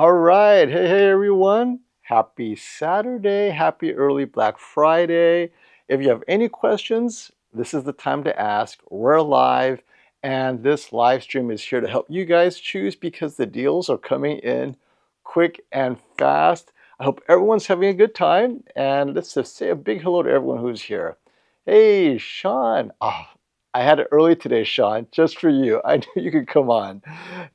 All right. Hey, everyone. Happy Saturday. Happy early Black Friday. If you have any questions, this is the time to ask. We're live, and this live stream is here to help you guys choose because the deals are coming in quick and fast. I hope everyone's having a good time, and let's just say a big hello to everyone who's here. Hey, Sean. I had it early today, Sean, just for you. I knew you could come on.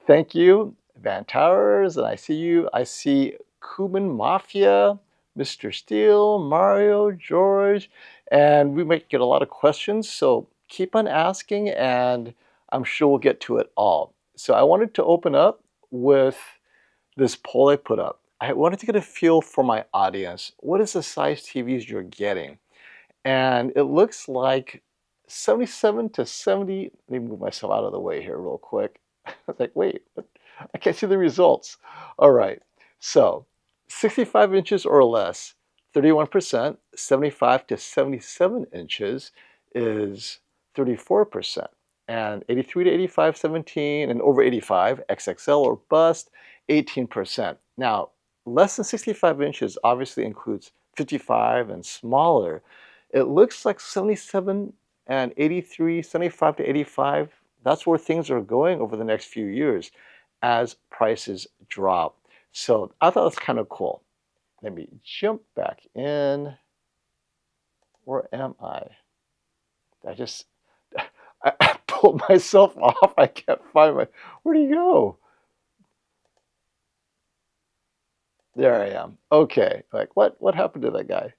Thank you. Van Towers, and I see you. I see Cuban Mafia, Mr. Steele, Mario, George, and we might get a lot of questions, so keep on asking, and I'm sure we'll get to it all. So I wanted to open up with this poll I put up. I wanted to get a feel for my audience. What is the size TVs you're getting? And it looks like 77 to 70. Let me move myself out of the way here real quick. I was like, wait, I can't see the results. All right, so 65 inches or less, 31%, 75 to 77 inches is 34%, and 83 to 85, 17, and over 85, XXL or bust, 18%. Now, less than 65 inches obviously includes 55 and smaller. It looks like 77 and 83, 75 to 85, that's where things are going over the next few years as prices drop. So I thought it was kind of cool. Let me jump back in. Where am I? I pulled myself off. I can't find my, where'd he go? There I am. Okay, like what happened to that guy?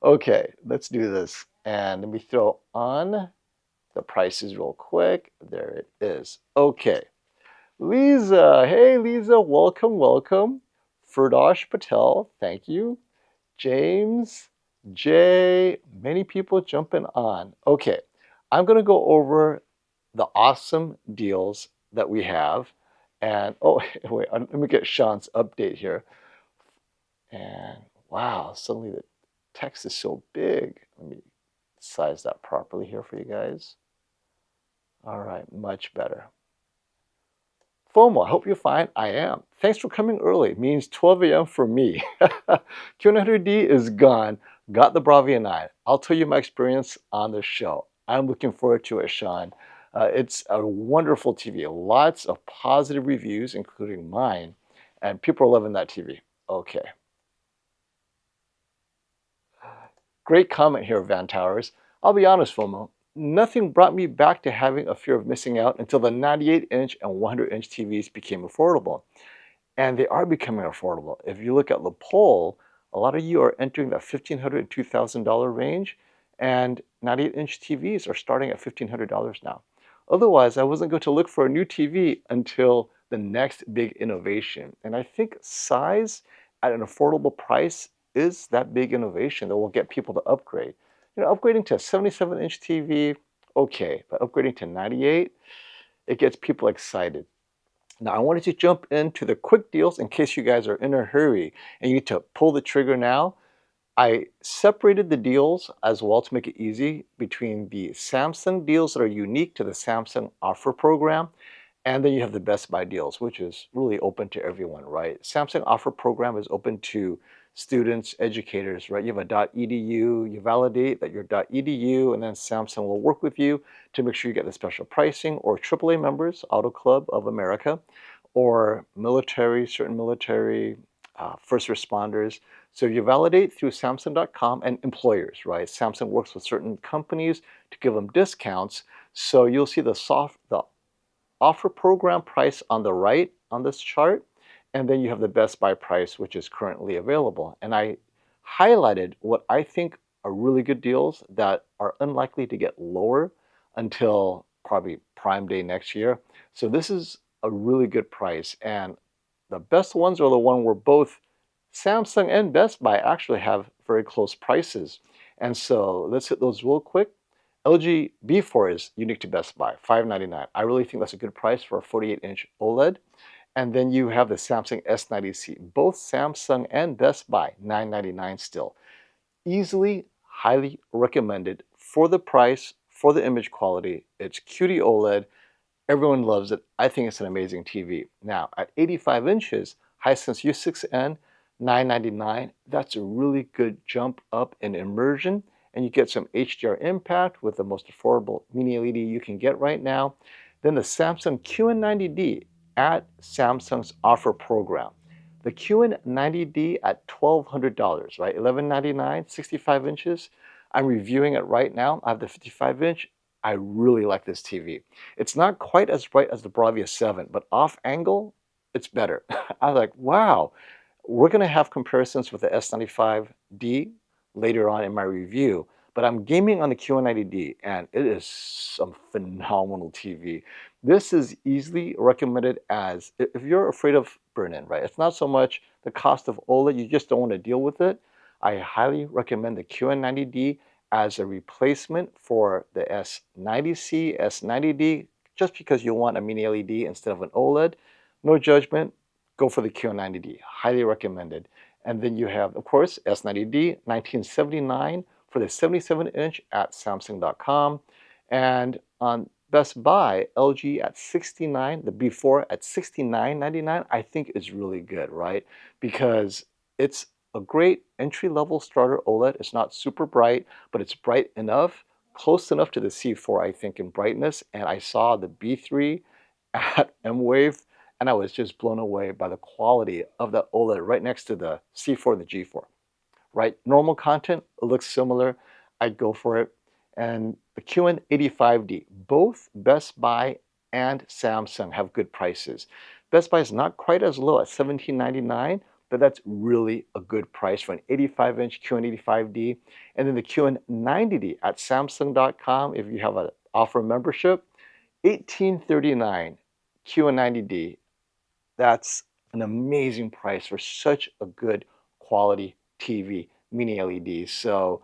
Okay, let's do this. And let me throw on the prices real quick. There it is. Okay. Lisa, hey Lisa, welcome. Firdash Patel, thank you. James, Jay, many people jumping on. Okay, I'm gonna go over the awesome deals that we have. And oh, wait, let me get Sean's update here. And wow, suddenly the text is so big. Let me size that properly here for you guys. All right, much better. Fomo, I hope you're fine. I am. Thanks for coming early. It means 12 a.m. for me. QN800D is gone. Got the Bravia 9. I'll tell you my experience on the show. I'm looking forward to it, Sean. It's a wonderful TV. Lots of positive reviews, including mine. And people are loving that TV. Okay. Great comment here, Van Towers. I'll be honest, Fomo. Nothing brought me back to having a fear of missing out until the 98-inch and 100-inch TVs became affordable. And they are becoming affordable. If you look at the poll, a lot of you are entering that $1,500 and $2,000 range, and 98-inch TVs are starting at $1,500 now. Otherwise, I wasn't going to look for a new TV until the next big innovation. And I think size at an affordable price is that big innovation that will get people to upgrade. You know, upgrading to a 77-inch TV, okay, but upgrading to 98, it gets people excited. Now, I wanted to jump into the quick deals in case you guys are in a hurry and you need to pull the trigger now. I separated the deals as well to make it easy between the Samsung deals that are unique to the Samsung offer program, and then you have the Best Buy deals, which is really open to everyone, right? Samsung offer program is open to students, educators, right? You have a .edu, you validate that you're .edu, and then Samsung will work with you to make sure you get the special pricing, or AAA members, Auto Club of America, or military, certain military, first responders. So you validate through Samsung.com, and employers, right? Samsung works with certain companies to give them discounts. So you'll see the offer program price on the right on this chart, and then you have the Best Buy price, which is currently available. And I highlighted what I think are really good deals that are unlikely to get lower until probably Prime Day next year. So this is a really good price. And the best ones are the one where both Samsung and Best Buy actually have very close prices. And so let's hit those real quick. LG B4 is unique to Best Buy, $599. I really think that's a good price for a 48-inch OLED. And then you have the Samsung S90C, both Samsung and Best Buy, $999 still. Easily, highly recommended for the price, for the image quality. It's QD-OLED, Everyone loves it. I think it's an amazing TV. Now, at 85 inches, Hisense U7N 999, that's a really good jump up in immersion, and you get some HDR impact with the most affordable mini LED you can get right now. Then the Samsung QN90D at Samsung's offer program. The QN90D at $1,200, right? $1,199, 65 inches. I'm reviewing it right now. I have the 55 inch. I really like this TV. It's not quite as bright as the Bravia 7, but off angle, it's better. I was like, wow. We're going to have comparisons with the S95D later on in my review, but I'm gaming on the QN90D, and it is some phenomenal TV. This is easily recommended as, if you're afraid of burn-in, right? It's not so much the cost of OLED, you just don't want to deal with it. I highly recommend the QN90D as a replacement for the S90C, S90D, just because you want a mini LED instead of an OLED. No judgment, go for the QN90D, highly recommended. And then you have, of course, S90D, 1979 for the 77-inch at Samsung.com. And on Best Buy, LG at 69, the B4 at $69.99, I think is really good, right? Because it's a great entry-level starter OLED. It's not super bright, but it's bright enough, close enough to the C4, I think, in brightness. And I saw the B3 at M-Wave, and I was just blown away by the quality of that OLED right next to the C4 and the G4. Right? Normal content, it looks similar. I'd go for it. And the QN85D, both Best Buy and Samsung have good prices. Best Buy is not quite as low at $17.99, but that's really a good price for an 85-inch QN85D. And then the QN90D at Samsung.com, if you have an offer membership, $18.39 QN90D. That's an amazing price for such a good quality TV, mini LEDs. So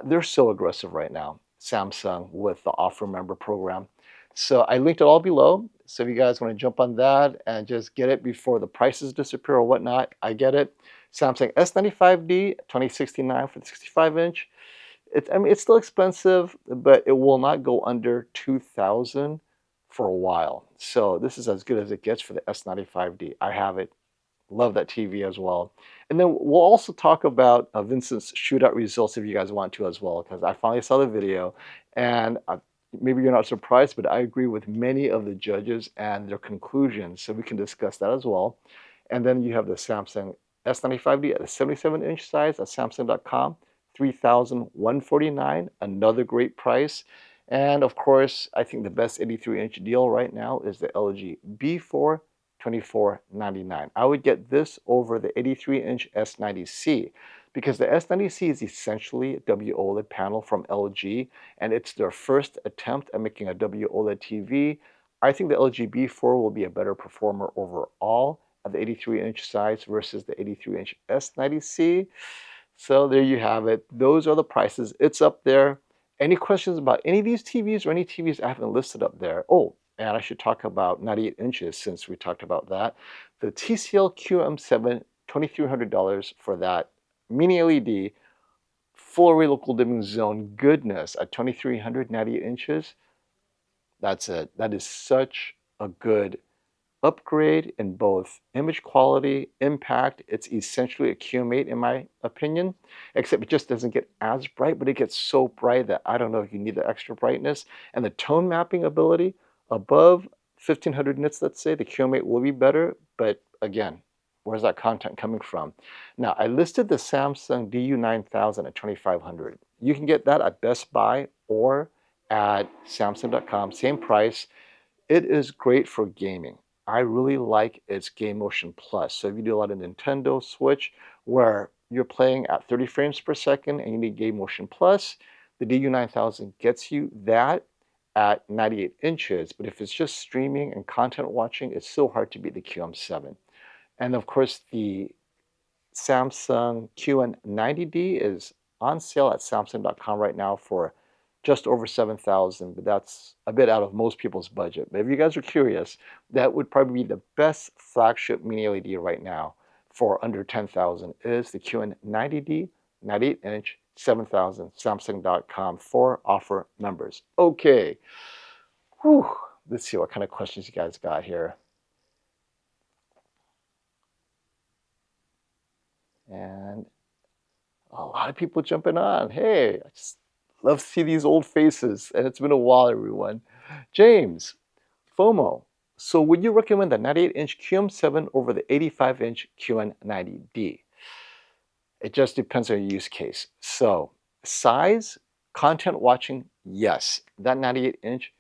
they're so aggressive right now, Samsung, with the offer member program. So I linked it all below. So if you guys want to jump on that and just get it before the prices disappear or whatnot, I get it. Samsung S95D, $2069 for the 65-inch. I mean, it's still expensive, but it will not go under $2,000 for a while. So this is as good as it gets for the S95D. I have it. Love that TV as well. And then we'll also talk about Vincent's shootout results if you guys want to as well, because I finally saw the video, and maybe you're not surprised, but I agree with many of the judges and their conclusions, so we can discuss that as well. And then you have the Samsung S95D at the 77-inch size at Samsung.com, $3,149, another great price. And of course, I think the best 83-inch deal right now is the LG B4, $24.99. I would get this over the 83-inch S90C because the S90C is essentially a WOLED panel from LG, and it's their first attempt at making a WOLED TV. I think the LG B4 will be a better performer overall at the 83-inch size versus the 83-inch S90C. So there you have it. Those are the prices. It's up there. Any questions about any of these TVs or any TVs I haven't listed up there? Oh, and I should talk about 98 inches since we talked about that. The TCL QM7, $2,300 for that mini LED, full array local dimming zone goodness at 2,300 98 inches. That's it. That is such a good upgrade in both image quality, impact. It's essentially a QM8 in my opinion, except it just doesn't get as bright, but it gets so bright that I don't know if you need the extra brightness. And the tone mapping ability above 1500 nits, let's say, the QM8 will be better, but again, where's that content coming from? Now, I listed the Samsung DU9000 at 2500. You can get that at Best Buy or at Samsung.com, same price. It is great for gaming. I really like its Game Motion Plus. So if you do a lot of Nintendo Switch where you're playing at 30 frames per second and you need Game Motion Plus, the DU9000 gets you that at 98 inches. But if it's just streaming and content watching, it's so hard to beat the QM7. And of course, the Samsung QN90D is on sale at Samsung.com right now for just over $7,000, but that's a bit out of most people's budget. But if you guys are curious, that would probably be the best flagship mini LED right now for under $10,000 is the QN90D 98-inch, $7,000, Samsung.com for offer members. Okay, whew, Let's see what kind of questions you guys got here. And a lot of people jumping on. Hey, I just love to see these old faces, and it's been a while, everyone. James, Fomo. So would you recommend the 98-inch QM7 over the 85-inch QN90D? It just depends on your use case. So size, content watching, yes. That 98-inch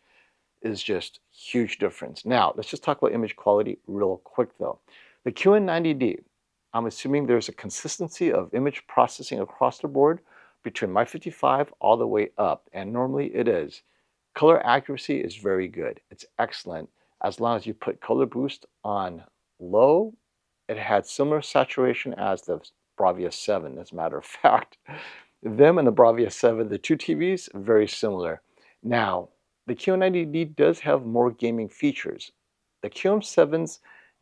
is just huge difference. Now, let's just talk about image quality real quick though. The QN90D, I'm assuming there's a consistency of image processing across the board between my 55 all the way up, and normally it is. Color accuracy is very good. It's excellent as long as you put color boost on low. It had similar saturation as the Bravia 7, as a matter of fact. Them and the Bravia 7, the two TVs, very similar. Now, the QN90D does have more gaming features. The QM7's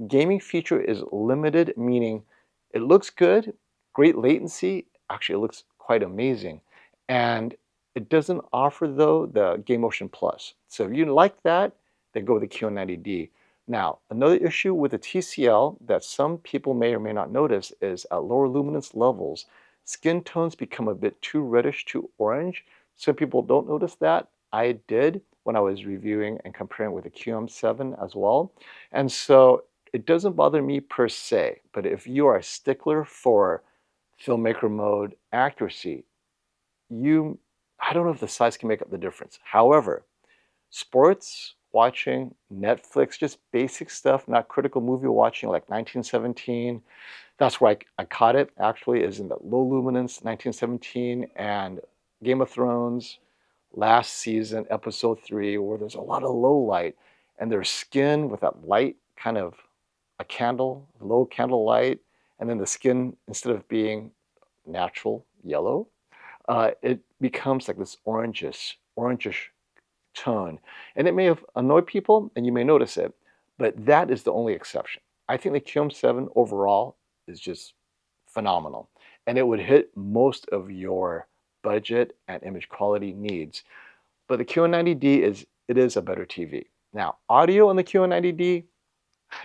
gaming feature is limited, meaning it looks good, great latency, actually it looks quite amazing. And it doesn't offer, though, the Game Motion Plus. So if you like that, then go with the QN90D. Now, another issue with the TCL that some people may or may not notice is at lower luminance levels, skin tones become a bit too reddish to orange. Some people don't notice that. I did when I was reviewing and comparing with the QM7 as well. And so it doesn't bother me per se, but if you are a stickler for filmmaker mode accuracy, I don't know if the size can make up the difference. However, sports watching, Netflix, just basic stuff, not critical movie watching like 1917. That's where I caught it, actually, is in the low luminance 1917 and Game of Thrones last season, episode 3, where there's a lot of low light and their skin with that light, kind of a candle, low candle light, and then the skin, instead of being natural yellow, it becomes like this orangish tone. And it may have annoyed people, and you may notice it, but that is the only exception. I think the QM7 overall is just phenomenal, and it would hit most of your budget and image quality needs. But the QN90D is a better TV. Now, audio on the QN90D,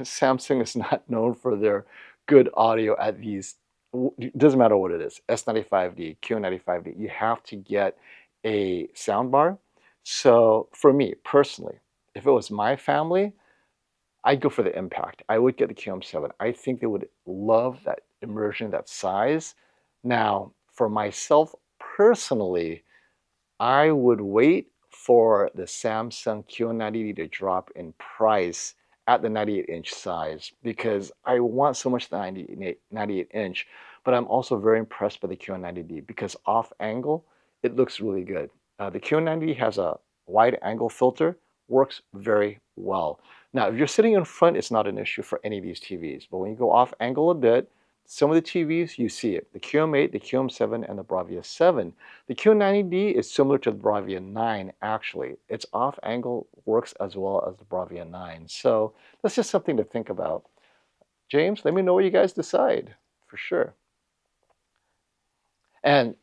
Samsung is not known for their good audio at these. It doesn't matter what it is, S95D, Q95D, you have to get a soundbar. So for me personally, if it was my family, I'd go for the impact. I would get the QM7. I think they would love that immersion, that size. Now, for myself personally, I would wait for the Samsung QN90D to drop in price at the 98-inch size, because I want so much the 98-inch, but I'm also very impressed by the QN90D because off angle, it looks really good. The QN90D has a wide angle filter, works very well. Now, if you're sitting in front, it's not an issue for any of these TVs, but when you go off angle a bit, some of the TVs, you see it. The QM8, the QM7, and the Bravia 7. The Q90D is similar to the Bravia 9, actually. Its off angle works as well as the Bravia 9. So that's just something to think about. James, let me know what you guys decide, for sure. And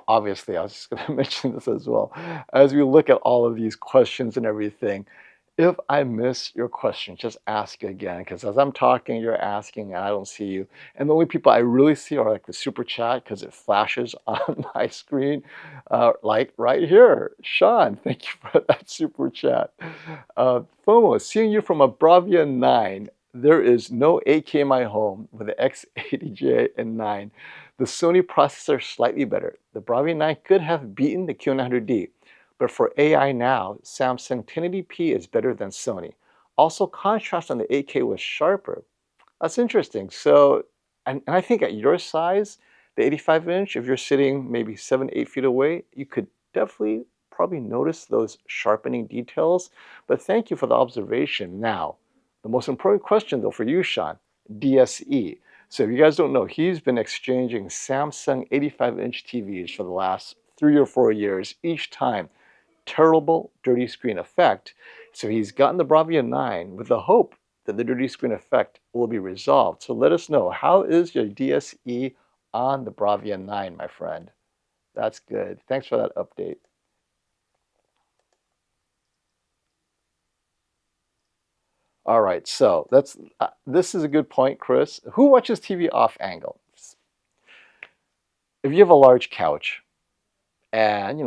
obviously, I was just going to mention this as well. As we look at all of these questions and everything, if I miss your question, just ask again, because as I'm talking, you're asking, and I don't see you. And the only people I really see are like the super chat, because it flashes on my screen, like right here. Sean, thank you for that super chat. Fomo, seeing you from a Bravia 9, there is no 8K in my home with the X80J and 9. The Sony processor is slightly better. The Bravia 9 could have beaten the QN100D. But for AI now, Samsung 1080p is better than Sony. Also, contrast on the 8K was sharper. That's interesting. So, and I think at your size, the 85-inch, if you're sitting maybe 7-8 feet away, you could definitely probably notice those sharpening details. But thank you for the observation. Now, the most important question though for you, Sean, DSE. So if you guys don't know, he's been exchanging Samsung 85-inch TVs for the last 3 or 4 years, each time. Terrible dirty screen effect. So he's gotten the Bravia 9 with the hope that the dirty screen effect will be resolved. So let us know, how is your DSE on the Bravia 9, my friend? That's good. Thanks for that update. All right, so this is a good point, Chris. Who watches TV off angle? If you have a large couch and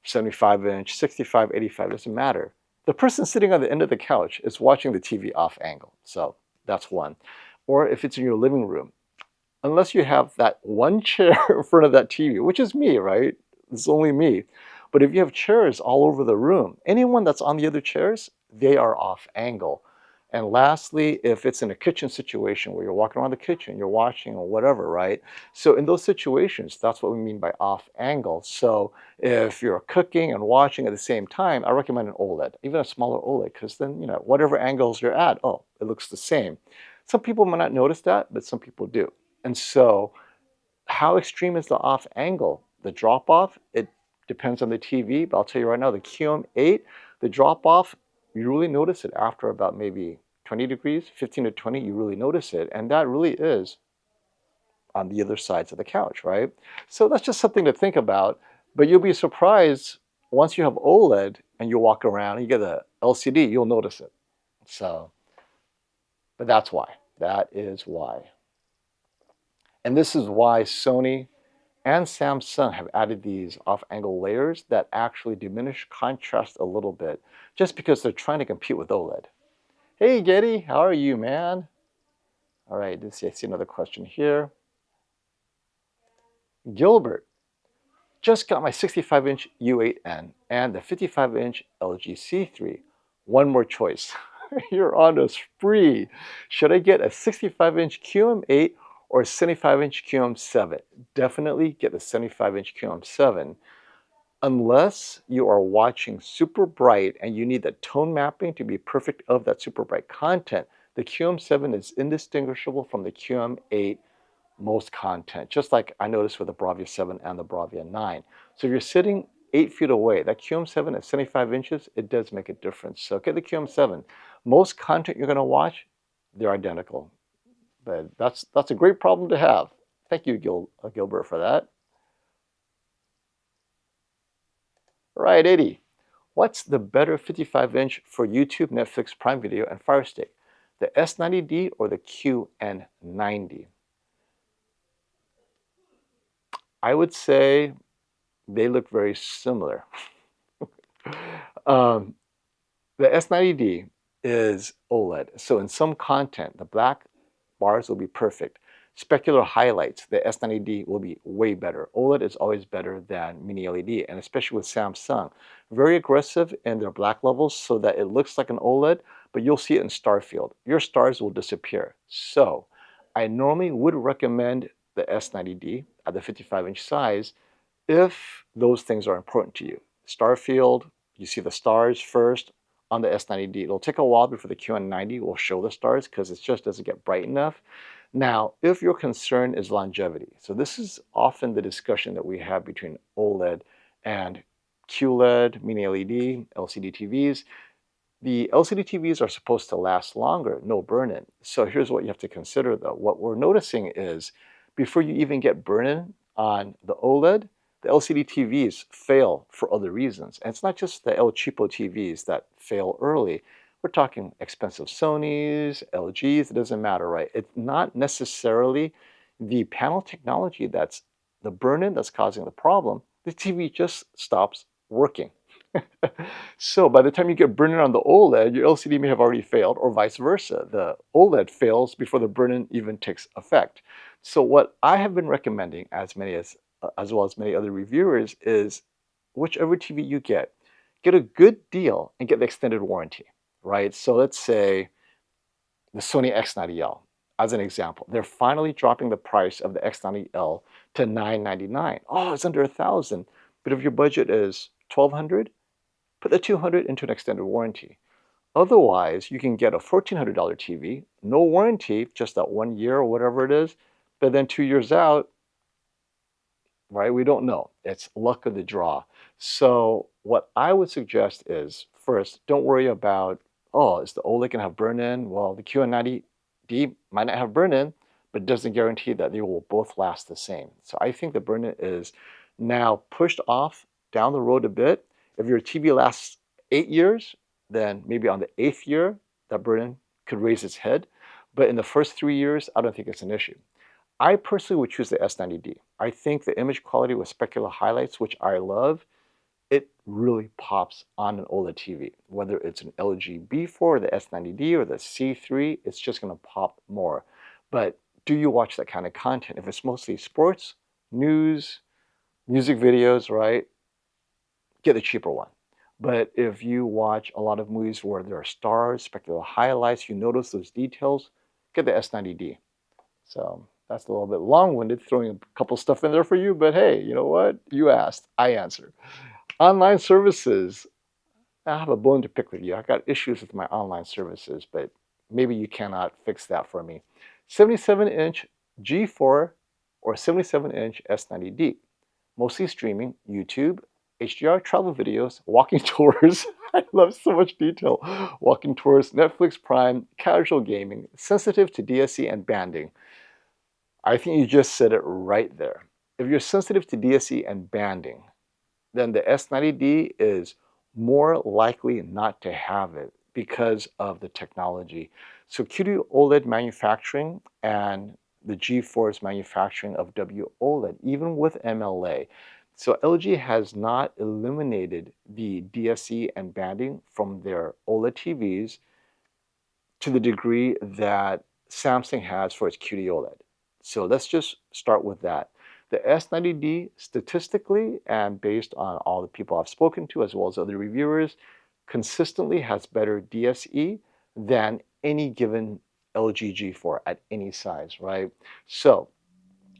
75-inch, 65, 85, doesn't matter. The person sitting on the end of the couch is watching the TV off angle. So that's one. Or if it's in your living room, unless you have that one chair in front of that TV, which is me, right? It's only me. But if you have chairs all over the room, anyone that's on the other chairs, they are off angle. And lastly, if it's in a kitchen situation where you're walking around the kitchen, you're watching or whatever, right? So in those situations, that's what we mean by off angle. So if you're cooking and watching at the same time, I recommend an OLED, even a smaller OLED, because then, whatever angles you're at, oh, it looks the same. Some people might not notice that, but some people do. And so how extreme is the off angle? The drop off, it depends on the TV, but I'll tell you right now, the QM8, the drop off, you really notice it after about maybe 20 degrees, 15 to 20, you really notice it. And that really is on the other sides of the couch, right? So that's just something to think about. But you'll be surprised once you have OLED and you walk around and you get a LCD, you'll notice it. So, but that's why. That is why. And this is why Sony and Samsung have added these off-angle layers that actually diminish contrast a little bit, just because they're trying to compete with OLED. Hey Getty, how are you, man? All right, I see another question here. Gilbert, just got my 65-inch U8N and the 55-inch LG C3. One more choice. You're on a spree. Should I get a 65-inch QM8 or a 75-inch QM7? Definitely get the 75-inch QM7. Unless you are watching super bright and you need the tone mapping to be perfect of that super bright content, the QM7 is indistinguishable from the QM8 most content, just like I noticed with the Bravia 7 and the Bravia 9. So if you're sitting 8 feet away, that QM7 at 75 inches, it does make a difference. So get the QM7. Most content you're going to watch, they're identical. But that's a great problem to have. Thank you, Gilbert, for that. Right, Eddie. What's the better 55-inch for YouTube, Netflix, Prime Video, and Fire Stick? The S90D or the QN90? I would say they look very similar. The S90D is OLED. So in some content, the black bars will be perfect. Specular highlights, the S90D will be way better. OLED is always better than MiniLED, and especially with Samsung. Very aggressive in their black levels so that it looks like an OLED, but you'll see it in star field. Your stars will disappear. So I normally would recommend the S90D at the 55-inch size if those things are important to you. Star field, you see the stars first on the S90D. It'll take a while before the QN90 will show the stars because it just doesn't get bright enough. Now, if your concern is longevity, so this is often the discussion that we have between OLED and QLED, Mini-LED, LCD TVs. The LCD TVs are supposed to last longer, no burn-in. So here's what you have to consider though. What we're noticing is before you even get burn-in on the OLED, the LCD TVs fail for other reasons. And it's not just the El Cheapo TVs that fail early. We're talking expensive Sonys, LGs, it doesn't matter, right? It's not necessarily the panel technology that's the burn-in that's causing the problem. The TV just stops working. So by the time you get burn-in on the OLED, your LCD may have already failed, or vice versa. The OLED fails before the burn-in even takes effect. So what I have been recommending, as well as many other reviewers, is whichever TV you get a good deal and get the extended warranty, right? So let's say the Sony X90L, as an example. They're finally dropping the price of the X90L to $999. Oh, it's under $1,000. But if your budget is $1,200, put the $200 into an extended warranty. Otherwise, you can get a $1,400 TV, no warranty, just that 1 year or whatever it is, but then 2 years out, right? We don't know. It's luck of the draw. So what I would suggest is, first, don't worry about, oh, is the OLED going to have burn-in? Well, the QN90D might not have burn-in, but it doesn't guarantee that they will both last the same. So I think the burn-in is now pushed off down the road a bit. If your TV lasts 8 years, then maybe on the 8th year, that burn-in could raise its head, but in the first 3 years, I don't think it's an issue. I personally would choose the S90D. I think the image quality with specular highlights, which I love, it really pops on an OLED TV. Whether it's an LG B4 or the S90D or the C3, it's just going to pop more. But do you watch that kind of content? If it's mostly sports, news, music videos, right, get the cheaper one. But if you watch a lot of movies where there are stars, specular highlights, you notice those details, get the S90D. So that's a little bit long-winded, throwing a couple stuff in there for you, but hey, you know what? You asked, I answered. Online services, I have a bone to pick with you. I got issues with my online services, but maybe you cannot fix that for me. 77-inch G4 or 77-inch S90D. Mostly streaming, YouTube, HDR travel videos, walking tours. I love so much detail. Walking tours, Netflix Prime, casual gaming, sensitive to DSE and banding. I think you just said it right there. If you're sensitive to DSE and banding, then the S90D is more likely not to have it because of the technology. So QD-OLED manufacturing and the G4's manufacturing of WOLED, even with MLA. So LG has not eliminated the DSE and banding from their OLED TVs to the degree that Samsung has for its QD-OLED. So let's just start with that. The S90D, statistically and based on all the people I've spoken to as well as other reviewers, consistently has better DSE than any given LG G4 at any size, right? So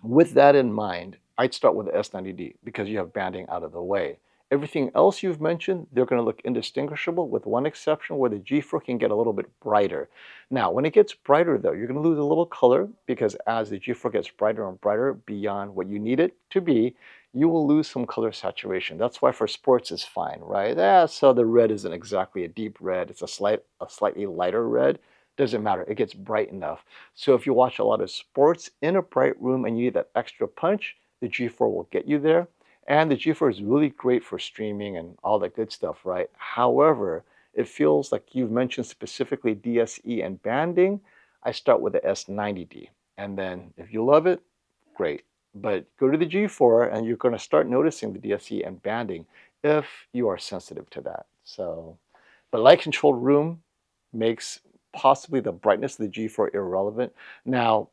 with that in mind, I'd start with the S90D because you have banding out of the way. Everything else you've mentioned, they're going to look indistinguishable with one exception where the G4 can get a little bit brighter. Now, when it gets brighter though, you're going to lose a little color because as the G4 gets brighter and brighter beyond what you need it to be, you will lose some color saturation. That's why for sports it's fine, right? So the red isn't exactly a deep red. It's a slightly lighter red. Doesn't matter. It gets bright enough. So if you watch a lot of sports in a bright room and you need that extra punch, the G4 will get you there. And the G4 is really great for streaming and all that good stuff, right? However, it feels like you've mentioned specifically DSE and banding. I start with the S90D. And then if you love it, great. But go to the G4 and you're going to start noticing the DSE and banding if you are sensitive to that. So, but light-controlled room makes possibly the brightness of the G4 irrelevant. Now,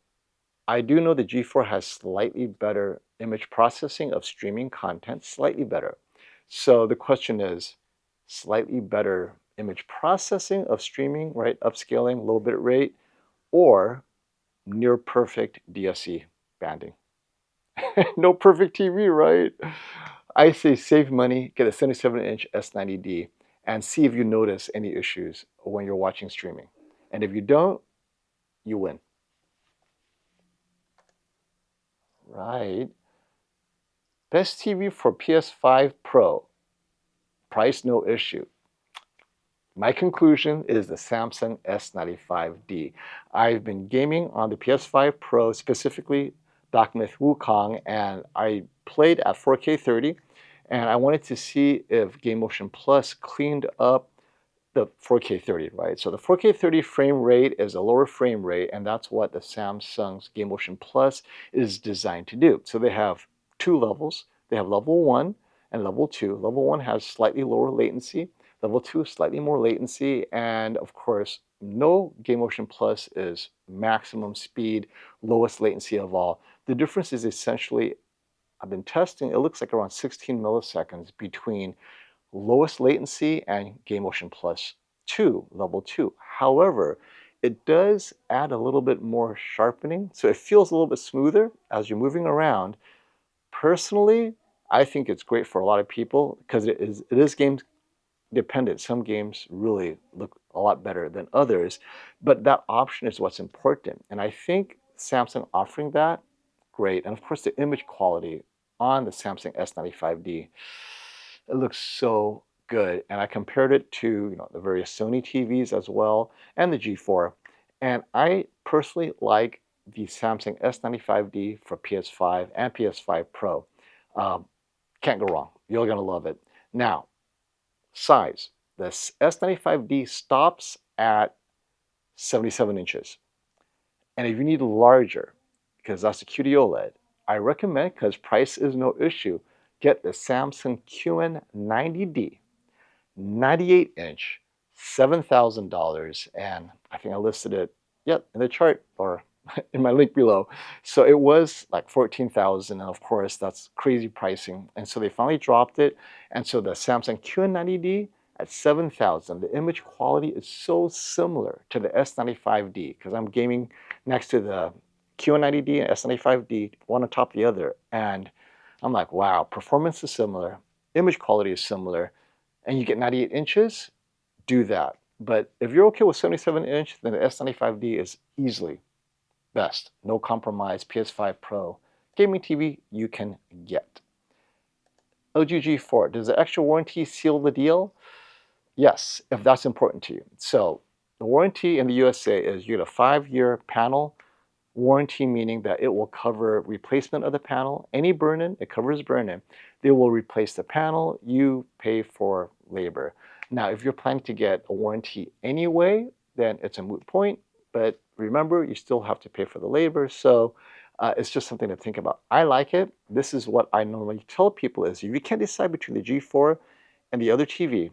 I do know the G4 has slightly better image processing of streaming content, slightly better. So the question is, slightly better image processing of streaming, right? Upscaling, low bit rate, or near perfect DSE banding. No perfect TV, right? I say save money, get a 77-inch S90D, and see if you notice any issues when you're watching streaming. And if you don't, you win. Right. Best TV for PS5 Pro. Price no issue. My conclusion is the Samsung S95D. I've been gaming on the PS5 Pro, specifically Dark Myth Wukong, and I played at 4K 30, and I wanted to see if Game Motion Plus cleaned up the 4K 30, right? So the 4K 30 frame rate is a lower frame rate, and that's what the Samsung's Game Motion Plus is designed to do. So they have two levels. They have level 1 and level 2. Level 1 has slightly lower latency. Level 2, slightly more latency. And of course, no Game Motion Plus is maximum speed, lowest latency of all. The difference is essentially, I've been testing, it looks like around 16 milliseconds between lowest latency and Game Motion Plus 2, level 2. However, it does add a little bit more sharpening, so it feels a little bit smoother as you're moving around. Personally, I think it's great for a lot of people because it is game dependent. Some games really look a lot better than others, but that option is what's important. And I think Samsung offering that, great. And of course, the image quality on the Samsung S95D, it looks so good. And I compared it to the various Sony TVs as well and the G4. And I personally like the Samsung S95D for PS5 and PS5 Pro. Can't go wrong. You're going to love it. Now, size. The S95D stops at 77 inches. And if you need larger, because that's the QD-OLED, I recommend, because price is no issue, get the Samsung QN90D, 98-inch, $7,000, and I think I listed it, yep, in the chart or in my link below. So it was like 14,000, and of course that's crazy pricing. And so they finally dropped it. And so the Samsung QN90D at 7,000, the image quality is so similar to the S95D, because I'm gaming next to the QN90D and S95D, one on top of the other. And I'm like, wow, performance is similar, image quality is similar, and you get 98 inches, do that. But if you're okay with 77-inch, then the S95D is easily best. No compromise, PS5 Pro gaming TV you can get. LG G4, does the extra warranty seal the deal? Yes, if that's important to you. So the warranty in the USA is you get a 5-year panel warranty, meaning that it will cover replacement of the panel. Any burn-in, it covers burn-in. They will replace the panel, you pay for labor. Now, if you're planning to get a warranty anyway, then it's a moot point, but remember, you still have to pay for the labor, so it's just something to think about. I like it. This is what I normally tell people is, if you can't decide between the G4 and the other TV,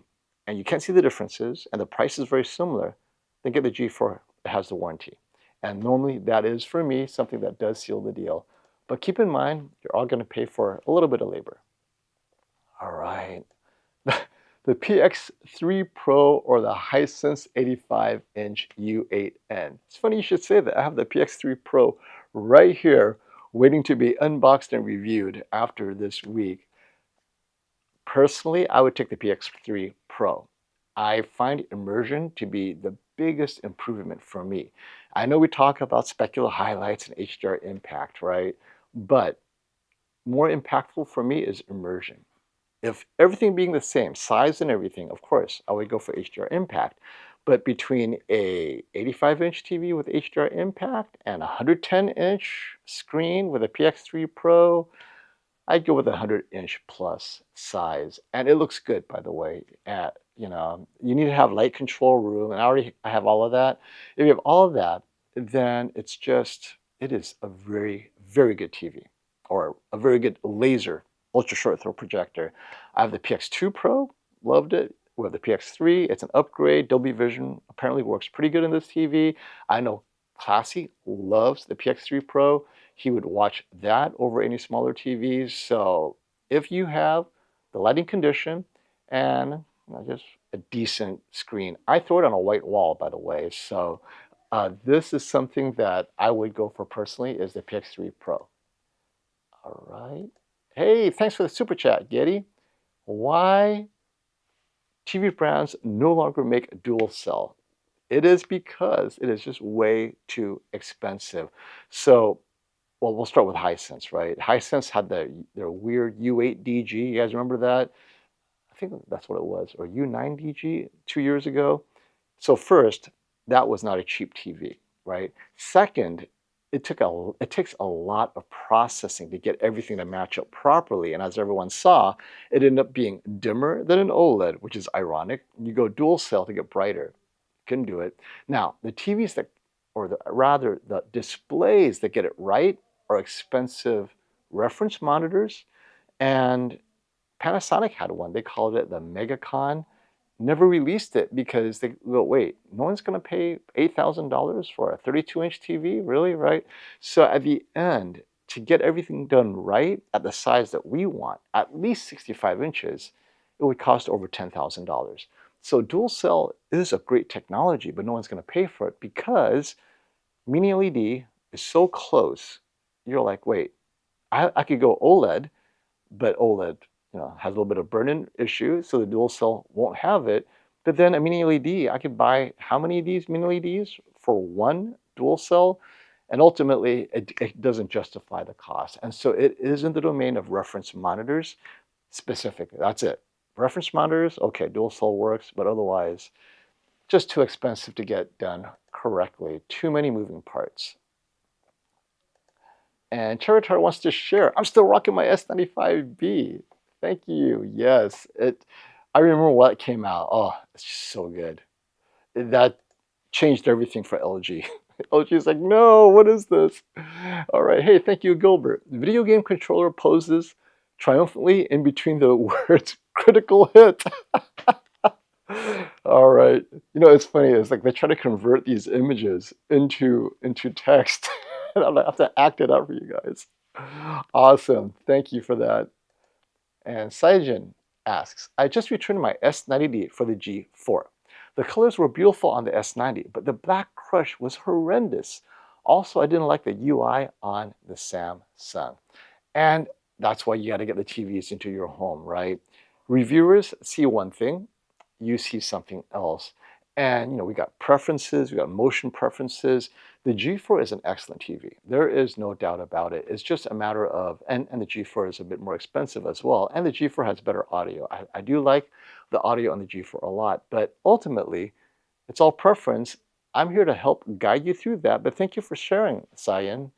and you can't see the differences, and the price is very similar, then get the G4, it has the warranty. And normally that is, for me, something that does seal the deal. But keep in mind, you're all going to pay for a little bit of labor. All right. The PX3 Pro or the Hisense 85-inch U8N. It's funny you should say that. I have the PX3 Pro right here waiting to be unboxed and reviewed after this week. Personally, I would take the PX3 Pro. I find immersion to be the biggest improvement for me. I know we talk about specular highlights and HDR impact, right? But more impactful for me is immersion. If everything being the same, size and everything, of course, I would go for HDR impact. But between a 85-inch TV with HDR impact and a 110-inch screen with a PX3 Pro, I'd go with a 100-inch plus size. And it looks good, by the way. You need to have light control room, and I have all of that. If you have all of that, then it is a very, very good TV, or a very good laser ultra short throw projector. I have the PX2 Pro, loved it. We have the PX3, it's an upgrade. Dolby Vision apparently works pretty good in this TV. I know Classy loves the PX3 Pro. He would watch that over any smaller TVs. So if you have the lighting condition and just a decent screen, I throw it on a white wall, by the way. So this is something that I would go for personally, is the PX3 Pro. All right. Hey, thanks for the super chat, Getty. Why TV brands no longer make dual cell? It is because it is just way too expensive. So, well, we'll start with Hisense, right? Hisense had their weird U8DG. You guys remember that? I think that's what it was, or U9DG 2 years ago. So first, that was not a cheap TV, right? Second, it takes a lot of processing to get everything to match up properly. And as everyone saw, it ended up being dimmer than an OLED, which is ironic. You go dual cell to get brighter. Couldn't do it. Now, the TVs the displays that get it right are expensive reference monitors. And Panasonic had one. They called it the MegaCon. Never released it because they go, wait, no one's going to pay $8,000 for a 32-inch TV? Really, right? So at the end, to get everything done right at the size that we want, at least 65 inches, it would cost over $10,000. So dual cell is a great technology, but no one's going to pay for it because MiniLED is so close. You're like, wait, I could go OLED, but OLED has a little bit of burn-in issue, so the dual cell won't have it. But then a mini-LED, I could buy how many of these mini-LEDs for one dual cell? And ultimately, it doesn't justify the cost. And so it is in the domain of reference monitors specifically. That's it. Reference monitors, okay, dual cell works, but otherwise, just too expensive to get done correctly. Too many moving parts. And Charitar wants to share, I'm still rocking my S95B. Thank you. Yes, I remember when it came out. Oh, it's just so good. That changed everything for LG. LG is like, no, what is this? All right, hey, thank you, Gilbert. The video game controller poses triumphantly in between the words critical hit. All right. You know, it's funny. It's like they try to convert these images into text. And I have to act it out for you guys. Awesome. Thank you for that. And Saijin asks, I just returned my S90D for the G4. The colors were beautiful on the S90, but the black crush was horrendous. Also, I didn't like the UI on the Samsung. And that's why you got to get the TVs into your home, right? Reviewers see one thing, you see something else. And you know, we got preferences, we got motion preferences. The G4 is an excellent TV. There is no doubt about it. It's just a matter of, and the G4 is a bit more expensive as well. And the G4 has better audio. I do like the audio on the G4 a lot, but ultimately, it's all preference. I'm here to help guide you through that, but thank you for sharing, Cyan.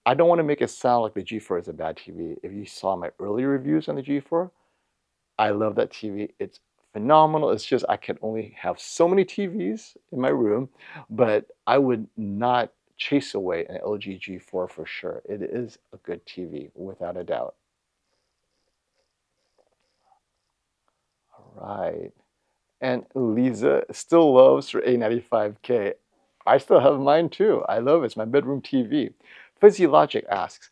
I don't want to make it sound like the G4 is a bad TV. If you saw my earlier reviews on the G4, I love that TV. It's phenomenal. It's just I can only have so many TVs in my room, but I would not chase away an LG G4 for sure. It is a good TV, without a doubt. All right. And Lisa still loves her A95K. I still have mine too. I love it. It's my bedroom TV. Physiologic asks,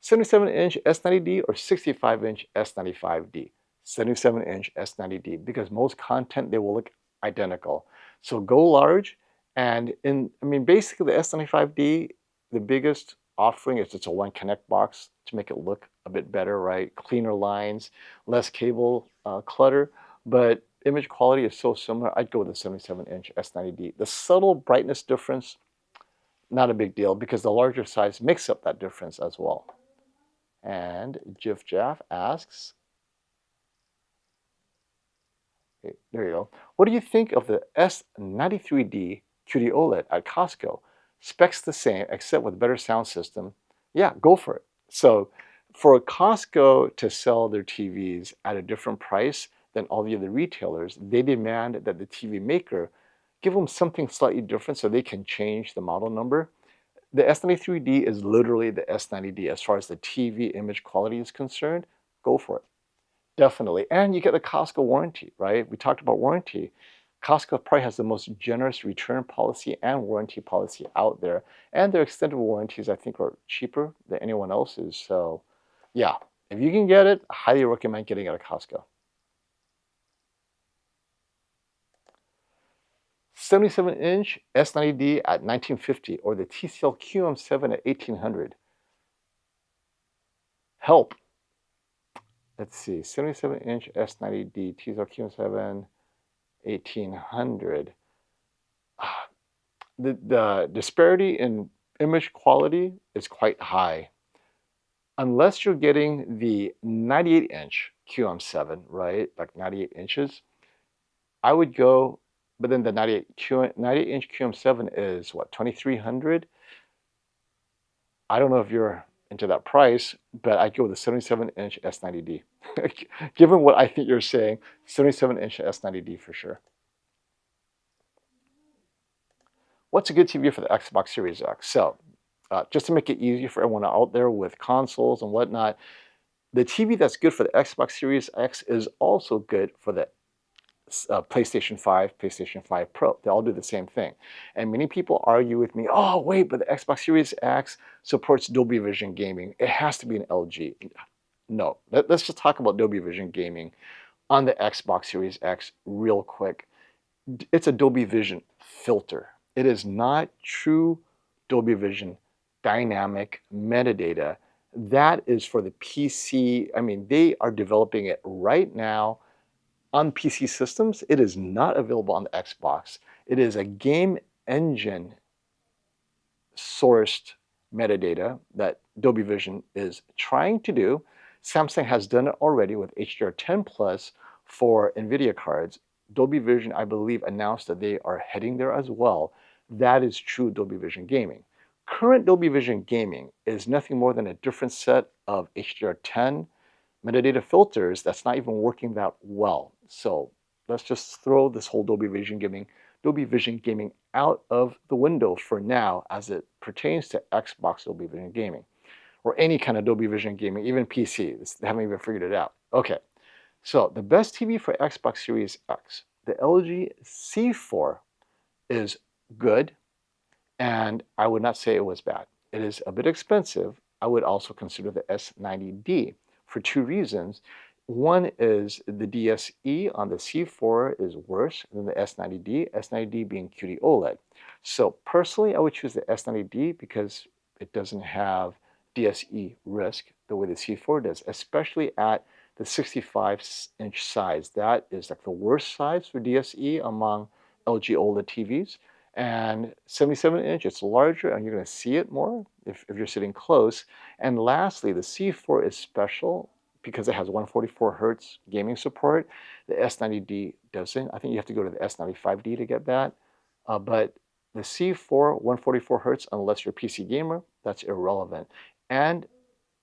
77-inch S90D or 65-inch S95D? 77-inch S90D, because most content, they will look identical. So go large, and basically the S95D, the biggest offering is it's a one connect box to make it look a bit better, right? Cleaner lines, less cable clutter, but image quality is so similar. I'd go with the 77-inch S90D. The subtle brightness difference, not a big deal, because the larger size makes up that difference as well. And Jif Jaff asks, okay, there you go. What do you think of the S93D QD-OLED at Costco? Specs the same, except with better sound system. Yeah, go for it. So for Costco to sell their TVs at a different price than all the other retailers, they demand that the TV maker give them something slightly different so they can change the model number. The S93D is literally the S90D as far as the TV image quality is concerned. Go for it. Definitely. And you get the Costco warranty, right? We talked about warranty. Costco probably has the most generous return policy and warranty policy out there. And their extended warranties, I think, are cheaper than anyone else's. So yeah, if you can get it, I highly recommend getting it at Costco. 77-inch S90D at $1950 or the TCL QM7 at $1800. Help. Let's see, 77-inch S90D, TCL QM7, $1800. The disparity in image quality is quite high. Unless you're getting the 98-inch QM7, right, like 98 inches, I would go, but then the 98-inch QM7 is what, 2300? I don't know if you're into that price, but I'd go with the 77-inch S90D. Given what I think you're saying, 77-inch S90D for sure. What's a good TV for the Xbox Series X? So, just to make it easier for everyone out there with consoles and whatnot, the TV that's good for the Xbox Series X is also good for the PlayStation 5, PlayStation 5 Pro. They all do the same thing. And many people argue with me, oh, wait, but the Xbox Series X supports Dolby Vision gaming. It has to be an LG. No, let's just talk about Dolby Vision gaming on the Xbox Series X real quick. It's a Dolby Vision filter. It is not true Dolby Vision dynamic metadata. That is for the PC. They are developing it right now on PC systems. It is not available on the Xbox. It is a game engine sourced metadata that Dolby Vision is trying to do. Samsung has done it already with HDR10 Plus for NVIDIA cards. Dolby Vision, I believe, announced that they are heading there as well. That is true Dolby Vision gaming. Current Dolby Vision gaming is nothing more than a different set of HDR10 metadata filters that's not even working that well. So let's just throw this whole Dolby Vision gaming Dolby Vision gaming out of the window for now as it pertains to Xbox Dolby Vision gaming, or any kind of Dolby Vision gaming, even PC. They haven't even figured it out. Okay, so the best TV for Xbox Series X, the LG C4 is good, and I would not say it was bad. It is a bit expensive. I would also consider the S90D for two reasons. One is the DSE on the C4 is worse than the S90D, S90D being QD-OLED. So personally, I would choose the S90D because it doesn't have DSE risk the way the C4 does, especially at the 65-inch size. That is like the worst size for DSE among LG OLED TVs. And 77-inch, it's larger and you're going to see it more if you're sitting close. And lastly, the C4 is special because it has 144 hertz gaming support. The S90D doesn't. I think you have to go to the S95D to get that. But the C4, 144 hertz, unless you're a PC gamer, that's irrelevant. And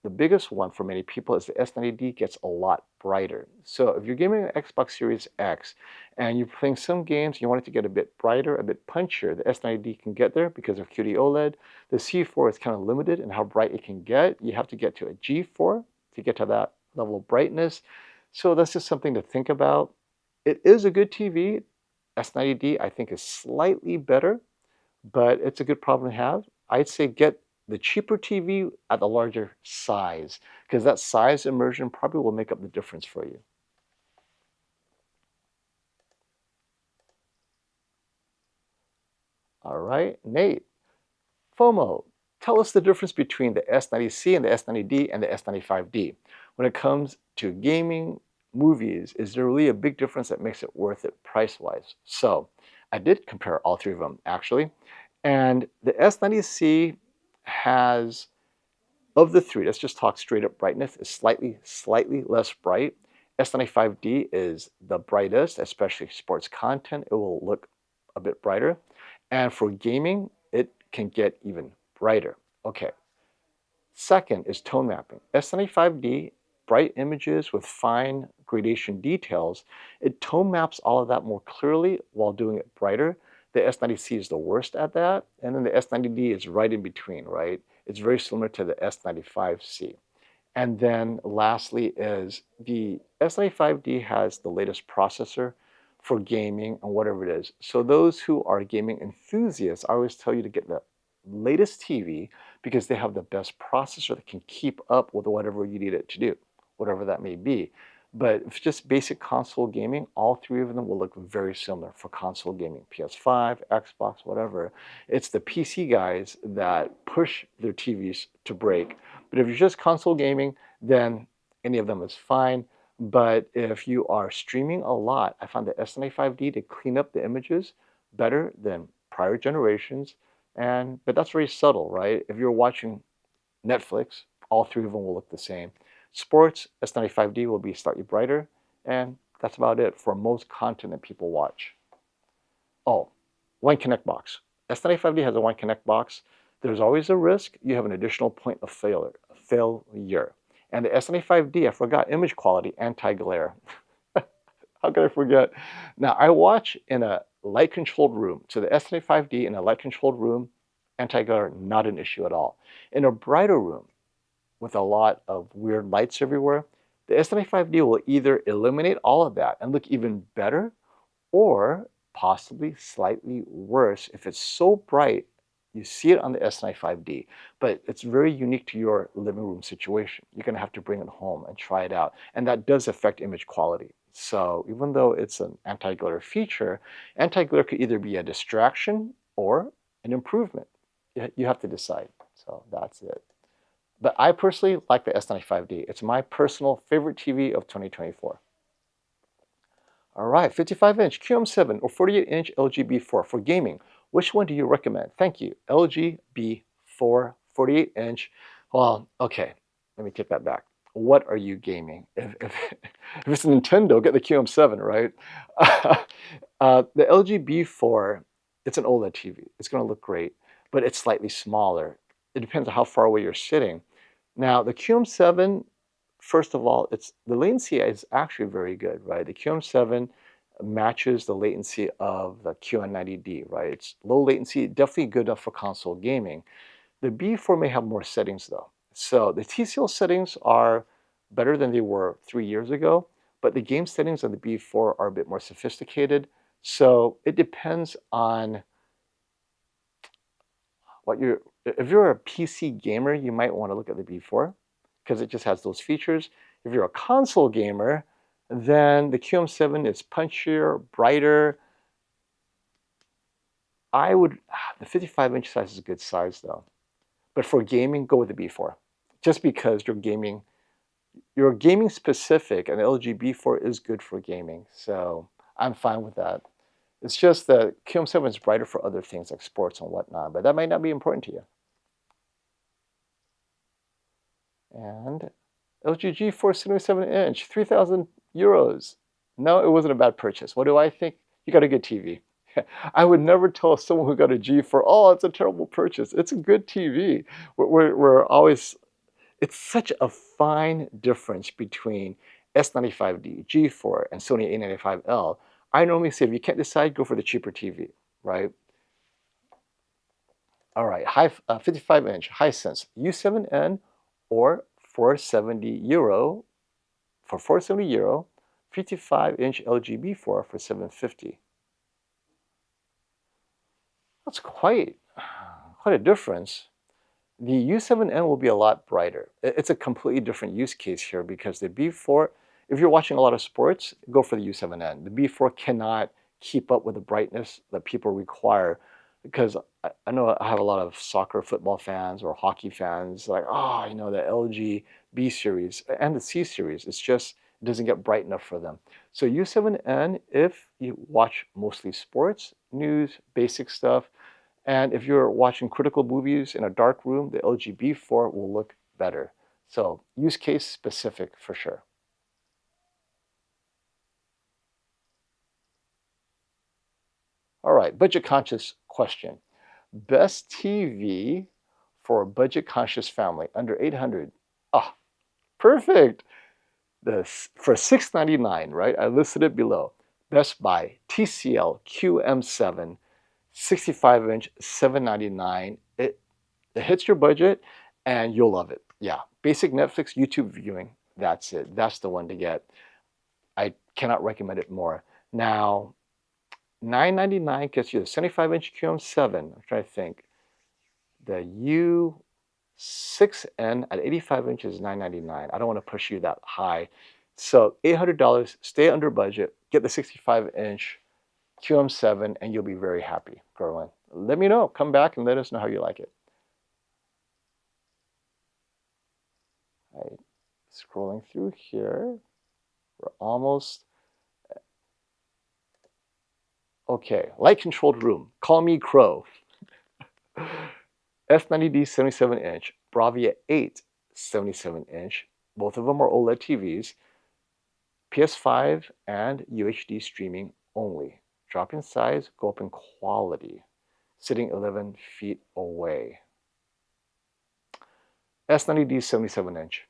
the biggest one for many people is the S90D gets a lot brighter. So if you're gaming an Xbox Series X and you're playing some games, you want it to get a bit brighter, a bit punchier, the S90D can get there because of QD-OLED. The C4 is kind of limited in how bright it can get. You have to get to a G4 to get to that level of brightness. So that's just something to think about. It is a good TV. S90D I think is slightly better, but it's a good problem to have. I'd say get the cheaper TV at the larger size, because that size immersion probably will make up the difference for you. All right, Nate, Fomo, tell us the difference between the S90C and the S90D and the S95D. When it comes to gaming, movies, is there really a big difference that makes it worth it price-wise? So I did compare all three of them actually, and the S90C has, of the three, let's just talk straight up brightness, is slightly less bright. S95D is the brightest, especially sports content. It will look a bit brighter. And for gaming, it can get even brighter. Okay. Second is tone mapping. S95D, bright images with fine gradation details, it tone maps all of that more clearly while doing it brighter. The S90C is the worst at that, and then the S90D is right in between, right? It's very similar to the S95C. And then lastly is the S95D has the latest processor for gaming and whatever it is. So those who are gaming enthusiasts, I always tell you to get the latest TV because they have the best processor that can keep up with whatever you need it to do, whatever that may be. But if it's just basic console gaming, all three of them will look very similar for console gaming. PS5, Xbox, whatever. It's the PC guys that push their TVs to break. But if you're just console gaming, then any of them is fine. But if you are streaming a lot, I found the S95D to clean up the images better than prior generations. But that's very subtle, right? If you're watching Netflix, all three of them will look the same. Sports, S95D will be slightly brighter, and that's about it for most content that people watch. Oh, one connect box. S95D has a one connect box. There's always a risk you have an additional point of failure. And the S95D, I forgot, image quality, anti-glare. How could I forget? Now, I watch in a light-controlled room. So the S95D in a light-controlled room, anti-glare, not an issue at all. In a brighter room, with a lot of weird lights everywhere, the S95D will either eliminate all of that and look even better, or possibly slightly worse if it's so bright you see it on the S95D, but it's very unique to your living room situation. You're going to have to bring it home and try it out, and that does affect image quality. So even though it's an anti-glare feature, anti-glare could either be a distraction or an improvement. You have to decide. So that's it. But I personally like the S95D. It's my personal favorite TV of 2024. All right, 55-inch QM7 or 48-inch LG B4 for gaming. Which one do you recommend? Thank you. LG B4, 48-inch. Well, okay, let me take that back. What are you gaming? If it's a Nintendo, get the QM7, right? The LG B4, it's an OLED TV. It's going to look great, but it's slightly smaller. It depends on how far away you're sitting. Now, the QM7, first of all, the latency is actually very good, right? The QM7 matches the latency of the QN90D, right? It's low latency, definitely good enough for console gaming. The B4 may have more settings though. So the TCL settings are better than they were 3 years ago, but the game settings on the B4 are a bit more sophisticated. So it depends on what if you're a PC gamer, you might want to look at the B4 because it just has those features. If you're a console gamer, then the QM7 is punchier, brighter. The 55-inch size is a good size though. But for gaming, go with the B4. Just because you're gaming specific, and the LG B4 is good for gaming. So I'm fine with that. It's just that QM7 is brighter for other things like sports and whatnot, but that might not be important to you. And LG G4 77-inch, 3,000 euros. No, it wasn't a bad purchase. What do I think? You got a good TV. I would never tell someone who got a G4, oh, it's a terrible purchase. It's a good TV. We're always, it's such a fine difference between S95D, G4, and Sony A95L. I normally say if you can't decide, go for the cheaper TV, right? All right, 55-inch Hisense U7N or 470 euro. For 470 euro, 55-inch LG B4 for 750. That's quite a difference. The U7N will be a lot brighter. It's a completely different use case here because the B4, if you're watching a lot of sports, go for the U7N. The B4 cannot keep up with the brightness that people require because I know I have a lot of soccer, football fans or hockey fans like, oh, you know, the LG B series and the C series, it doesn't get bright enough for them. So U7N, if you watch mostly sports, news, basic stuff, and if you're watching critical movies in a dark room, the LG B4 will look better. So use case specific for sure. All right, budget conscious question. Best TV for a budget conscious family under 800. Ah, perfect. For $699, right? I listed it below. Best Buy TCL QM7 65-inch, $799. It hits your budget and you'll love it. Yeah, basic Netflix, YouTube viewing, that's it. That's the one to get. I cannot recommend it more. Now, $999 gets you the 75-inch QM7. I'm trying to think. The U6N at 85 inches is $999. I don't want to push you that high. So $800, stay under budget, get the 65-inch QM7, and you'll be very happy, Gerwin. Let me know. Come back and let us know how you like it. All right. Scrolling through here. We're almost... Okay, light-controlled room. Call me Crow. S90D 77-inch. Bravia 8 77-inch. Both of them are OLED TVs. PS5 and UHD streaming only. Drop in size, go up in quality. Sitting 11 feet away. S90D 77-inch.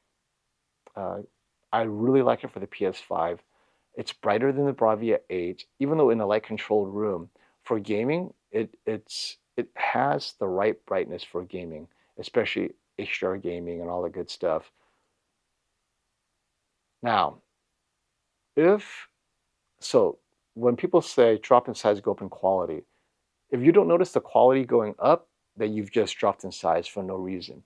I really like it for the PS5. It's brighter than the Bravia 8, even though in a light-controlled room. For gaming, it has the right brightness for gaming, especially HDR gaming and all the good stuff. Now, when people say drop in size, go up in quality, if you don't notice the quality going up, then you've just dropped in size for no reason.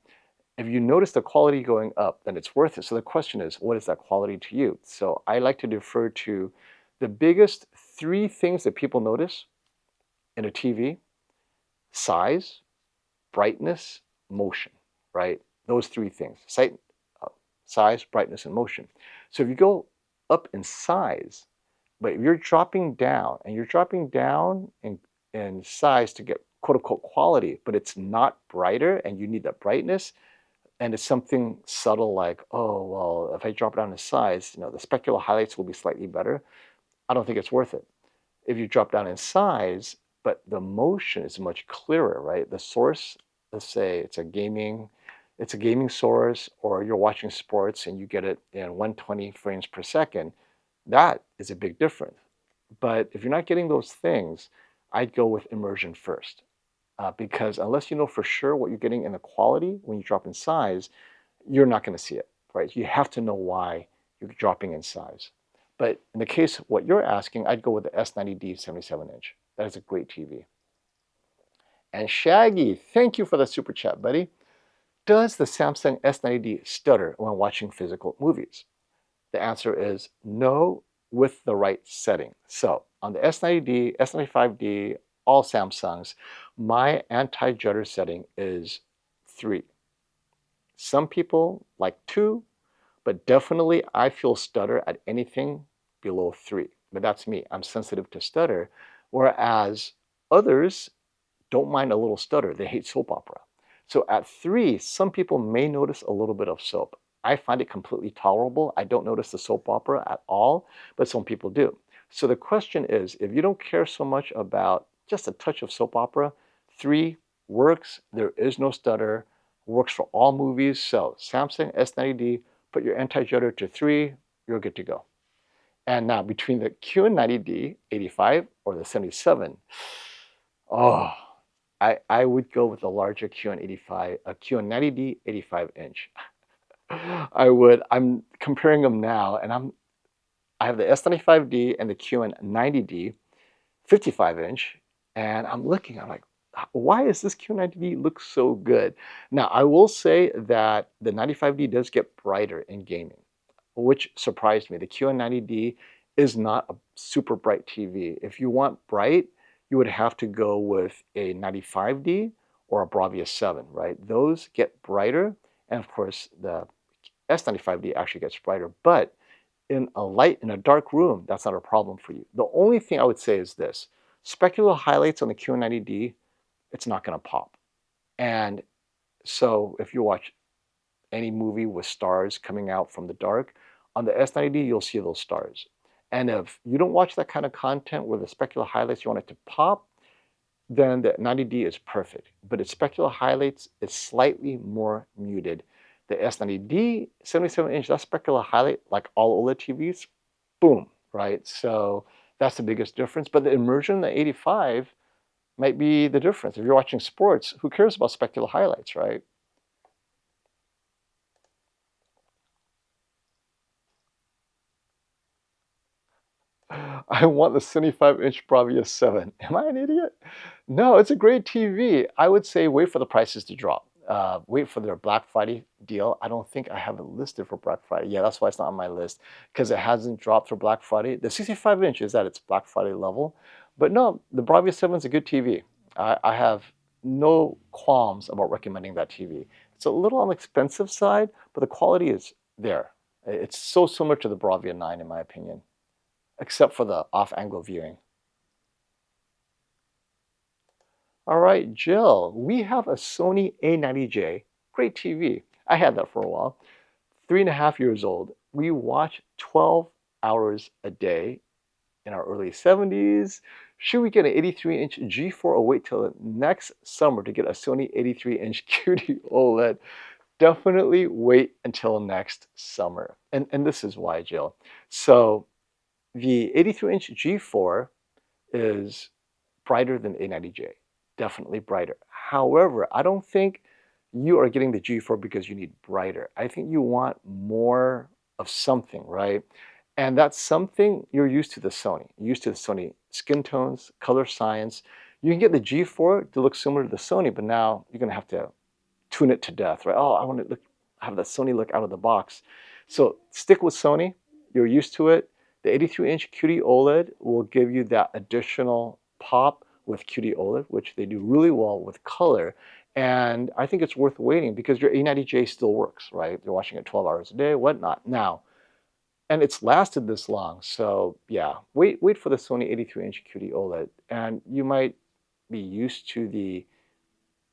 If you notice the quality going up, then it's worth it. So the question is, what is that quality to you? So I like to defer to the biggest 3 things that people notice in a TV: size, brightness, motion, right? Those 3 things: size, brightness, and motion. So if you go up in size, but if you're dropping down, and you're dropping down in size to get quote-unquote quality, but it's not brighter and you need that brightness, and it's something subtle like, oh, well, if I drop down in size, the specular highlights will be slightly better, I don't think it's worth it. If you drop down in size, but the motion is much clearer, right? The source, let's say it's a gaming source, or you're watching sports and you get it in 120 frames per second, that is a big difference, But if you're not getting those things, I'd go with immersion first. Because unless you know for sure what you're getting in the quality when you drop in size, you're not going to see it, right? You have to know why you're dropping in size. But in the case of what you're asking, I'd go with the S90D 77-inch. That is a great TV. And Shaggy, thank you for the super chat, buddy. Does the Samsung S90D stutter when watching physical movies? The answer is no, with the right setting. So on the S90D, S95D, all Samsungs, my anti-judder setting is 3. Some people like 2, but definitely I feel stutter at anything below 3. But that's me. I'm sensitive to stutter, whereas others don't mind a little stutter. They hate soap opera. So at 3, some people may notice a little bit of soap. I find it completely tolerable. I don't notice the soap opera at all, but some people do. So the question is, if you don't care so much about just a touch of soap opera, 3 works. There is no stutter. Works for all movies. So Samsung S90D, put your anti-judder to 3, you're good to go. And now between the QN90D 85 or the 77, oh, I would go with the larger QN85, a QN90D 85-inch. I would. I'm comparing them now, and I have the S95D and the QN90D 55-inch, and I'm like, why is this Q90D look so good? Now, I will say that the 95D does get brighter in gaming, which surprised me. The QN90D is not a super bright TV. If you want bright, you would have to go with a 95D or a Bravia 7, right? Those get brighter, and of course, the S95D actually gets brighter, but in a dark room, that's not a problem for you. The only thing I would say is this: specular highlights on the Q90D, it's not going to pop. And so if you watch any movie with stars coming out from the dark, on the S90D, you'll see those stars. And if you don't watch that kind of content where the specular highlights, you want it to pop, then the 90D is perfect. But its specular highlights is slightly more muted. The S90D 77-inch, that specular highlight, like all OLED TVs, boom, right? So that's the biggest difference. But the immersion, the 85, might be the difference. If you're watching sports, who cares about specular highlights, right? I want the 75-inch Bravia 7. Am I an idiot? No, it's a great TV. I would say wait for the prices to drop. Wait for their Black Friday deal. I don't think I have it listed for Black Friday. Yeah, that's why it's not on my list, because it hasn't dropped for Black Friday. The 65-inch is at its Black Friday level. But no, the Bravia 7 is a good TV. I have no qualms about recommending that TV. It's a little on the expensive side, but the quality is there. It's so similar to the Bravia 9 in my opinion, except for the off-angle viewing. All right, Jill, we have a Sony A90J, great TV. I had that for a while. 3.5 years old. We watch 12 hours a day in our early 70s. Should we get an 83-inch G4 or wait till next summer to get a Sony 83-inch QD-OLED? Definitely wait until next summer. And this is why, Jill. So the 83-inch G4 is brighter than A90J, definitely brighter. However, I don't think you are getting the G4 because you need brighter. I think you want more of something, right? And that's something you're used to the Sony. You're used to the Sony skin tones, color science. You can get the G4 to look similar to the Sony, but now you're gonna have to tune it to death, right? Oh, I want to have that Sony look out of the box. So stick with Sony. You're used to it. The 83-inch QD-OLED will give you that additional pop with QD-OLED, which they do really well with color. And I think it's worth waiting because your A90J still works, right? You're watching it 12 hours a day, whatnot. Now, and it's lasted this long. So yeah, wait for the Sony 83-inch QD-OLED. And you might be used to the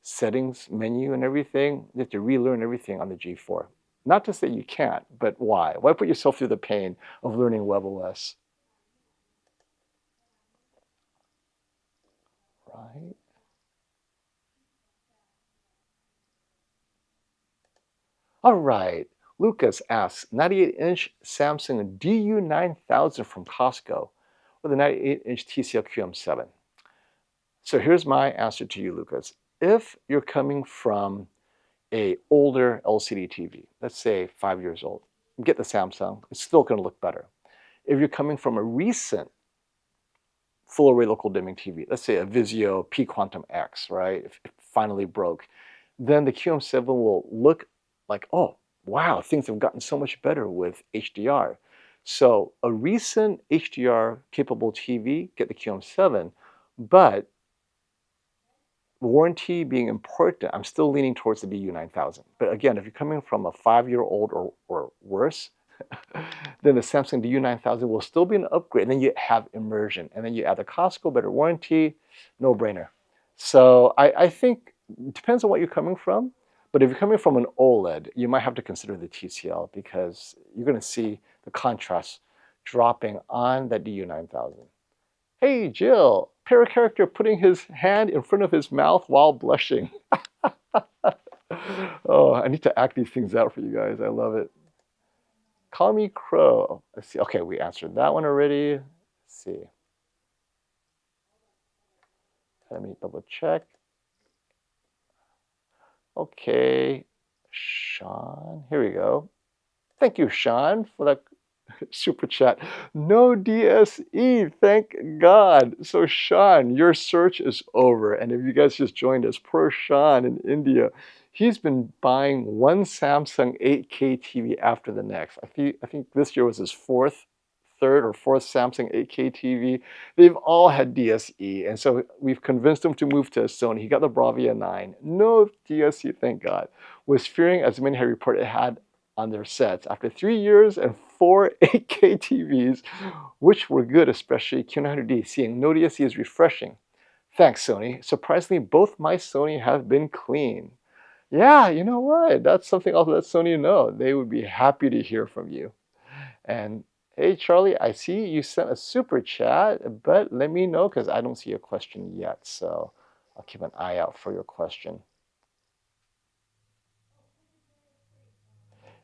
settings menu and everything. You have to relearn everything on the G4. Not to say you can't, but why? Why put yourself through the pain of learning WebOS? Right? All right. Lucas asks, 98-inch Samsung DU9000 from Costco. or the 98-inch TCL QM7? So here's my answer to you, Lucas. If you're coming from a older LCD TV, let's say 5 years old, get the Samsung. It's still going to look better. If you're coming from a recent full array local dimming TV, let's say a Vizio P Quantum X, right? If it finally broke, then the QM7 will look like, oh, wow, things have gotten so much better with HDR. So a recent HDR capable TV, get the QM7, but warranty being important, I'm still leaning towards the DU9000. But again, if you're coming from a 5-year-old or worse, then the Samsung DU9000 will still be an upgrade. And then you have immersion. And then you add the Costco, better warranty, no brainer. So I think it depends on what you're coming from. But if you're coming from an OLED, you might have to consider the TCL because you're going to see the contrast dropping on that DU9000. Hey, Jill, character putting his hand in front of his mouth while blushing. Oh, I need to act these things out for you guys. I love it. Call me Crow. Let's see. Okay, we answered that one already. Let's see. Let me double check. Okay, Sean, here we go. Thank you, Sean, for that super chat. No DSE, thank God. So Sean, your search is over. And if you guys just joined us, poor Sean in India, he's been buying one Samsung 8K TV after the next. I think this year was his third or fourth Samsung 8K TV. They've all had DSE. And so we've convinced him to move to a Sony. He got the Bravia 9. No DSE, thank God. Was fearing, as many had reported, it had on their sets. After 3 years and 4 8K TVs, which were good, especially QN800D, seeing no DSE is refreshing. Thanks, Sony. Surprisingly, both my Sony have been clean. Yeah, you know what? That's something I'll let Sony know. They would be happy to hear from you. And hey, Charlie, I see you sent a super chat, but let me know because I don't see your question yet. So I'll keep an eye out for your question.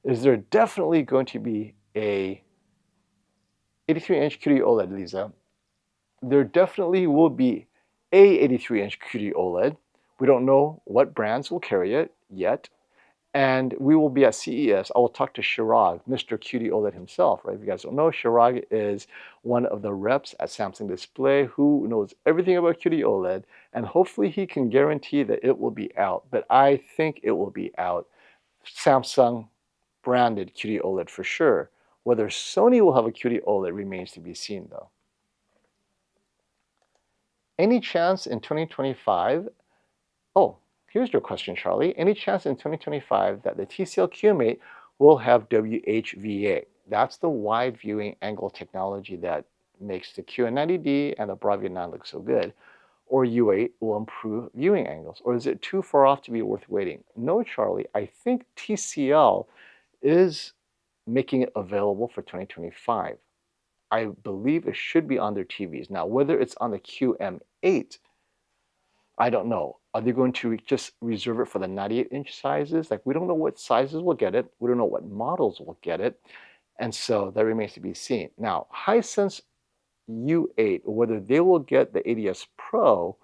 Is there definitely going to be a 83-inch QD-OLED, Lisa? There definitely will be a 83-inch QD-OLED. We don't know what brands will carry it yet. And we will be at CES. I will talk to Chirag, Mr. QD-OLED himself, right? If you guys don't know, Chirag is one of the reps at Samsung Display who knows everything about QD-OLED, and hopefully he can guarantee that it will be out. But I think it will be out. Samsung branded QD-OLED for sure. Whether Sony will have a QD-OLED remains to be seen though. Any chance in 2025? Oh, here's your question, Charlie. Any chance in 2025 that the TCL QM8 will have WHVA? That's the wide viewing angle technology that makes the QN90D and the Bravia 9 look so good. Or U8 will improve viewing angles? Or is it too far off to be worth waiting? No, Charlie. I think TCL is making it available for 2025. I believe it should be on their TVs. Now, whether it's on the QM8, I don't know. Are they going to just reserve it for the 98-inch sizes? Like, we don't know what sizes will get it. We don't know what models will get it. And so that remains to be seen. Now, Hisense U8, whether they will get the ADS Pro,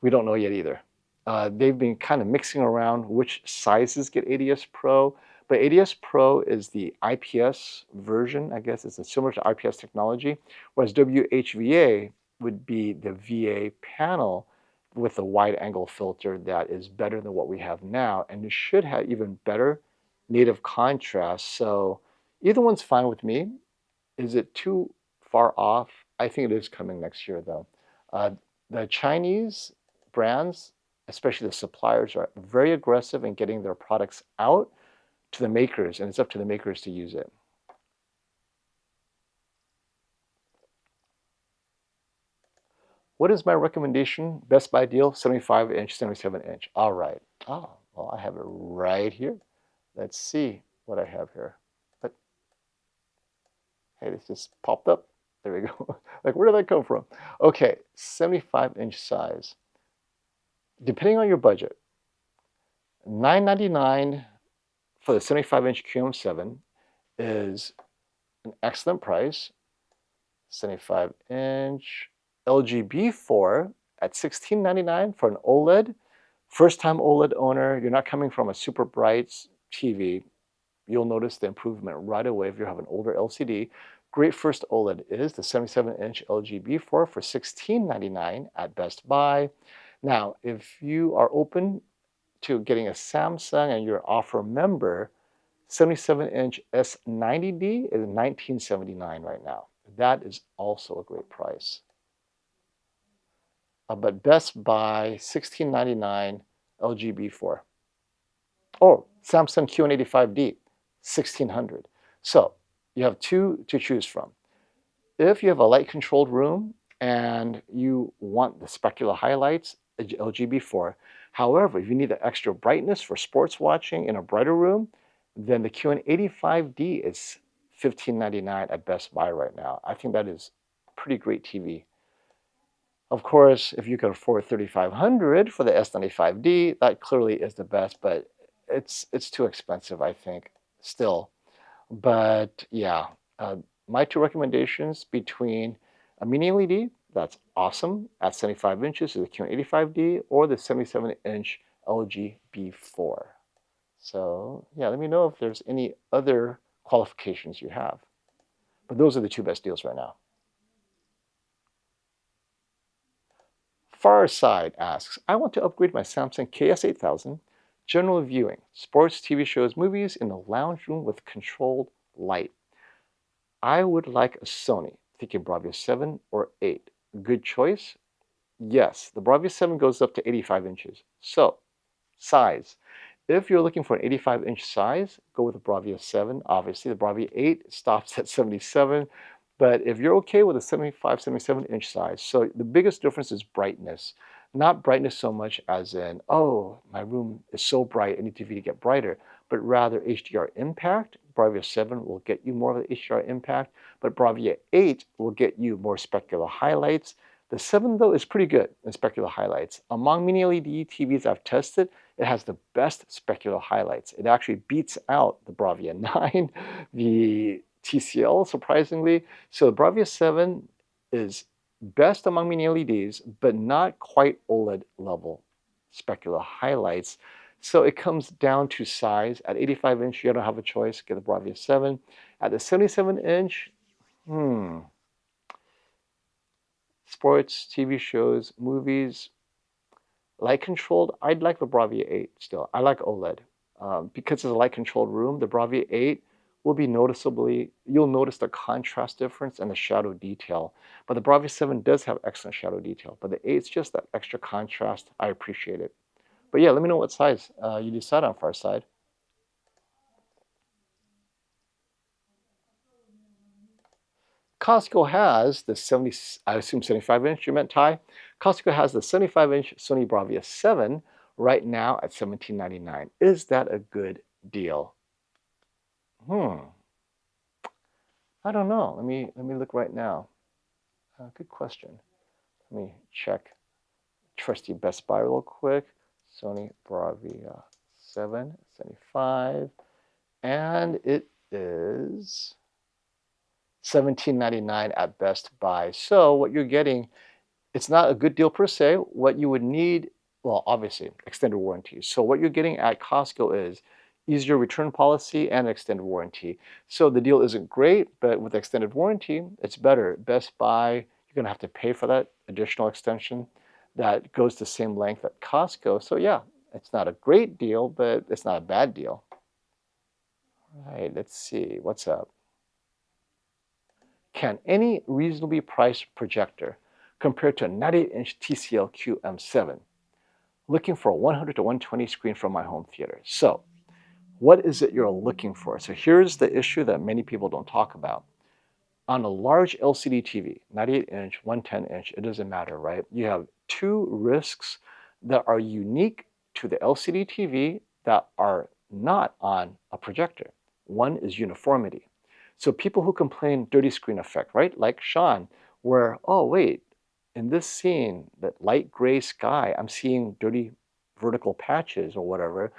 we don't know yet either. They've been kind of mixing around which sizes get ADS Pro. But ADS Pro is the IPS version, I guess. It's similar to IPS technology, whereas WHVA would be the VA panel with a wide angle filter that is better than what we have now, and it should have even better native contrast. So either one's fine with me. Is it too far off? I think it is coming next year though. The Chinese brands, especially the suppliers, are very aggressive in getting their products out to the makers, and it's up to the makers to use it. What is my recommendation? Best Buy deal, 75-inch, 77-inch. All right. Oh, well, I have it right here. Let's see what I have here. But hey, this just popped up. There we go. Like, where did that come from? Okay, 75-inch size. Depending on your budget, $999 for the 75-inch QM7 is an excellent price. 75-inch LG-B4 at $1699 for an OLED. First-time OLED owner, you're not coming from a super bright TV. You'll notice the improvement right away if you have an older LCD. Great first OLED is the 77-inch LG-B4 for $1699 at Best Buy. Now, if you are open to getting a Samsung and you're an offer member, 77-inch S90D is $1979 right now. That is also a great price. But Best Buy, $1699 LG-B4. Oh, Samsung QN85D, $1600. So you have two to choose from. If you have a light-controlled room and you want the specular highlights, LG-B4. However, if you need the extra brightness for sports watching in a brighter room, then the QN85D is $1599 at Best Buy right now. I think that is a pretty great TV. Of course, if you can afford $3,500 for the S95D, that clearly is the best, but it's too expensive, I think, still. But yeah, my two recommendations between a MiniLED, that's awesome, at 75 inches, is the QN85D, or the 77-inch LG B4. So yeah, let me know if there's any other qualifications you have. But those are the two best deals right now. Farside asks, I want to upgrade my Samsung KS8000, general viewing, sports, TV shows, movies in the lounge room with controlled light. I would like a Sony, thinking Bravia 7 or 8. Good choice? Yes, the Bravia 7 goes up to 85 inches. So, size. If you're looking for an 85-inch size, go with the Bravia 7. Obviously, the Bravia 8 stops at 77. But if you're okay with a 75, 77-inch size, so the biggest difference is brightness. Not brightness so much as in, oh, my room is so bright, I need TV to get brighter, but rather HDR impact. Bravia 7 will get you more of the HDR impact, but Bravia 8 will get you more specular highlights. The 7, though, is pretty good in specular highlights. Among MiniLED TVs I've tested, it has the best specular highlights. It actually beats out the Bravia 9, the TCL, surprisingly. So the Bravia 7 is best among MiniLEDs, but not quite OLED level specular highlights. So it comes down to size. At 85-inch, you don't have a choice. Get the Bravia 7. At the 77-inch, sports, TV shows, movies, light-controlled, I'd like the Bravia 8 still. I like OLED. Because it's a light-controlled room, the Bravia 8 will be you'll notice the contrast difference and the shadow detail. But the Bravia 7 does have excellent shadow detail. But the 8's just that extra contrast. I appreciate it. But yeah, let me know what size you decide on, Farside. Costco has the 75-inch, you meant, Ty? Costco has the 75-inch Sony Bravia 7 right now at $1799. Is that a good deal? I don't know. Let me look right now. Good question. Let me check trusty Best Buy real quick. Sony Bravia 7, 75, and it is $1799 at Best Buy. So what you're getting, it's not a good deal per se. What you would need, well, obviously, extended warranty. So what you're getting at Costco is easier return policy and extended warranty. So the deal isn't great, but with extended warranty, it's better. Best Buy, you're going to have to pay for that additional extension that goes the same length at Costco. So yeah, it's not a great deal, but it's not a bad deal. All right, let's see, what's up? Can any reasonably priced projector compare to a 98-inch TCL QM7? Looking for a 100 to 120 screen from my home theater. So what is it you're looking for? So here's the issue that many people don't talk about. On a large LCD TV, 98-inch, 110-inch, it doesn't matter, right? You have two risks that are unique to the LCD TV that are not on a projector. One is uniformity. So people who complain dirty screen effect, right? Like Sean, where, oh wait, in this scene, that light gray sky, I'm seeing dirty vertical patches or whatever.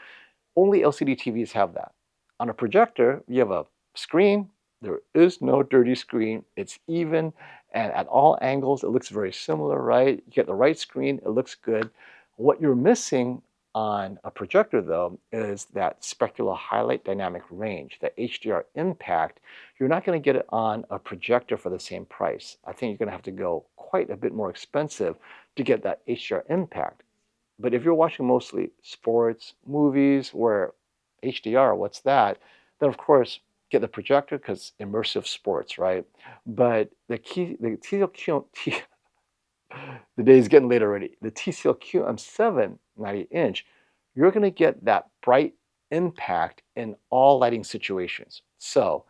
Only LCD TVs have that. On a projector, you have a screen, there is no dirty screen, it's even, And at all angles, it looks very similar, right? You get the right screen, it looks good. What you're missing on a projector, though, is that specular highlight dynamic range, that HDR impact. You're not going to get it on a projector for the same price. I think you're going to have to go quite a bit more expensive to get that HDR impact. But if you're watching mostly sports, movies, where HDR, what's that? Then of course, get the projector because immersive sports, right? But the TCL the day is getting late already. The TCL QM7 90-inch, you're going to get that bright impact in all lighting situations. So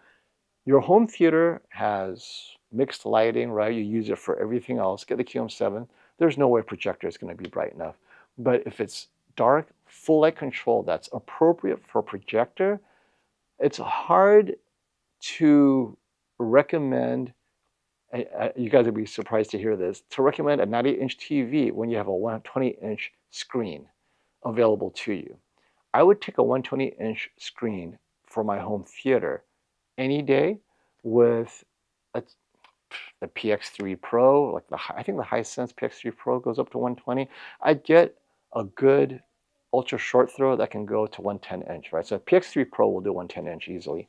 your home theater has mixed lighting, right? You use it for everything else. Get the QM7. There's no way a projector is going to be bright enough. But if it's dark, full light control that's appropriate for a projector, it's hard to recommend. You guys would be surprised to hear this, to recommend a 90-inch TV when you have a 120-inch screen available to you. I would take a 120-inch screen for my home theater any day with the PX3 Pro, like I think the Hisense PX3 Pro goes up to 120. I'd get a good ultra short throw that can go to 110-inch, right? So PX3 Pro will do 110-inch easily.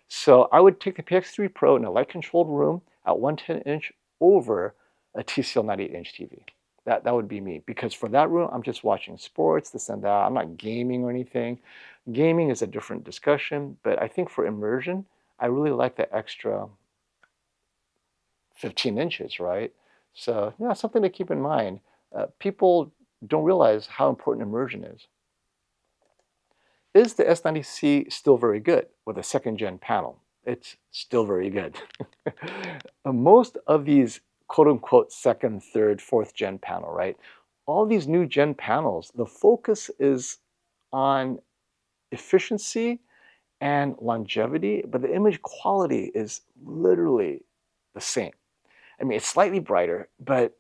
So I would take the PX3 Pro in a light-controlled room at 110-inch over a TCL 98-inch TV. That would be me, because for that room, I'm just watching sports, this and that. I'm not gaming or anything. Gaming is a different discussion, but I think for immersion, I really like the extra 15 inches, right? So yeah, something to keep in mind. People don't realize how important immersion is. Is the S90C still very good with a second-gen panel? It's still very good. Most of these quote-unquote second, third, fourth-gen panel, right? All these new gen panels, the focus is on efficiency and longevity, but the image quality is literally the same. I mean, it's slightly brighter, but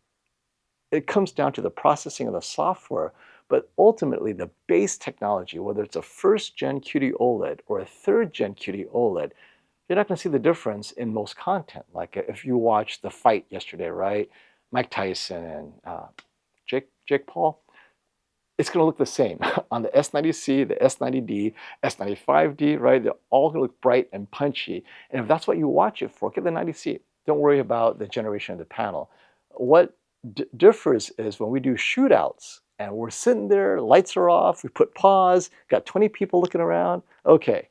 it comes down to the processing of the software. But ultimately, the base technology, whether it's a first-gen QD-OLED or a third-gen QD-OLED, you're not going to see the difference in most content. Like if you watched the fight yesterday, right? Mike Tyson and Jake Paul, it's going to look the same on the S90C, the S90D, S95D, right? They're all going to look bright and punchy. And if that's what you watch it for, get the 90C. Don't worry about the generation of the panel. What differs is when we do shootouts and we're sitting there, lights are off, we put pause, got 20 people looking around. Okay,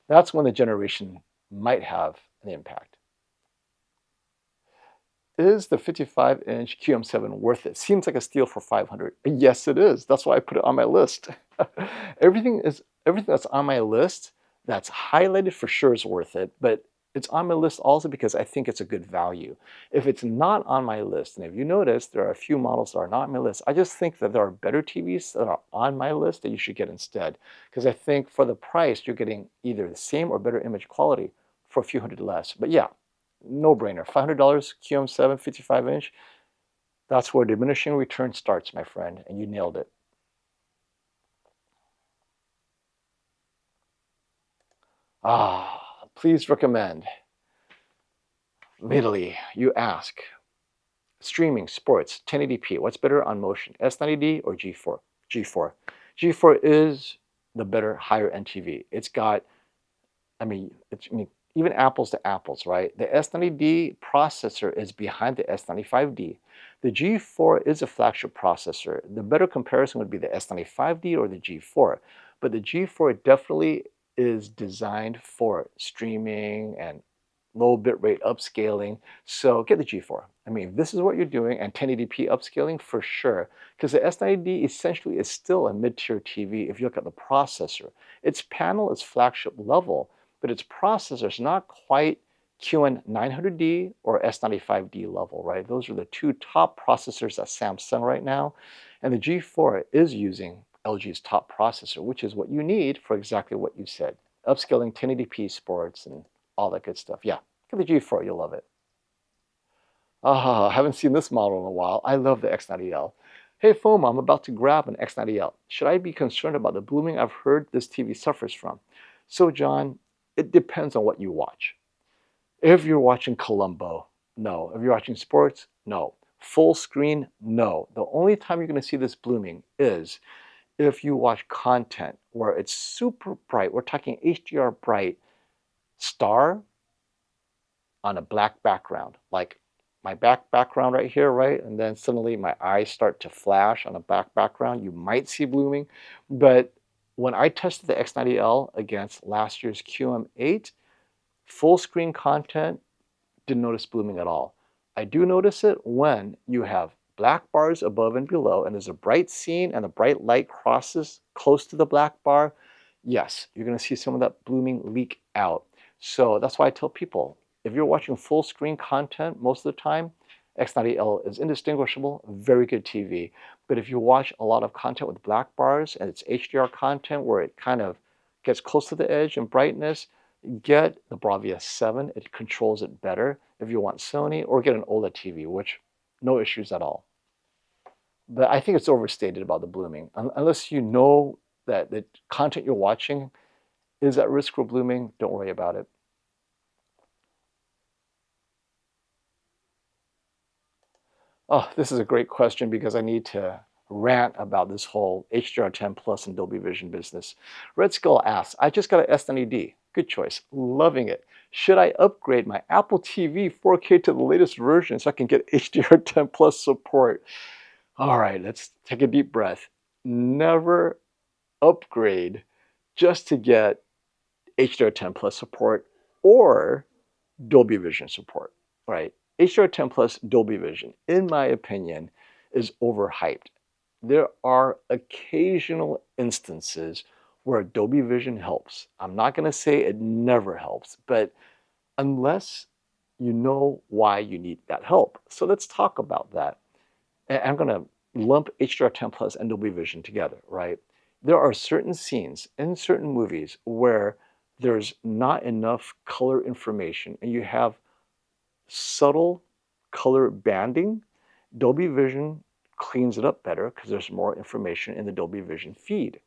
that's when the generation might have an impact. Is the 55-inch QM7 worth it? Seems like a steal for $500. Yes, it is. That's why I put it on my list. everything that's on my list that's highlighted for sure is worth it, but it's on my list also because I think it's a good value. If it's not on my list, and if you notice, there are a few models that are not on my list, I just think that there are better TVs that are on my list that you should get instead. Because I think for the price, you're getting either the same or better image quality for a few hundred less. But yeah, no brainer. $500 QM7 55-inch, that's where diminishing return starts, my friend, and you nailed it. Please recommend. Literally, you ask. Streaming, sports, 1080p, what's better on motion, S90D or G4? G4. G4 is the better higher end TV. It's got, even apples to apples, right? The S90D processor is behind the S95D. The G4 is a flagship processor. The better comparison would be the S95D or the G4. But the G4 definitely is designed for streaming and low bitrate upscaling. So get the G4. I mean, if this is what you're doing, and 1080p upscaling for sure, because the S90D essentially is still a mid-tier TV if you look at the processor. Its panel is flagship level, but its processor is not quite QN900D or S95D level, right? Those are the two top processors at Samsung right now. And the G4 is using LG's top processor, which is what you need for exactly what you said. Upscaling 1080p sports and all that good stuff. Yeah, get the G4, you'll love it. I haven't seen this model in a while. I love the X90L. Hey Fomo, I'm about to grab an X90L. Should I be concerned about the blooming I've heard this TV suffers from? So John, it depends on what you watch. If you're watching Columbo, No. If you're watching sports, no. Full screen, no. The only time you're going to see this blooming is if you watch content where it's super bright. We're talking HDR bright, star on a black background, like my background right here, right? And then suddenly my eyes start to flash on a black background. You might see blooming, but when I tested the X90L against last year's QM8, full screen content, didn't notice blooming at all. I do notice it when you have black bars above and below, and there's a bright scene and the bright light crosses close to the black bar. Yes, you're going to see some of that blooming leak out. So that's why I tell people, if you're watching full screen content most of the time, X90L is indistinguishable, very good TV. But if you watch a lot of content with black bars and it's HDR content where it kind of gets close to the edge in brightness, get the Bravia 7. It controls it better if you want Sony, or get an OLED TV, which no issues at all. But I think it's overstated about the blooming. Unless you know that the content you're watching is at risk for blooming, don't worry about it. Oh, this is a great question because I need to rant about this whole HDR10 Plus and Dolby Vision business. Red Skull asks, I just got an S90D. Good choice. Loving it. Should I upgrade my Apple TV 4K to the latest version so I can get HDR10 Plus support? All right, let's take a deep breath. Never upgrade just to get HDR10 Plus support or Dolby Vision support, right? HDR10 Plus Dolby Vision, in my opinion, is overhyped. There are occasional instances where Dolby Vision helps. I'm not going to say it never helps, but unless you know why you need that help. So let's talk about that. And I'm going to lump HDR10 Plus and Dolby Vision together, right? There are certain scenes in certain movies where there's not enough color information and you have subtle color banding. Dolby Vision cleans it up better because there's more information in the Dolby Vision feed.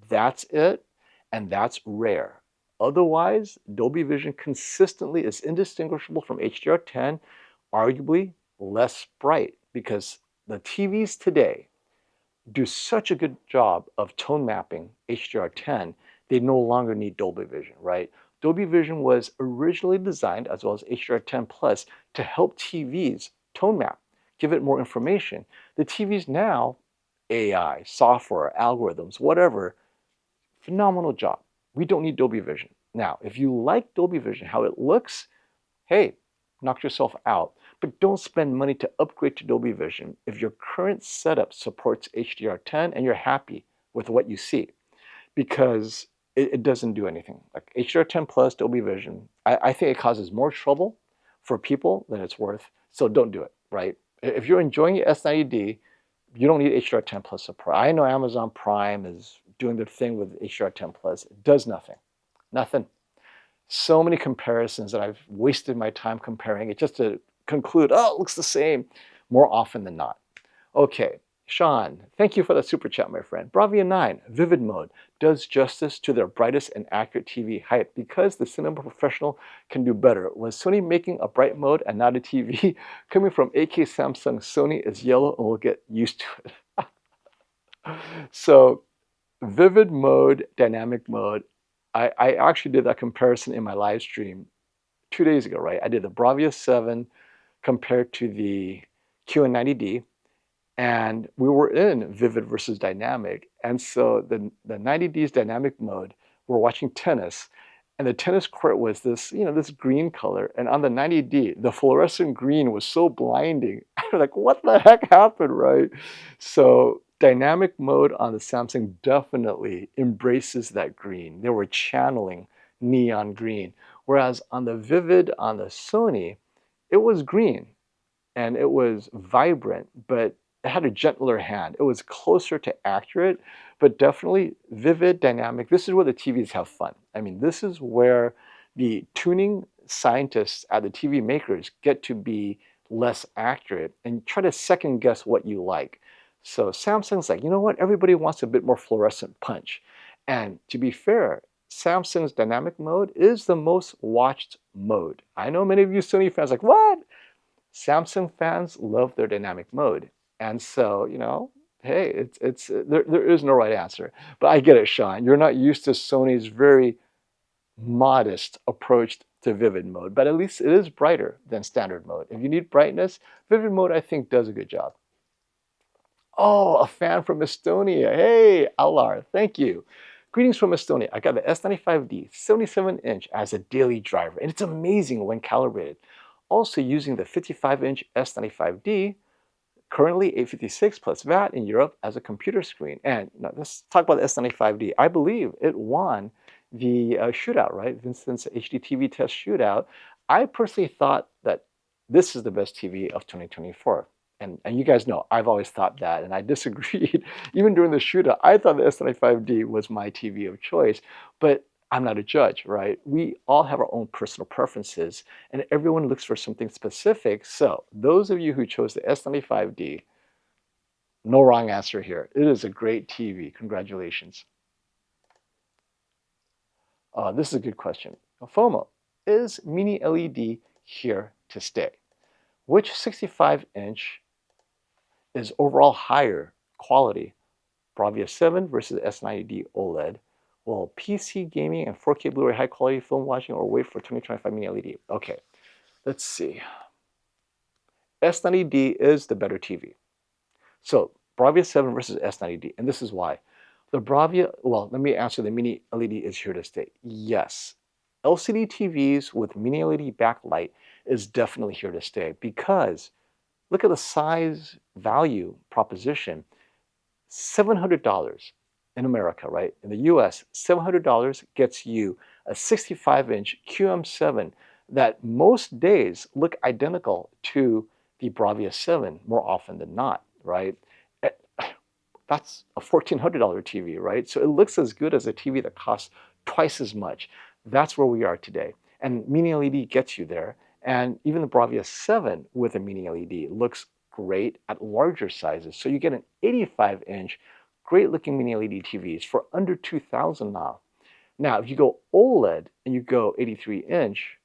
That's it, and that's rare. Otherwise, Dolby Vision consistently is indistinguishable from HDR10, arguably less bright, because the TVs today do such a good job of tone mapping HDR10, they no longer need Dolby Vision, right? Dolby Vision was originally designed, as well as HDR10 Plus, to help TVs tone map, give it more information. The TVs now, AI, software, algorithms, whatever, phenomenal job. We don't need Dolby Vision. Now, if you like Dolby Vision, how it looks, hey, knock yourself out. But don't spend money to upgrade to Dolby Vision if your current setup supports HDR10 and you're happy with what you see, because it doesn't do anything. Like HDR10 Plus Dolby Vision, I think it causes more trouble for people than it's worth. So don't do it, right? If you're enjoying your S90D, you don't need HDR10 Plus support. I know Amazon Prime is doing their thing with HDR10 Plus. It does nothing. Nothing. So many comparisons that I've wasted my time comparing it just to conclude, oh, it looks the same, more often than not. Okay, Sean, thank you for the super chat, my friend. Bravia 9, Vivid Mode, does justice to their brightest and accurate TV hype because the cinema professional can do better. Was Sony making a bright mode and not a TV? Coming from AK Samsung, Sony is yellow and we'll get used to it. So, Vivid Mode, Dynamic Mode, I actually did that comparison in my live stream 2 days ago, right? I did the Bravia 7 compared to the QN90D, and we were in Vivid versus Dynamic. And so the 90D's Dynamic Mode, we're watching tennis, and the tennis court was this, this green color, and on the 90D, the fluorescent green was so blinding. I'm like, what the heck happened, right? So Dynamic Mode on the Samsung definitely embraces that green. They were channeling neon green. Whereas on the Vivid on the Sony, it was green and it was vibrant, but it had a gentler hand. It was closer to accurate, but definitely Vivid, Dynamic. This is where the TVs have fun. I mean, this is where the tuning scientists at the TV makers get to be less accurate and try to second guess what you like. So Samsung's like, you know what? Everybody wants a bit more fluorescent punch. And to be fair, Samsung's Dynamic Mode is the most watched mode. I know many of you Sony fans are like, what? Samsung fans love their dynamic mode. And so, hey, there is no right answer. But I get it, Sean. You're not used to Sony's very modest approach to vivid mode, but at least it is brighter than standard mode. If you need brightness, vivid mode, I think, does a good job. Oh, a fan from Estonia. Hey, Alar, thank you. Greetings from Estonia. I got the S95D 77-inch as a daily driver, and it's amazing when calibrated. Also using the 55-inch S95D, currently 856 plus VAT in Europe as a computer screen. And let's talk about the S95D. I believe it won the shootout, right? Vincent's HDTVTest shootout. I personally thought that this is the best TV of 2024. And you guys know, I've always thought that, and I disagreed. Even during the shootout, I thought the S95D was my TV of choice, but I'm not a judge, right? We all have our own personal preferences, and everyone looks for something specific. So those of you who chose the S95D, no wrong answer here. It is a great TV. Congratulations. This is a good question. Fomo, is Mini LED here to stay? Which 65-inch is overall higher quality? Bravia 7 versus S90D OLED. Well, PC gaming and 4K Blu-ray high quality film watching, or wait for 2025 Mini LED? Okay, let's see. S90D is the better TV. So Bravia 7 versus S90D, and this is why. The Bravia, well, let me answer, the Mini LED is here to stay. Yes, LCD TVs with Mini LED backlight is definitely here to stay, because look at the size value proposition. $700 in America, right? In the US, $700 gets you a 65-inch QM7 that most days look identical to the Bravia 7 more often than not, right? That's a $1,400 TV, right? So it looks as good as a TV that costs twice as much. That's where we are today. And Mini LED gets you there. And even the Bravia 7 with a Mini LED looks great at larger sizes. So you get an 85-inch, great-looking Mini LED TVs for under $2,000 now. Now, if you go OLED and you go 83-inch,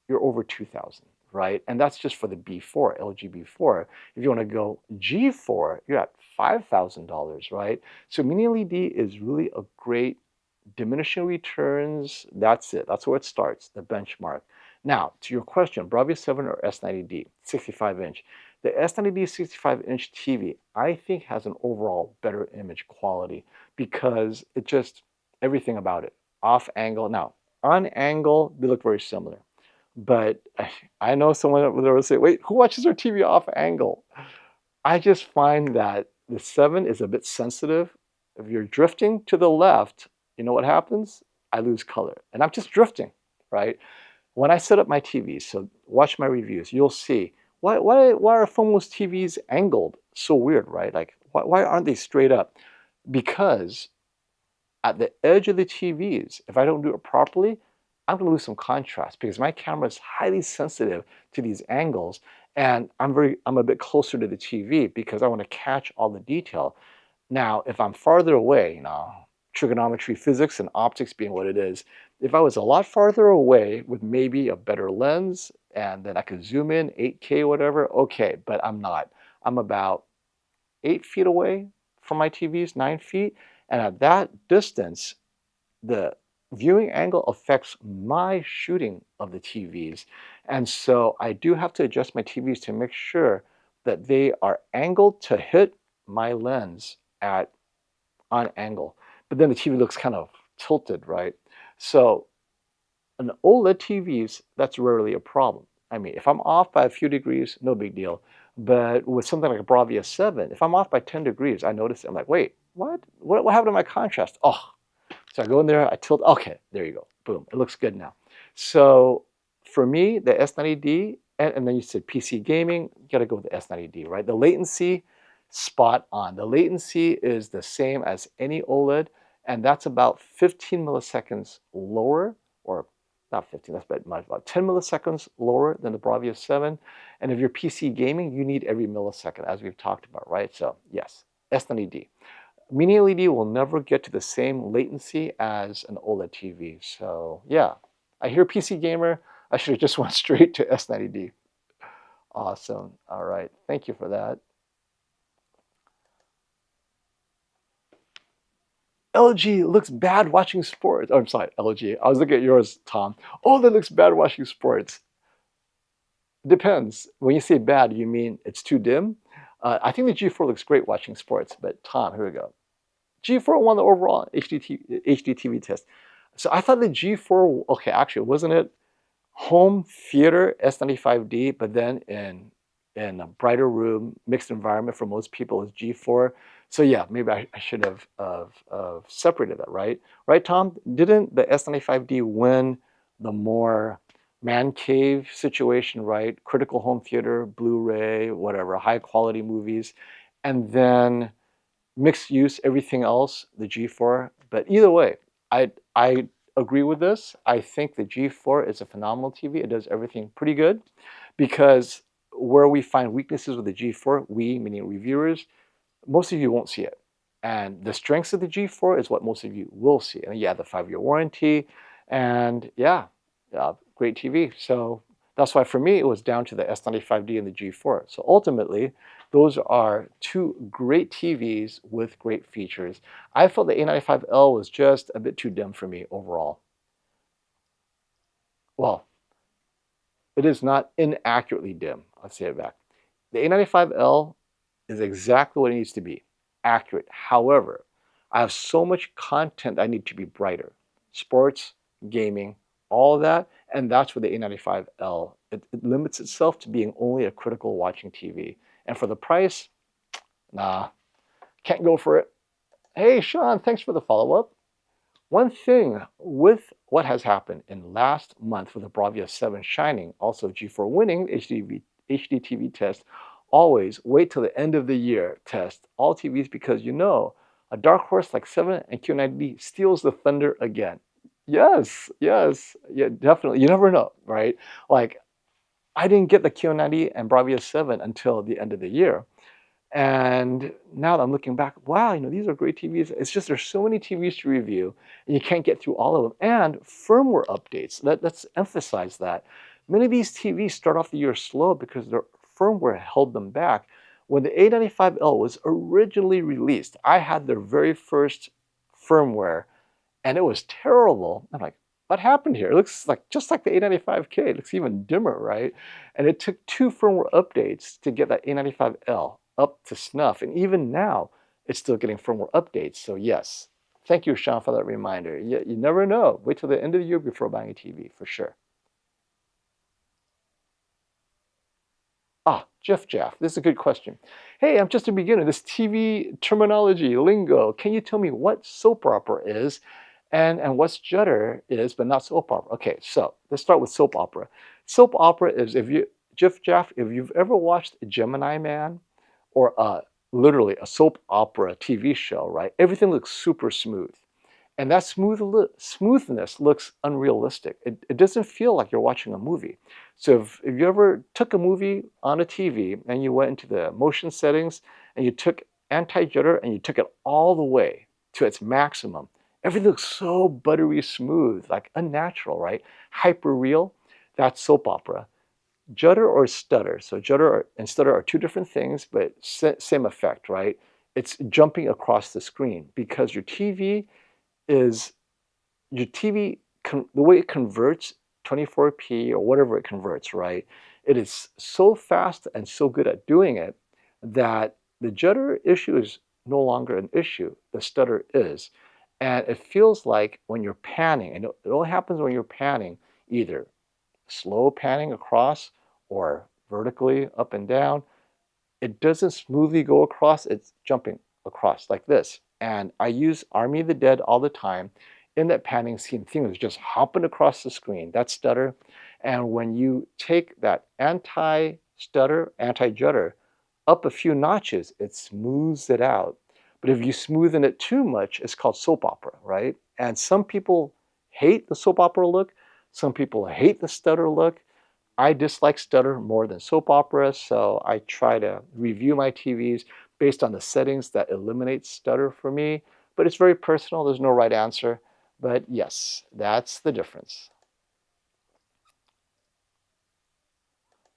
you're over $2,000, right? And that's just for the B4, LG B4. If you want to go G4, you're at $5,000, right? So Mini LED is really a great diminishing returns. That's it. That's where it starts, the benchmark. Now, to your question, Bravia 7 or S90D, 65-inch. The S90D 65-inch TV, I think, has an overall better image quality because it just, everything about it. Off angle. Now, on angle, they look very similar. But I know someone will say, wait, who watches their TV off angle? I just find that the 7 is a bit sensitive. If you're drifting to the left, you know what happens? I lose color. And I'm just drifting, right? When I set up my TVs, so watch my reviews, you'll see, why are Fomo's TVs angled so weird, right? Like, why aren't they straight up? Because at the edge of the TVs, if I don't do it properly, I'm going to lose some contrast because my camera is highly sensitive to these angles, and I'm a bit closer to the TV because I want to catch all the detail. Now, if I'm farther away, trigonometry, physics, and optics being what it is, if I was a lot farther away with maybe a better lens and then I could zoom in 8K, whatever, okay, but I'm not. I'm about 8 feet away from my TVs, 9 feet, and at that distance, the viewing angle affects my shooting of the TVs. And so I do have to adjust my TVs to make sure that they are angled to hit my lens on angle. But then the TV looks kind of tilted, right? So an OLED TVs, that's rarely a problem. I mean, if I'm off by a few degrees, no big deal. But with something like a Bravia 7, if I'm off by 10 degrees, I notice it. I'm like, wait, what happened to my contrast? Oh, so I go in there, I tilt, okay, there you go, boom, it looks good now. So for me, the S90D, and then you said PC gaming, you gotta go with the S90D, right? The latency, spot on. The latency is the same as any OLED, and that's about 15 milliseconds lower, or not 15, that's about 10 milliseconds lower than the Bravia 7. And if you're PC gaming, you need every millisecond, as we've talked about, right? So yes, S90D. Mini LED will never get to the same latency as an OLED TV. So yeah, I hear PC gamer, I should have just went straight to S90D. Awesome. All right. Thank you for that. LG looks bad watching sports. Oh, I'm sorry, LG. I was looking at yours, Tom. Oh, that looks bad watching sports. Depends. When you say bad, you mean it's too dim? I think the G4 looks great watching sports, but Tom, here we go. G4 won the overall HDTV test. So I thought the G4, okay, actually, wasn't it home theater S95D, but then in a brighter room, mixed environment for most people is G4. So yeah, maybe I should have separated that, right? Right, Tom? Didn't the S95D win the more man cave situation, right? Critical home theater, Blu-ray, whatever, high quality movies, and then mixed use, everything else, the G4. But either way, I agree with this. I think the G4 is a phenomenal TV. It does everything pretty good because where we find weaknesses with the G4, we, meaning reviewers, most of you won't see it. And the strengths of the G4 is what most of you will see. And yeah, the 5-year warranty, and yeah, great TV. So that's why for me, it was down to the S95D and the G4. So ultimately, those are two great TVs with great features. I felt the A95L was just a bit too dim for me overall. Well, it is not inaccurately dim. Let's say it back. The A95L is exactly what it needs to be, accurate. However, I have so much content I need to be brighter. Sports, gaming, all of that, and that's where the A95L, it limits itself to being only a critical watching TV. And for the price, nah, can't go for it. Hey, Sean, thanks for the follow-up. One thing with what has happened in last month with the Bravia 7 shining, also G4 winning HDTV test, always wait till the end of the year test all TVs because you know a dark horse like 7 and QNED steals the thunder again. Yes, yes, yeah, definitely. You never know, right? Like I didn't get the QNED and Bravia 7 until the end of the year. And now that I'm looking back, wow, these are great TVs. It's just there's so many TVs to review, and you can't get through all of them. And firmware updates. Let's emphasize that. Many of these TVs start off the year slow because their firmware held them back. When the A95L was originally released, I had their very first firmware, and it was terrible. I'm like, what happened here? It looks like just like the A95K. It looks even dimmer, right? And it took 2 firmware updates to get that A95L up to snuff. And even now, it's still getting firmware updates. So yes, thank you, Sean, for that reminder. You never know. Wait till the end of the year before buying a TV, for sure. Ah, Jeff, this is a good question. Hey, I'm just a beginner. This TV terminology, lingo, can you tell me what soap opera is and what's Judder is, but not soap opera? Okay, so let's start with soap opera. Soap opera is, Jeff, if you've ever watched Gemini Man or literally a soap opera TV show, right? Everything looks super smooth. And that smoothness looks unrealistic. It doesn't feel like you're watching a movie. So if you ever took a movie on a TV and you went into the motion settings and you took anti-judder and you took it all the way to its maximum, everything looks so buttery smooth, like unnatural, right? Hyper real. That's soap opera. Judder or stutter. So judder and stutter are two different things, but same effect, right? It's jumping across the screen because is your TV, the way it converts 24p or whatever it converts, right? It is so fast and so good at doing it that the judder issue is no longer an issue. The stutter is. And it feels like when you're panning, and it only happens when you're panning, either slow panning across or vertically up and down, it doesn't smoothly go across, it's jumping across like this. And I use Army of the Dead all the time. In that panning scene, thing is just hopping across the screen. That's stutter. And when you take that anti-stutter, anti-judder up a few notches, it smooths it out. But if you smoothen it too much, it's called soap opera, right? And some people hate the soap opera look. Some people hate the stutter look. I dislike stutter more than soap opera, so I try to review my TVs based on the settings that eliminate stutter for me. But it's very personal. There's no right answer. But yes, that's the difference.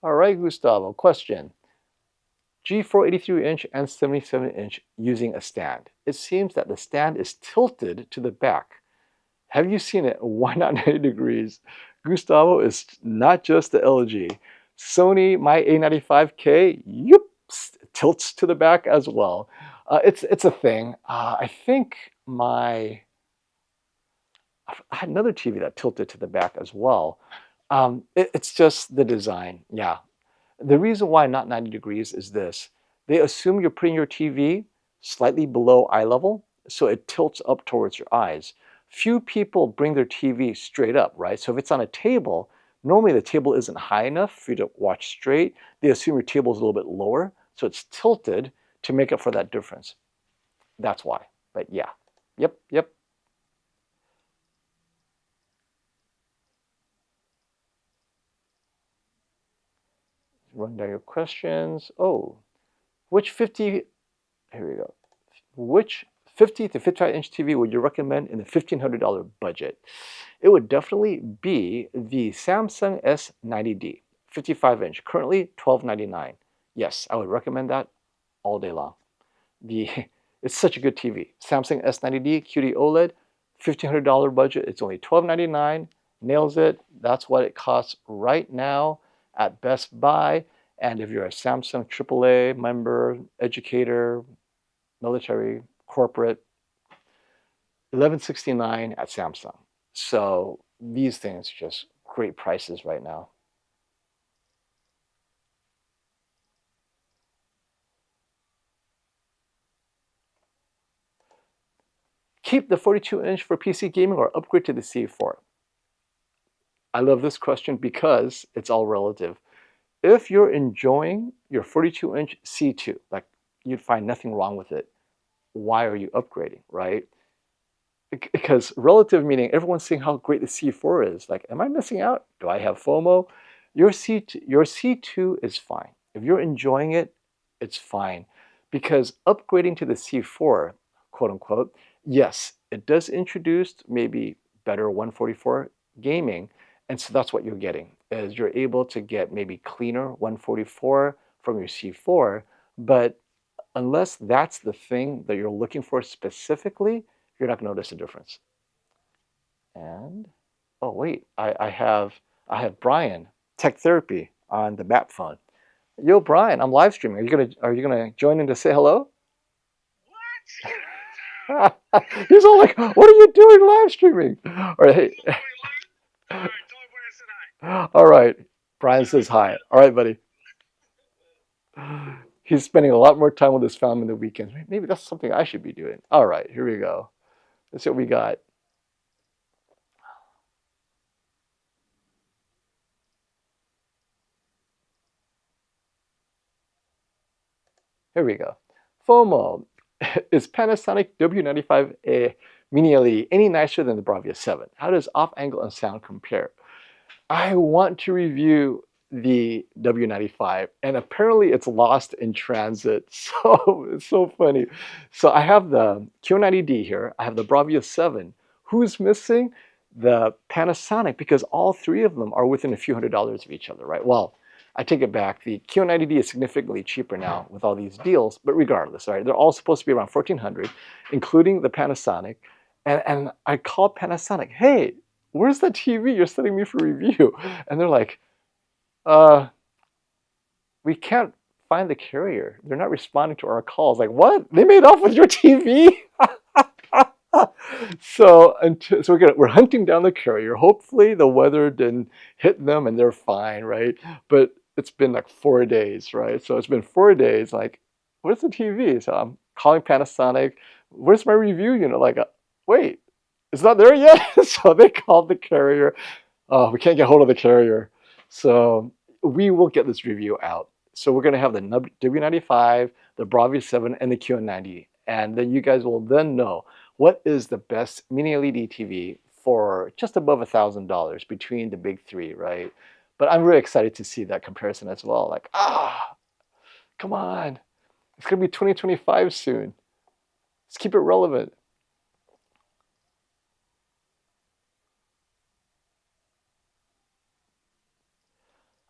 All right, Gustavo, question. G4 83-inch and 77-inch using a stand. It seems that the stand is tilted to the back. Have you seen it? Why not 90 degrees? Gustavo, is not just the LG. Sony, my A95K, tilts to the back as well. It's a thing. I think I had another TV that tilted to the back as well. It's just the design, yeah. The reason why not 90 degrees is this. They assume you're putting your TV slightly below eye level, so it tilts up towards your eyes. Few people bring their TV straight up, right? So if it's on a table, normally the table isn't high enough for you to watch straight. They assume your table is a little bit lower, so it's tilted to make up for that difference. That's why. But yeah, yep. Run down your questions. Oh, which 50, here we go. Which 50 to 55-inch TV would you recommend in the $1,500 budget? It would definitely be the Samsung S90D, 55-inch, currently $1,299. Yes, I would recommend that all day long. It's such a good TV. Samsung S90D QD-OLED, $1,500 budget. It's only $1,299. Nails it. That's what it costs right now at Best Buy. And if you're a Samsung AAA member, educator, military, corporate, $1,169 at Samsung. So these things are just great prices right now. Keep the 42-inch for PC gaming or upgrade to the C4? I love this question because it's all relative. If you're enjoying your 42-inch C2, like you'd find nothing wrong with it, why are you upgrading, right? Because relative meaning everyone's saying how great the C4 is. Like, am I missing out? Do I have FOMO? Your C2 is fine. If you're enjoying it, it's fine. Because upgrading to the C4, quote unquote, yes, it does introduce maybe better 144 gaming. And so that's what you're getting, is you're able to get maybe cleaner 144 from your C4. But unless that's the thing that you're looking for specifically, you're not going to notice a difference. And, oh wait, I have Brian, Tech Therapy, on the map phone. Yo, Brian, I'm live streaming. Are you gonna join in to say hello? What? He's all like, "What are you doing live streaming?" All right, hey. All right, Brian says hi. All right, buddy. He's spending a lot more time with his family on the weekends. Maybe that's something I should be doing. All right, here we go. Let's see what we got. Here we go. Fomo. Is Panasonic W95 MiniLED any nicer than the Bravia 7? How does off angle and sound compare? I want to review the W95, and apparently it's lost in transit. So it's so funny. So I have the QN8D here. I have the Bravia 7. Who's missing? The Panasonic, because all three of them are within a few $100s of each other, right? Well, I take it back. The QN8D is significantly cheaper now with all these deals, but regardless, right? They're all supposed to be around $1,400, including the Panasonic. And I called Panasonic, hey, where's the TV you're sending me for review? And they're like, we can't find the carrier. They're not responding to our calls. Like, what? They made off with your TV? So we're hunting down the carrier. Hopefully the weather didn't hit them and they're fine, right? But it's been like 4 days, right? So it's been 4 days. Like, where's the TV? So I'm calling Panasonic. Where's my review unit? Like, wait, it's not there yet. So they called the carrier. Oh, we can't get hold of the carrier. So we will get this review out. So we're going to have the W95, the Bravia 7, and the QN90. And then you guys will then know what is the best mini-LED TV for just above $1,000 between the big three, right? But I'm really excited to see that comparison as well. Like, come on. It's going to be 2025 soon. Let's keep it relevant.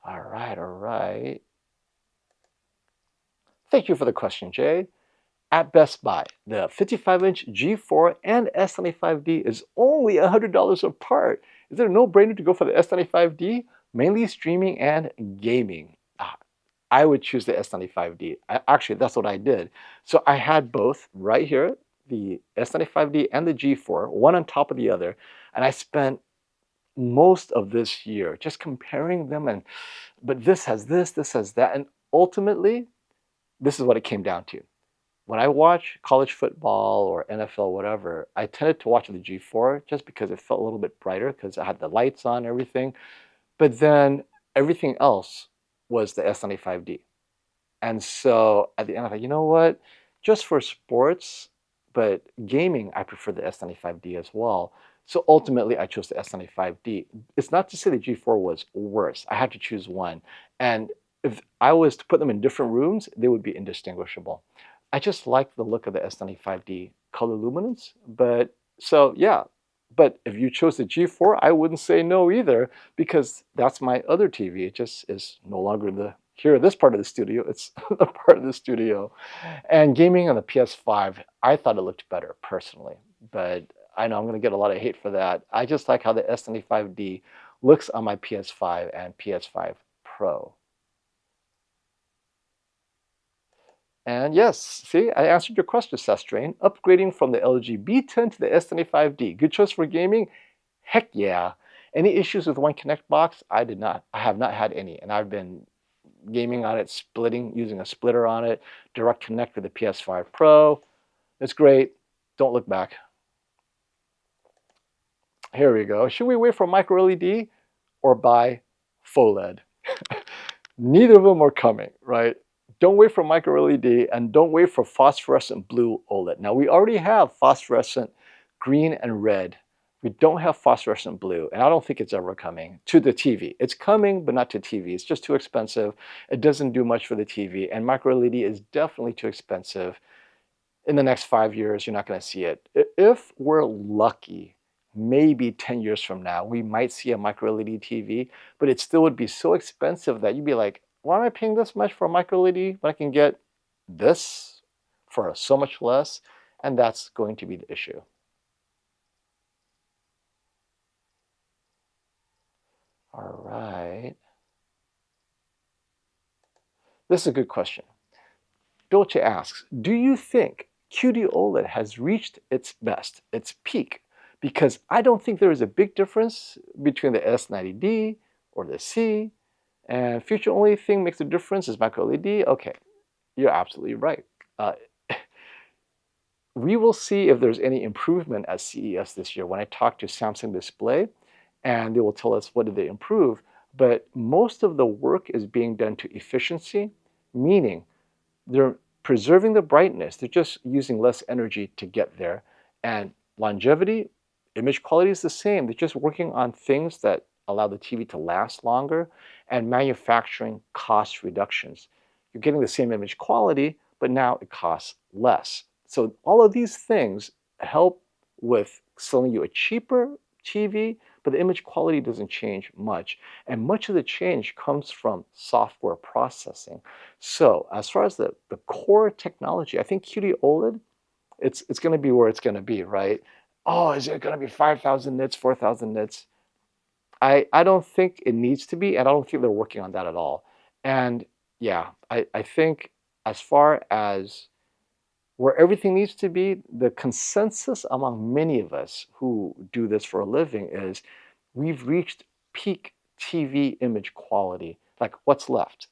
All right, all right. Thank you for the question, Jay. At Best Buy, the 55-inch G4 and S95D is only $100 apart. Is it a no-brainer to go for the S95D? Mainly streaming and gaming. I would choose the S95D. Actually, that's what I did. So I had both right here, the S95D and the G4, one on top of the other, and I spent most of this year just comparing them, and but this has this has that, and ultimately, this is what it came down to. When I watch college football or NFL, whatever, I tended to watch the G4 just because it felt a little bit brighter because it had the lights on and everything. But then everything else was the S95D. And so at the end, I thought, you know what? Just for sports, but gaming, I prefer the S95D as well. So ultimately, I chose the S95D. It's not to say the G4 was worse. I had to choose one. And if I was to put them in different rooms, they would be indistinguishable. I just like the look of the S95D color luminance. But so, yeah. But if you chose the G4, I wouldn't say no either because that's my other TV. It just is no longer here, this part of the studio. It's the part of the studio. And gaming on the PS5, I thought it looked better personally. But I know I'm going to get a lot of hate for that. I just like how the S95D looks on my PS5 and PS5 Pro. And yes, see, I answered your question, Sestrain. Upgrading from the LG B10 to the S95D. Good choice for gaming? Heck yeah. Any issues with One Connect box? I did not. I have not had any. And I've been gaming on it, using a splitter on it, direct connect with the PS5 Pro. It's great. Don't look back. Here we go. Should we wait for micro-LED or buy faux LED? Neither of them are coming, right? Don't wait for micro-LED and don't wait for phosphorescent blue OLED. Now, we already have phosphorescent green and red. We don't have phosphorescent blue, and I don't think it's ever coming to the TV. It's coming, but not to TV. It's just too expensive. It doesn't do much for the TV, and micro-LED is definitely too expensive. In the next 5 years, you're not going to see it. If we're lucky, maybe 10 years from now, we might see a micro-LED TV, but it still would be so expensive that you'd be like, why am I paying this much for a micro-LED when I can get this for so much less? And that's going to be the issue. All right. This is a good question. Dolce asks, do you think QD-OLED has reached its best, its peak? Because I don't think there is a big difference between the S90D or the C, and future only thing makes a difference is micro-LED. Okay, you're absolutely right. We will see if there's any improvement at CES this year when I talk to Samsung Display, and they will tell us what did they improve. But most of the work is being done to efficiency, meaning they're preserving the brightness. They're just using less energy to get there. And longevity, image quality is the same. They're just working on things that allow the TV to last longer and manufacturing cost reductions. You're getting the same image quality, but now it costs less. So all of these things help with selling you a cheaper TV, but the image quality doesn't change much. And much of the change comes from software processing. So as far as the core technology, I think QD-OLED, it's going to be where it's going to be, right? Oh, is it going to be 5,000 nits, 4,000 nits? I don't think it needs to be, and I don't think they're working on that at all. And yeah, I think as far as where everything needs to be, the consensus among many of us who do this for a living is we've reached peak TV image quality. Like, what's left?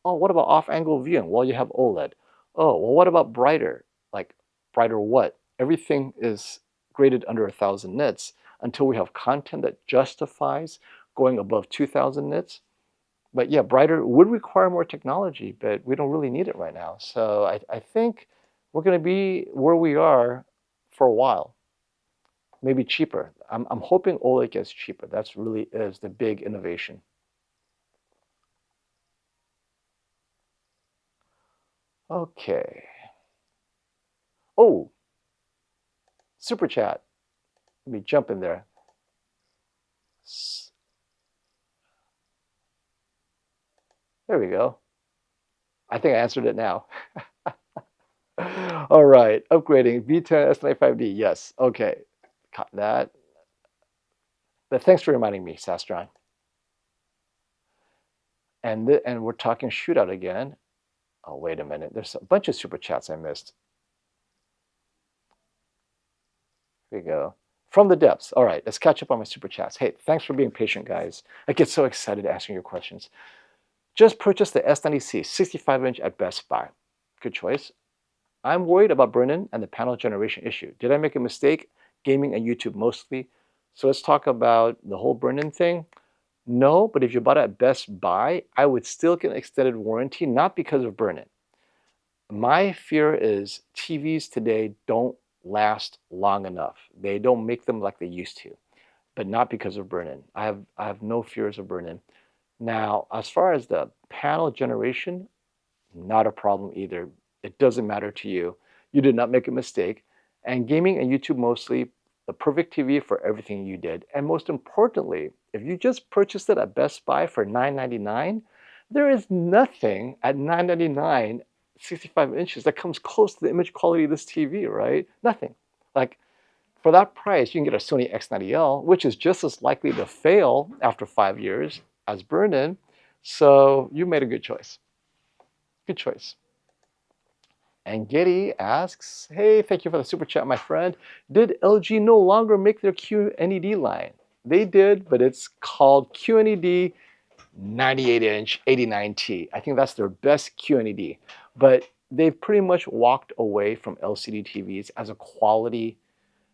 Oh, what about off-angle viewing? Well, you have OLED. Oh, well, what about brighter? Like, brighter what? Everything is graded under 1,000 nits until we have content that justifies going above 2,000 nits. But yeah, brighter would require more technology, but we don't really need it right now. So I think we're going to be where we are for a while, maybe cheaper. I'm hoping OLED gets cheaper. That's really is the big innovation. Okay. Oh, super chat. Let me jump in there. There we go. I think I answered it now. All right, upgrading V10 S95D. Yes, okay. Got that. But thanks for reminding me, Sastron. And we're talking shootout again. Oh, wait a minute. There's a bunch of super chats I missed. Here we go. From the depths. All right, let's catch up on my super chats. Hey, thanks for being patient, guys. I get so excited asking your questions. Just purchased the S90C 65-inch at Best Buy. Good choice. I'm worried about burn-in and the panel generation issue. Did I make a mistake? Gaming and YouTube mostly. So let's talk about the whole burn-in thing. No, but if you bought it at Best Buy, I would still get an extended warranty, not because of burn-in. My fear is TVs today don't last long enough. They don't make them like they used to, but not because of burn-in. I have no fears of burn-in. Now, as far as the panel generation, not a problem either. It doesn't matter to you. You did not make a mistake. And gaming and YouTube mostly, the perfect TV for everything you did. And most importantly, if you just purchased it at Best Buy for $9.99, there is nothing at $9.99, 65 inches, that comes close to the image quality of this TV, right? Nothing. Like, for that price, you can get a Sony X90L, which is just as likely to fail after 5 years as burn-in. So you made a good choice. Good choice. And Getty asks, hey, thank you for the super chat, my friend. Did LG no longer make their QNED line? They did, but it's called QNED 98-inch 89T. I think that's their best QNED. But they've pretty much walked away from LCD TVs as a quality,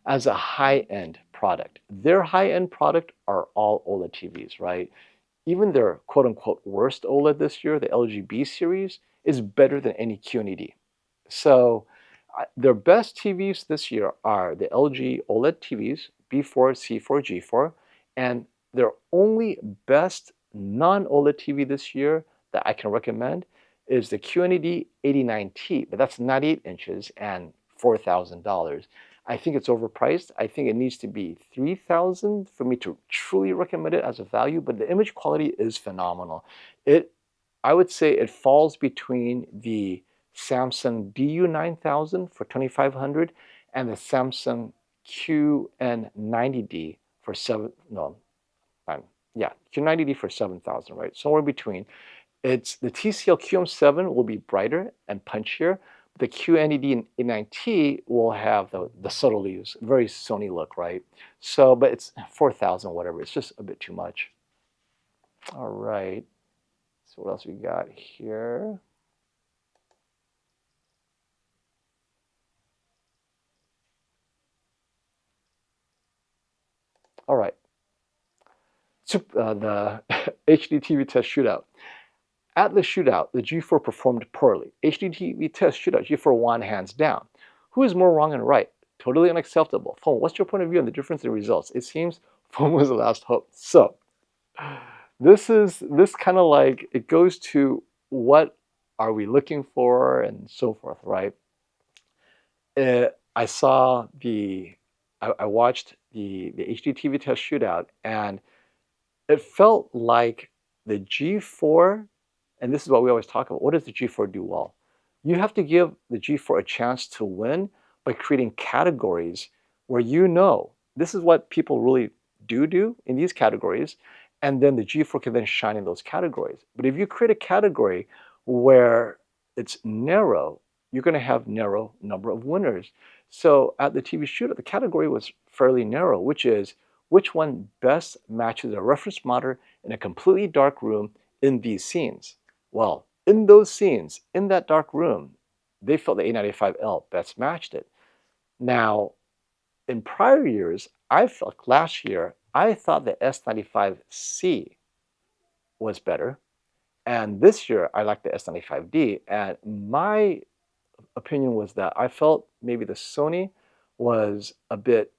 as a high-end product. Their high-end product are all OLED TVs, right? Even their quote-unquote worst OLED this year, the LG B series, is better than any QNED. So their best TVs this year are the LG OLED TVs, B4, C4, G4, and their only best non-OLED TV this year that I can recommend is the QNED 89T, but that's 98 inches and $4,000. I think it's overpriced. I think it needs to be $3,000 for me to truly recommend it as a value, but the image quality is phenomenal. I would say it falls between the Samsung DU9000 for $2,500 and the Samsung QN90D for QN90D for $7,000, right? Somewhere in between. It's the TCL QM7 will be brighter and punchier. The QNED 89T will have the subtleties, very Sony look, right? So, but it's 4,000, whatever. It's just a bit too much. All right. So what else we got here? All right. The HDTVTest shootout. At the shootout, the G4 performed poorly. HDTVTest shootout, G4 won hands down. Who is more wrong and right? Totally unacceptable. Fomo, what's your point of view on the difference in results? It seems Fomo is the last hope. So this kind of like, it goes to what are we looking for and so forth, right? I watched the HDTVTest shootout, and it felt like the G4, and this is what we always talk about, what does the G4 do well? You have to give the G4 a chance to win by creating categories where you know this is what people really do in these categories, and then the G4 can then shine in those categories. But if you create a category where it's narrow, you're going to have narrow number of winners. So at the TV shootout, the category was fairly narrow, which is which one best matches a reference monitor in a completely dark room in these scenes. Well, in those scenes, in that dark room, they felt the A95L best matched it. Now, in prior years, last year, I thought the S95C was better. And this year, I like the S95D. And my opinion was that I felt maybe the Sony was a bit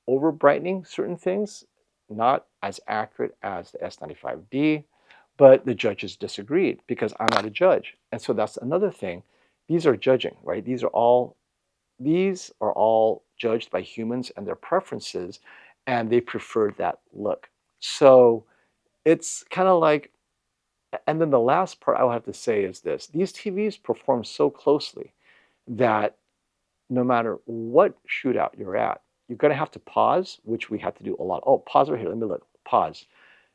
over brightening certain things, not as accurate as the S95D, but the judges disagreed because I'm not a judge. And so that's another thing. These are judging, right? These are all judged by humans and their preferences, and they preferred that look. So it's kind of like And then the last part I would have to say is this. These TVs perform so closely that no matter what shootout you're at, you're going to have to pause, which we have to do a lot. Oh, pause right here. Let me look. Pause.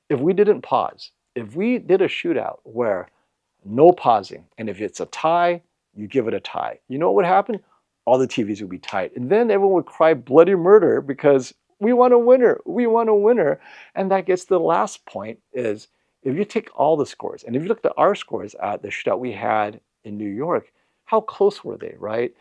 If we didn't pause, if we did a shootout where no pausing, and if it's a tie, you give it a tie, you know what would happen? All the TVs would be tied. And then everyone would cry bloody murder because we want a winner. We want a winner. And that gets to the last point is if you take all the scores, and if you look at our scores at the shootout we had in New York, how close were they, right?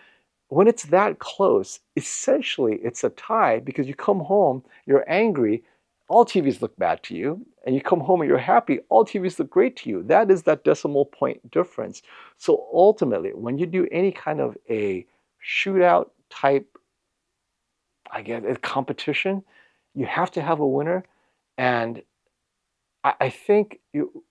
When it's that close, essentially it's a tie because you come home, you're angry, all TVs look bad to you, and you come home and you're happy, all TVs look great to you. That is that decimal point difference. So ultimately, when you do any kind of a shootout type, I guess, a competition, you have to have a winner. And I think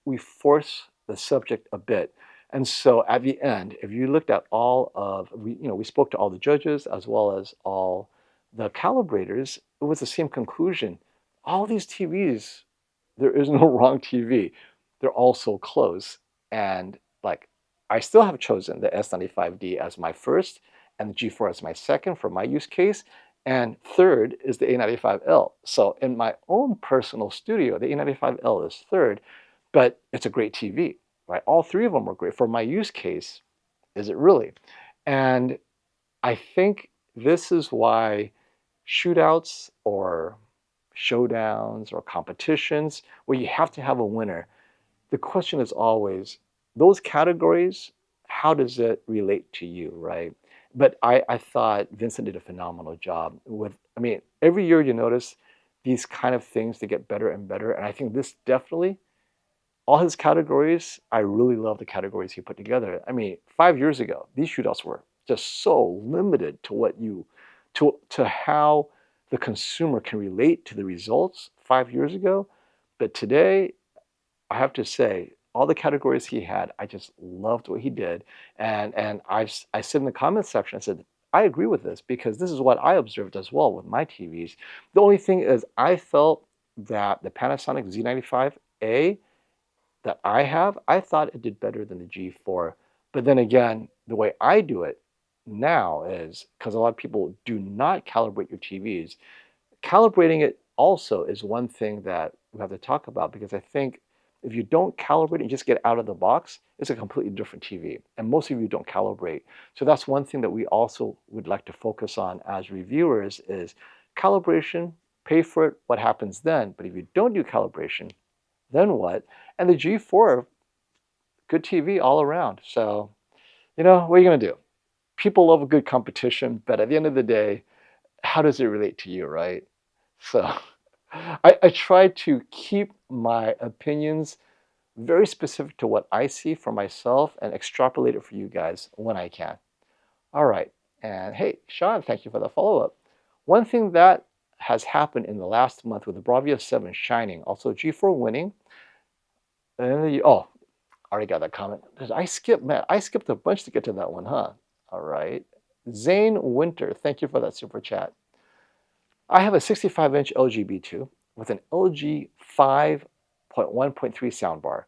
we force the subject a bit. And so at the end, if you looked at all of, we spoke to all the judges as well as all the calibrators, it was the same conclusion. All these TVs, there is no wrong TV. They're all so close. And like, I still have chosen the S95D as my first and the G4 as my second for my use case. And third is the A95L. So in my own personal studio, the A95L is third, but it's a great TV, right? All three of them are great. For my use case, is it really? And I think this is why shootouts or showdowns or competitions where you have to have a winner, the question is always, those categories, how does it relate to you, right? But I thought Vincent did a phenomenal job with, I mean, every year you notice these kind of things, they get better and better. And I think this definitely, all his categories, I really love the categories he put together. I mean, 5 years ago, these shootouts were just so limited to what you, to how the consumer can relate to the results 5 years ago. But today, I have to say, all the categories he had, I just loved what he did. And I said in the comments section, I said, I agree with this because this is what I observed as well with my TVs. The only thing is I felt that the Panasonic Z95A that I have, I thought it did better than the G4. But then again, the way I do it now is, because a lot of people do not calibrate your TVs, calibrating it also is one thing that we have to talk about, because I think if you don't calibrate and just get out of the box, it's a completely different TV. And most of you don't calibrate. So that's one thing that we also would like to focus on as reviewers is calibration, pay for it, what happens then. But if you don't do calibration, then what? And the G4, good TV all around. So, what are you going to do? People love a good competition, but at the end of the day, how does it relate to you, right? So I try to keep my opinions very specific to what I see for myself and extrapolate it for you guys when I can. All right. And hey, Sean, thank you for the follow-up. One thing that has happened in the last month with the Bravia 7 shining, also G4 winning. And oh, already got that comment. I skipped a bunch to get to that one, huh? All right. Zane Winter, thank you for that super chat. I have a 65-inch LG B2 with an LG 5.1.3 soundbar.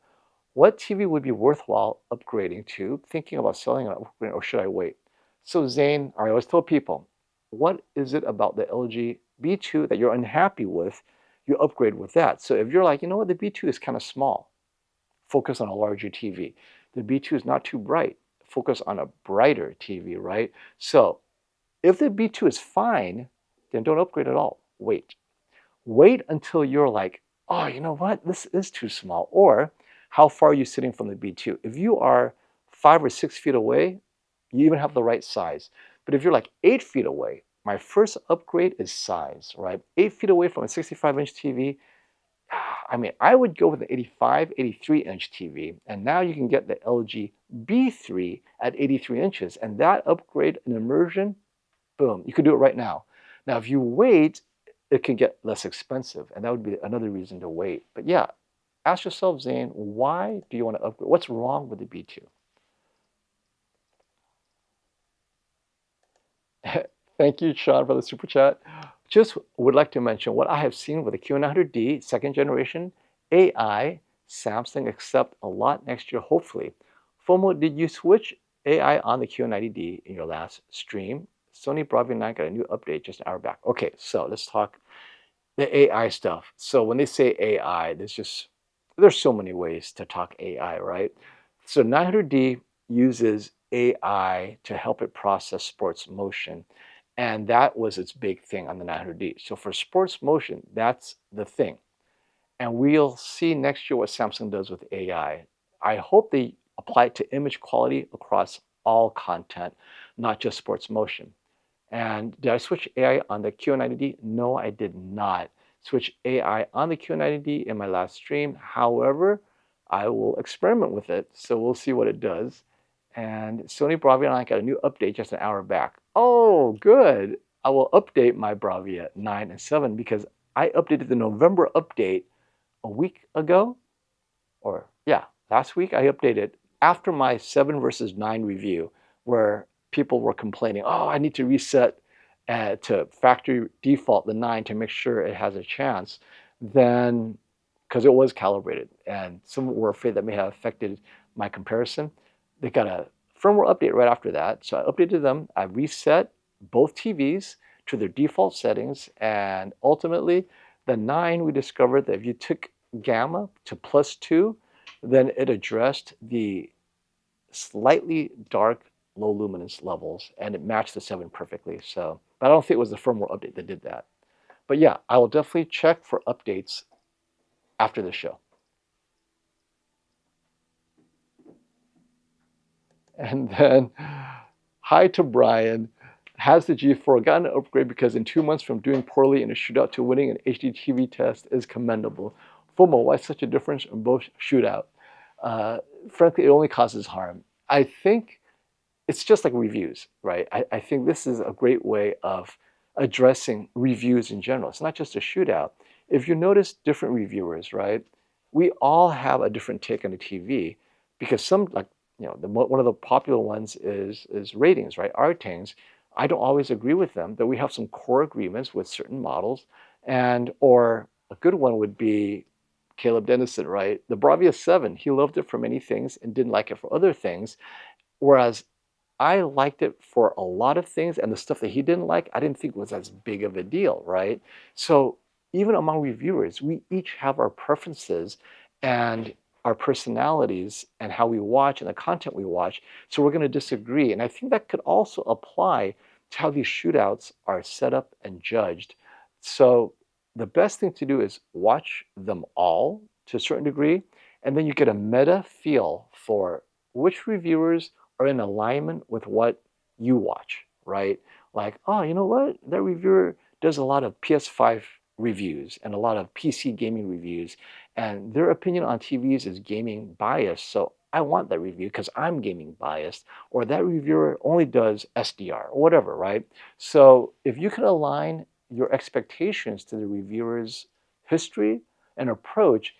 What TV would be worthwhile upgrading to? Thinking about selling or should I wait? So Zane, I always tell people, what is it about the LG B2 that you're unhappy with? You upgrade with that. So if you're like, you know what, the B2 is kind of small, focus on a larger TV. The B2 is not too bright, focus on a brighter TV, right? So if the B2 is fine, then don't upgrade at all. Wait. Wait until you're like, oh, you know what? This is too small. Or how far are you sitting from the B2? If you are 5 or 6 feet away, you even have the right size. But if you're like 8 feet away, my first upgrade is size, right? 8 feet away from a 65-inch TV, I mean, I would go with an 85, 83-inch TV. And now you can get the LG B3 at 83 inches. And that upgrade in immersion, boom, you could do it right now. Now, if you wait, it can get less expensive, and that would be another reason to wait. But yeah, ask yourself, Zane, why do you want to upgrade? What's wrong with the B2? Thank you, Sean, for the super chat. Just would like to mention what I have seen with the QN800D second generation AI Samsung accept a lot next year, hopefully. Fomo, did you switch AI on the QN90D in your last stream? Sony Bravia 9 got a new update just an hour back. Okay, so let's talk the AI stuff. So when they say AI, there's so many ways to talk AI, right? So 900D uses AI to help it process sports motion. And that was its big thing on the 900D. So for sports motion, that's the thing. And we'll see next year what Samsung does with AI. I hope they apply it to image quality across all content, not just sports motion. And did I switch AI on the QN90D? No, I did not switch AI on the QN90D in my last stream. However, I will experiment with it, so we'll see what it does. And Sony Bravia 9 got a new update just an hour back. Oh, good. I will update my Bravia 9 and 7 because I updated the November update a week ago. Or yeah, last week I updated after my 7 versus 9 review where people were complaining, oh, I need to reset to factory default the 9 to make sure it has a chance. Then, because it was calibrated and some were afraid that may have affected my comparison, they got a firmware update right after that. So I updated them. I reset both TVs to their default settings. And ultimately, the 9, we discovered that if you took gamma to +2, then it addressed the slightly dark low luminance levels and it matched the 7 perfectly. So, but I don't think it was the firmware update that did that. But yeah, I will definitely check for updates after the show. And then, hi to Brian. Has the G4 gotten an upgrade because in 2 months from doing poorly in a shootout to winning an HDTV test is commendable? Fomo, why such a difference in both shootout? Frankly, it only causes harm. I think it's just like reviews, right? I think this is a great way of addressing reviews in general. It's not just a shootout. If you notice different reviewers, right? We all have a different take on a TV because some, like, one of the popular ones is ratings, right? Ratings. I don't always agree with them, but we have some core agreements with certain models. Or a good one would be Caleb Dennison, right? The Bravia 7, he loved it for many things and didn't like it for other things. Whereas I liked it for a lot of things, and the stuff that he didn't like, I didn't think was as big of a deal, right? So even among reviewers, we each have our preferences and our personalities and how we watch and the content we watch. So we're going to disagree. And I think that could also apply to how these shootouts are set up and judged. So the best thing to do is watch them all to a certain degree, and then you get a meta feel for which reviewers are in alignment with what you watch, right? Like, oh, you know what? That reviewer does a lot of PS5 reviews and a lot of PC gaming reviews, and their opinion on TVs is gaming biased. So I want that review because I'm gaming biased, or that reviewer only does SDR or whatever, right? So if you can align your expectations to the reviewer's history and approach,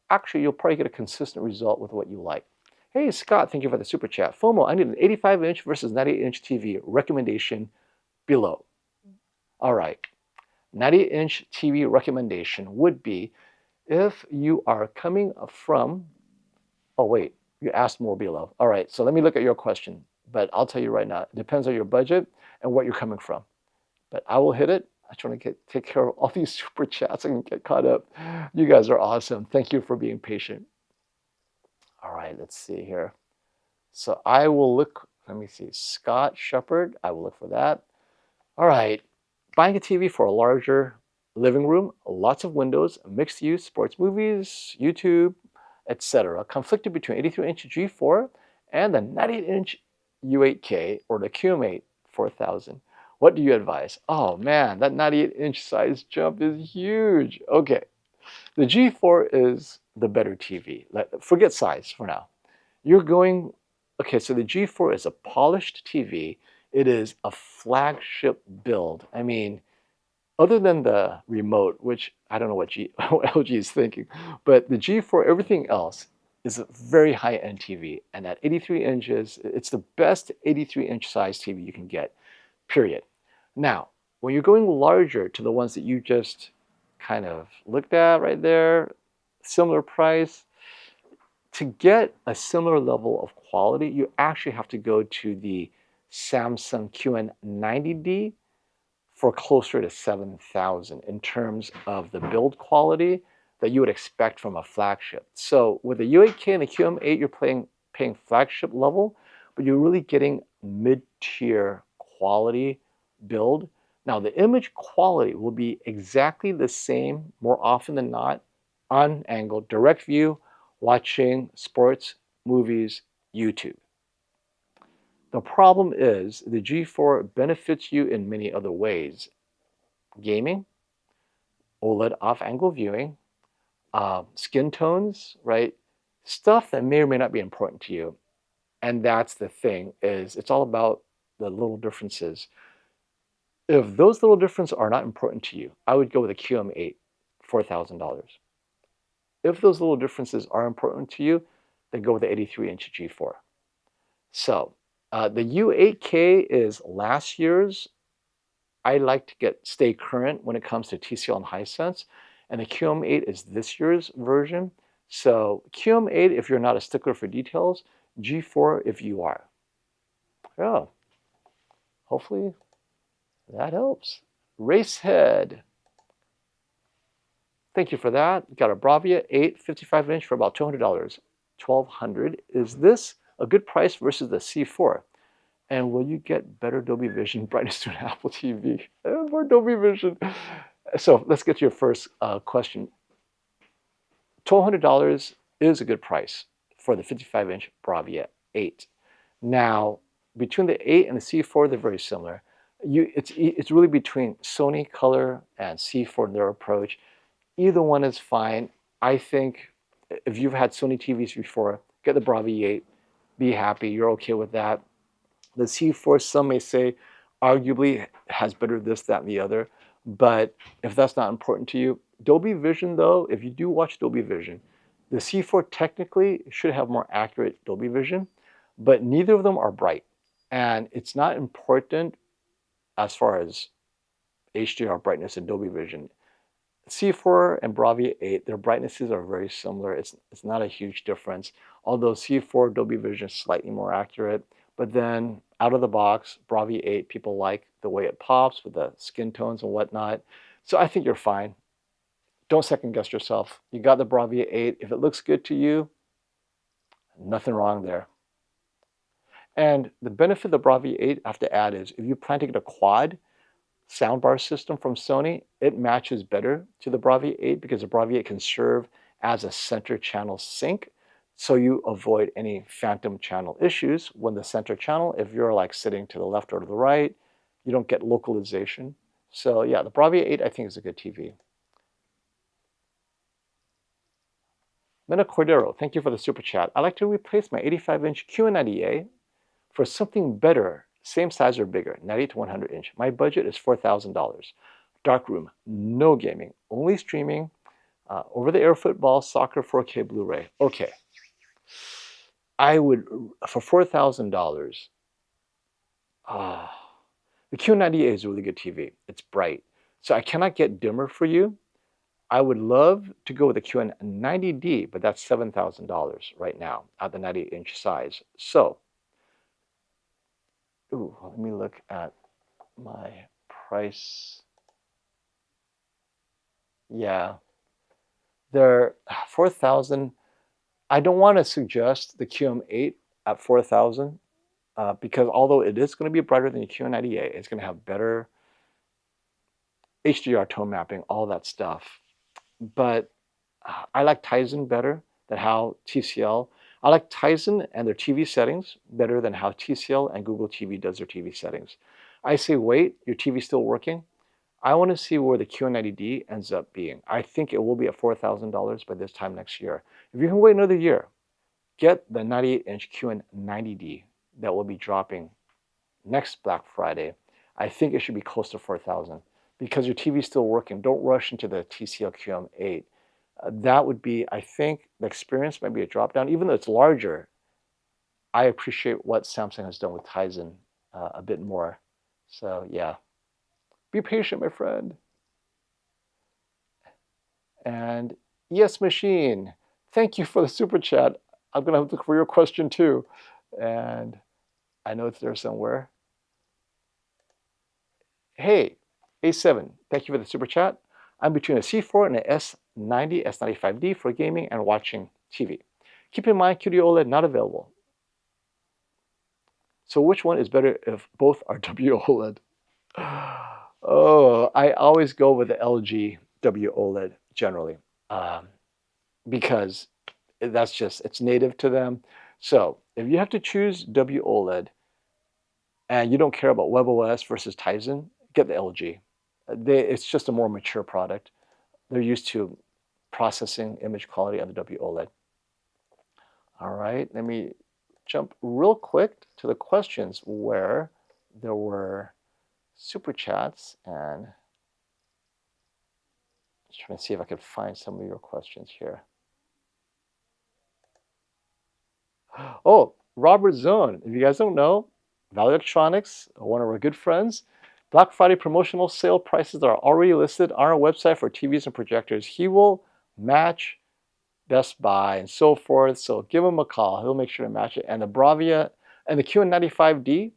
actually you'll probably get a consistent result with what you like. Hey, Scott, thank you for the super chat. Fomo, I need an 85-inch versus 98-inch TV recommendation below. All right, 98-inch TV recommendation would be if you are coming from, oh wait, you asked more below. All right, so let me look at your question, but I'll tell you right now, it depends on your budget and what you're coming from. But I will hit it. I'm trying to take care of all these super chats. I can get caught up. You guys are awesome. Thank you for being patient. All right, let's see here. So I will look, let me see, Scott Shepard, I will look for that. All right, buying a TV for a larger living room, lots of windows, mixed use, sports movies, YouTube, etc. Conflicted between 83-inch G4 and the 98-inch U8K or the QM8 4000. What do you advise? Oh man, that 98-inch size jump is huge. Okay, the G4 is the better TV. Forget size for now. You're going, okay, so the G4 is a polished TV. It is a flagship build. I mean, other than the remote, which I don't know what LG is thinking, but the G4, everything else is a very high-end TV. And at 83 inches, it's the best 83-inch size TV you can get, period. Now, when you're going larger to the ones that you just kind of looked at right there, similar price, To get a similar level of quality, you actually have to go to the Samsung QN90D for closer to 7,000 in terms of the build quality that you would expect from a flagship. So with the U8K and the QM8, you're paying flagship level, but you're really getting mid-tier quality build. Now, the image quality will be exactly the same more often than not on angle, direct view, watching sports, movies, YouTube. The problem is the G4 benefits you in many other ways. Gaming, OLED off-angle viewing, skin tones, right? Stuff that may or may not be important to you. And that's the thing, is it's all about the little differences. If those little differences are not important to you, I would go with a QM8, $4,000. If those little differences are important to you, then go with the 83-inch G4. So the U8K is last year's. I like to stay current when it comes to TCL and Hisense, and the QM8 is this year's version. So QM8 if you're not a stickler for details, G4 if you are. Yeah, hopefully that helps. Racehead. Thank you for that. We got a Bravia 8 55-inch for about $200. $1,200. Is this a good price versus the C4? And will you get better Dolby Vision brightness to an Apple TV? More Dolby Vision. So let's get to your first question. $1,200 is a good price for the 55-inch Bravia 8. Now, between the 8 and the C4, they're very similar. It's really between Sony color and C4 in their approach. Either one is fine. I think if you've had Sony TVs before, get the Bravia 8. Be happy. You're okay with that. The C4, some may say, arguably has better this, that, and the other. But if that's not important to you, Dolby Vision, though, if you do watch Dolby Vision, the C4 technically should have more accurate Dolby Vision, but neither of them are bright. And it's not important as far as HDR brightness and Dolby Vision. C4 and Bravia 8, their brightnesses are very similar. It's not a huge difference, although C4 Dolby Vision is slightly more accurate. But then out of the box, Bravia 8, people like the way it pops with the skin tones and whatnot. So I think you're fine. Don't second guess yourself. You got the Bravia 8. If it looks good to you, nothing wrong there. And the benefit of the Bravia 8, I have to add, is if you plan to get a quad soundbar system from Sony, it matches better to the Bravia 8 because the Bravia 8 can serve as a center channel sync. So you avoid any phantom channel issues when the center channel, if you're like sitting to the left or to the right, you don't get localization. So yeah, the Bravia 8 I think is a good TV. Mena Cordero, thank you for the super chat. I'd like to replace my 85-inch QN8A for something better, same size or bigger, 90 to 100-inch. My budget is $4,000. Darkroom, no gaming, only streaming, over-the-air football, soccer, 4K Blu-ray. Okay. I would, for $4,000, the QN8A is a really good TV. It's bright. So I cannot get dimmer for you. I would love to go with the QN90D, but that's $7,000 right now at the 90-inch size. So, let me look at my price. Yeah, they're $4,000. I don't want to suggest the QM8 at $4,000 because although it is going to be brighter than the QN8A, it's going to have better HDR tone mapping, all that stuff. But I like Tizen better than how TCL. I like Tizen and their TV settings better than how TCL and Google TV does their TV settings. I say, wait, your TV's still working? I want to see where the QN90D ends up being. I think it will be at $4,000 by this time next year. If you can wait another year, get the 98-inch QN90D that will be dropping next Black Friday. I think it should be close to $4,000 because your TV is still working. Don't rush into the TCL QM8. That would be, I think, the experience might be a drop down. Even though it's larger, I appreciate what Samsung has done with Tizen a bit more. So yeah, be patient, my friend. And Yes Machine, thank you for the super chat. I'm going to have to look for your question too. And I know it's there somewhere. Hey, A7, thank you for the super chat. I'm between a C4 and an S90, S95D for gaming and watching TV. Keep in mind, QD-OLED not available. So which one is better if both are WOLED? Oh, I always go with the LG WOLED generally because it's native to them. So if you have to choose WOLED and you don't care about WebOS versus Tizen, get the LG. It's just a more mature product. They're used to processing image quality on the WOLED. All right, let me jump real quick to the questions where there were super chats, and just trying to see if I could find some of your questions here. Oh, Robert Zone, if you guys don't know, Value Electronics, one of our good friends, Black Friday promotional sale prices are already listed on our website for TVs and projectors. He will match Best Buy and so forth, so give him a call. He'll make sure to match it. And the Bravia and the QN95D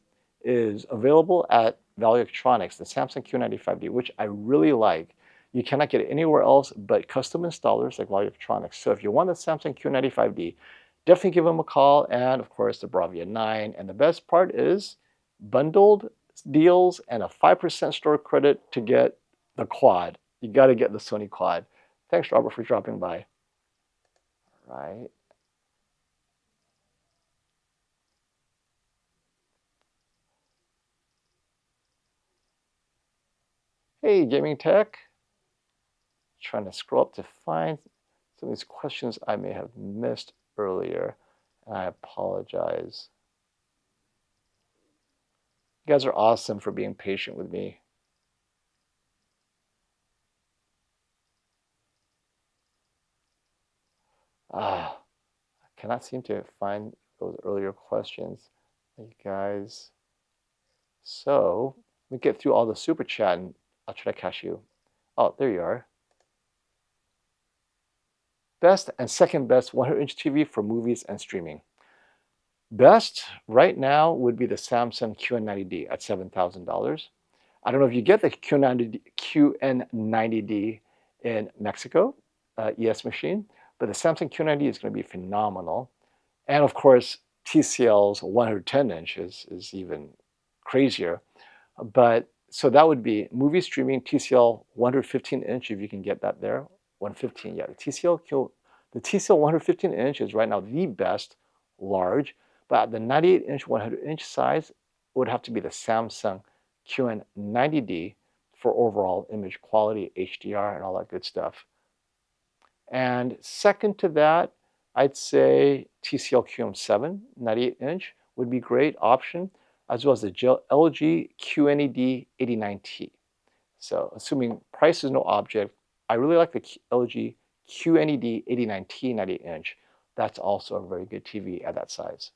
is available at Value Electronics, the Samsung Q95D, which I really like. You cannot get it anywhere else but custom installers like Value Electronics. So if you want the Samsung Q95D, definitely give them a call, and of course the Bravia 9. And the best part is bundled deals and a 5% store credit to get the quad. You got to get the Sony quad. Thanks, Robert, for dropping by. All right. Hey, Gaming Tech. Trying to scroll up to find some of these questions I may have missed earlier, and I apologize. You guys are awesome for being patient with me. I cannot seem to find those earlier questions. You guys. So let me get through all the super chat and I'll try to catch you. Oh, there you are. Best and second best 100-inch TV for movies and streaming. Best right now would be the Samsung QN90D at $7,000. I don't know if you get the QN90D in Mexico, ES machine, but the Samsung QN90D is going to be phenomenal. And of course, TCL's 110-inch is even crazier. But so that would be movie streaming, TCL 115-inch, if you can get that there. 115, yeah. The TCL 115-inch is right now the best large, but at the 98-inch, 100-inch size, it would have to be the Samsung QN90D for overall image quality, HDR, and all that good stuff. And second to that, I'd say TCL QM7 98-inch would be a great option, as well as the LG QNED 89T. So assuming price is no object, I really like the LG QNED 89T 98-inch. That's also a very good TV at that size.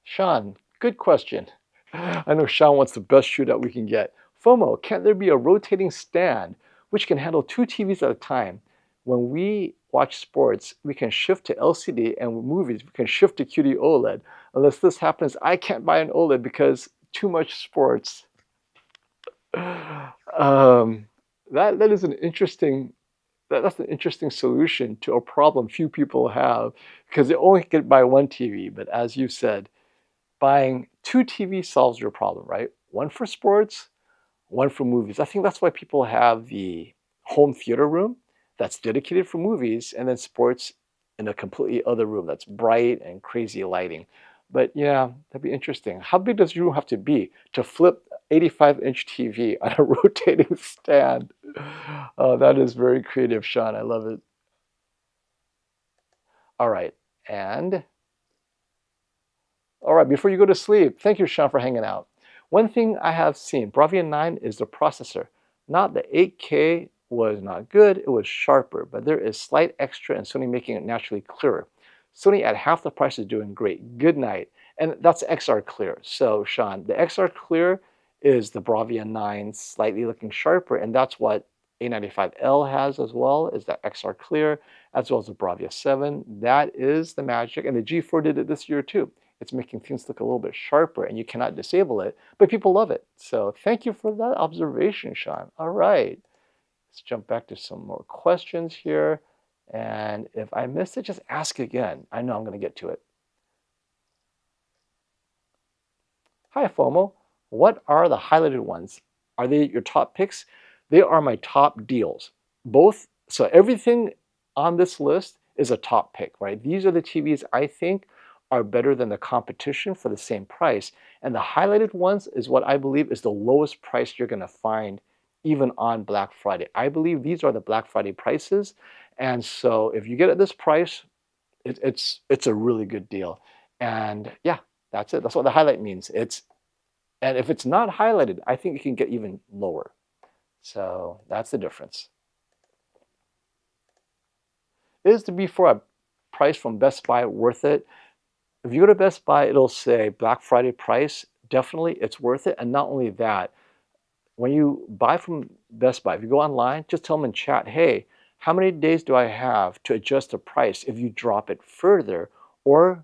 Sean, good question. I know Sean wants the best shootout we can get. Fomo, can't there be a rotating stand which can handle 2 TVs at a time? When we watch sports, we can shift to LCD, and with movies, we can shift to QD-OLED. Unless this happens, I can't buy an OLED because too much sports. That is an interesting. That's an interesting solution to a problem few people have, because they only can buy one TV. But as you said, buying 2 TVs solves your problem, right? One for sports, one for movies. I think that's why people have the home theater room that's dedicated for movies, and then sports in a completely other room that's bright and crazy lighting. But yeah, that'd be interesting. How big does your room have to be to flip 85-inch TV on a rotating stand? Oh, that is very creative, Sean. I love it. All right, before you go to sleep, thank you, Sean, for hanging out. One thing I have seen, Bravia 9 is the processor. Not the 8K was not good, it was sharper, but there is slight extra in Sony making it naturally clearer. Sony at half the price is doing great. Good night. And that's XR Clear. So, Sean, the XR Clear is the Bravia 9 slightly looking sharper, and that's what A95L has as well, is that XR clear, as well as the Bravia 7. That is the magic, and the G4 did it this year too. It's making things look a little bit sharper, and you cannot disable it, but people love it. So thank you for that observation, Sean. All right, let's jump back to some more questions here. And if I missed it, just ask again. I know I'm going to get to it. Hi, Fomo. What are the highlighted ones? Are they your top picks? They are my top deals. Both, so everything on this list is a top pick, right? These are the TVs I think are better than the competition for the same price. And the highlighted ones is what I believe is the lowest price you're going to find even on Black Friday. I believe these are the Black Friday prices. And so if you get at this price, it's a really good deal. And yeah, that's it. That's what the highlight means. And if it's not highlighted, I think you can get even lower. So that's the difference. Is the B4 price from Best Buy worth it? If you go to Best Buy, it'll say Black Friday price. Definitely, it's worth it. And not only that, when you buy from Best Buy, if you go online, just tell them in chat, hey, how many days do I have to adjust the price if you drop it further, or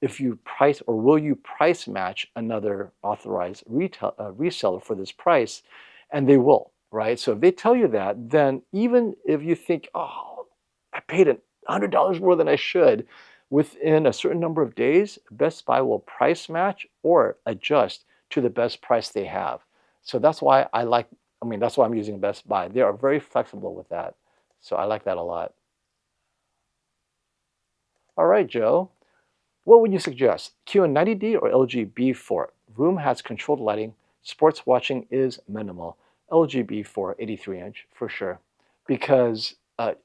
if you price, or will you price match another authorized reseller for this price? And they will, right? So if they tell you that, then even if you think, oh, I paid $100 more than I should, within a certain number of days, Best Buy will price match or adjust to the best price they have. So that's why that's why I'm using Best Buy. They are very flexible with that. So I like that a lot. All right, Joe. What would you suggest? QN90D or LG B4? Room has controlled lighting. Sports watching is minimal. LG B4 83-inch for sure. Because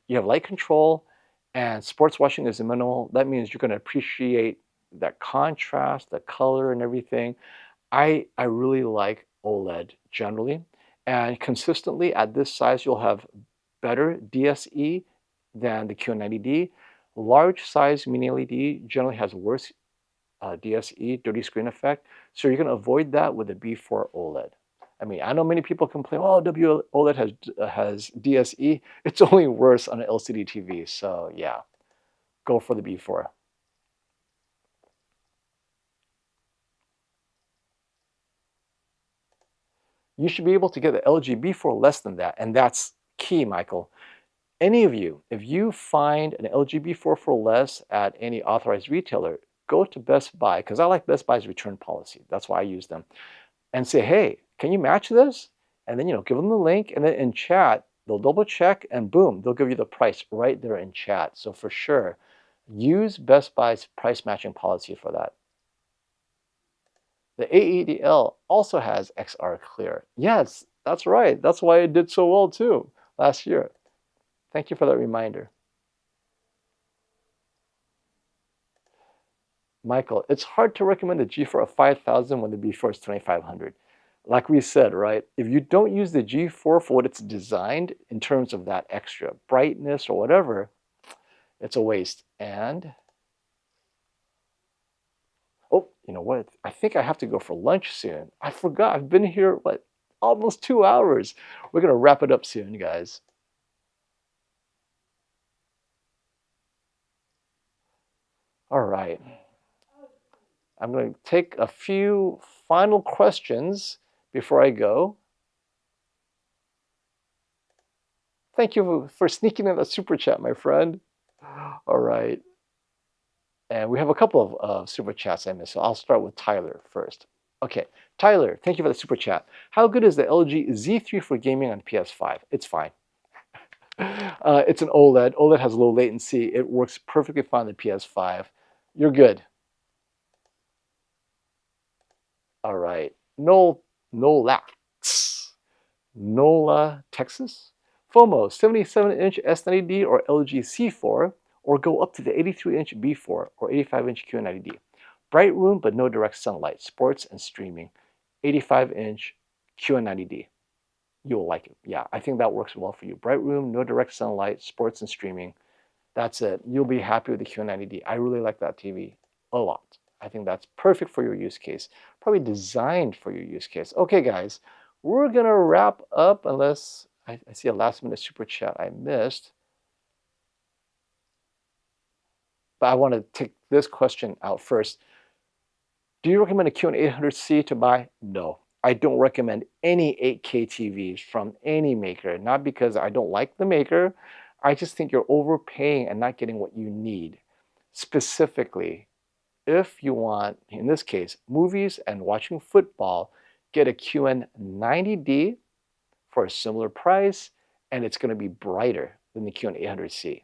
you have light control and sports watching is minimal. That means you're going to appreciate that contrast, the color and everything. I really like OLED generally. And consistently at this size, you'll have better DSE than the QN90D. Large size MiniLED generally has worse DSE, dirty screen effect. So you're going to avoid that with a B4 OLED. I mean, I know many people complain, oh, OLED has DSE. It's only worse on an LCD TV. So yeah, go for the B4. You should be able to get the LG B4 less than that. And that's key, Michael. Any of you, if you find an LG B4 for less at any authorized retailer, go to Best Buy, because I like Best Buy's return policy. That's why I use them. And say, hey, can you match this? And then, give them the link, and then in chat, they'll double check, and boom, they'll give you the price right there in chat. So for sure, use Best Buy's price matching policy for that. The A80L also has XR clear. Yes, that's right. That's why it did so well too last year. Thank you for that reminder. Michael, it's hard to recommend the G4 of 5,000 when the B4 is 2,500. Like we said, right? If you don't use the G4 for what it's designed in terms of that extra brightness or whatever, it's a waste. And, oh, you know what? I think I have to go for lunch soon. I forgot. I've been here, almost 2 hours. We're going to wrap it up soon, guys. All right. I'm going to take a few final questions before I go. Thank you for sneaking in a super chat, my friend. All right. And we have a couple of super chats I missed, so I'll start with Tyler first. Okay, Tyler, thank you for the super chat. How good is the LG Z3 for gaming on PS5? It's fine. It's an OLED. OLED has low latency. It works perfectly fine on the PS5. You're good. All right. Nola, Texas. Fomo, 77-inch S90D or LG C4, or go up to the 83-inch B4 or 85-inch QN90D. Bright room but no direct sunlight. Sports and streaming. 85-inch QN90D. You'll like it. Yeah, I think that works well for you. Bright room, no direct sunlight, sports and streaming. That's it. You'll be happy with the QN90D. I really like that TV a lot. I think that's perfect for your use case. probably designed for your use case. Okay, guys, we're gonna wrap up unless I see a last minute super chat I missed. But I want to take this question out first. Do you recommend a QN800C to buy? No. I don't recommend any 8K TVs from any maker, not because I don't like the maker. I just think you're overpaying and not getting what you need. Specifically, if you want, in this case, movies and watching football, get a QN90D for a similar price, and it's going to be brighter than the QN800C.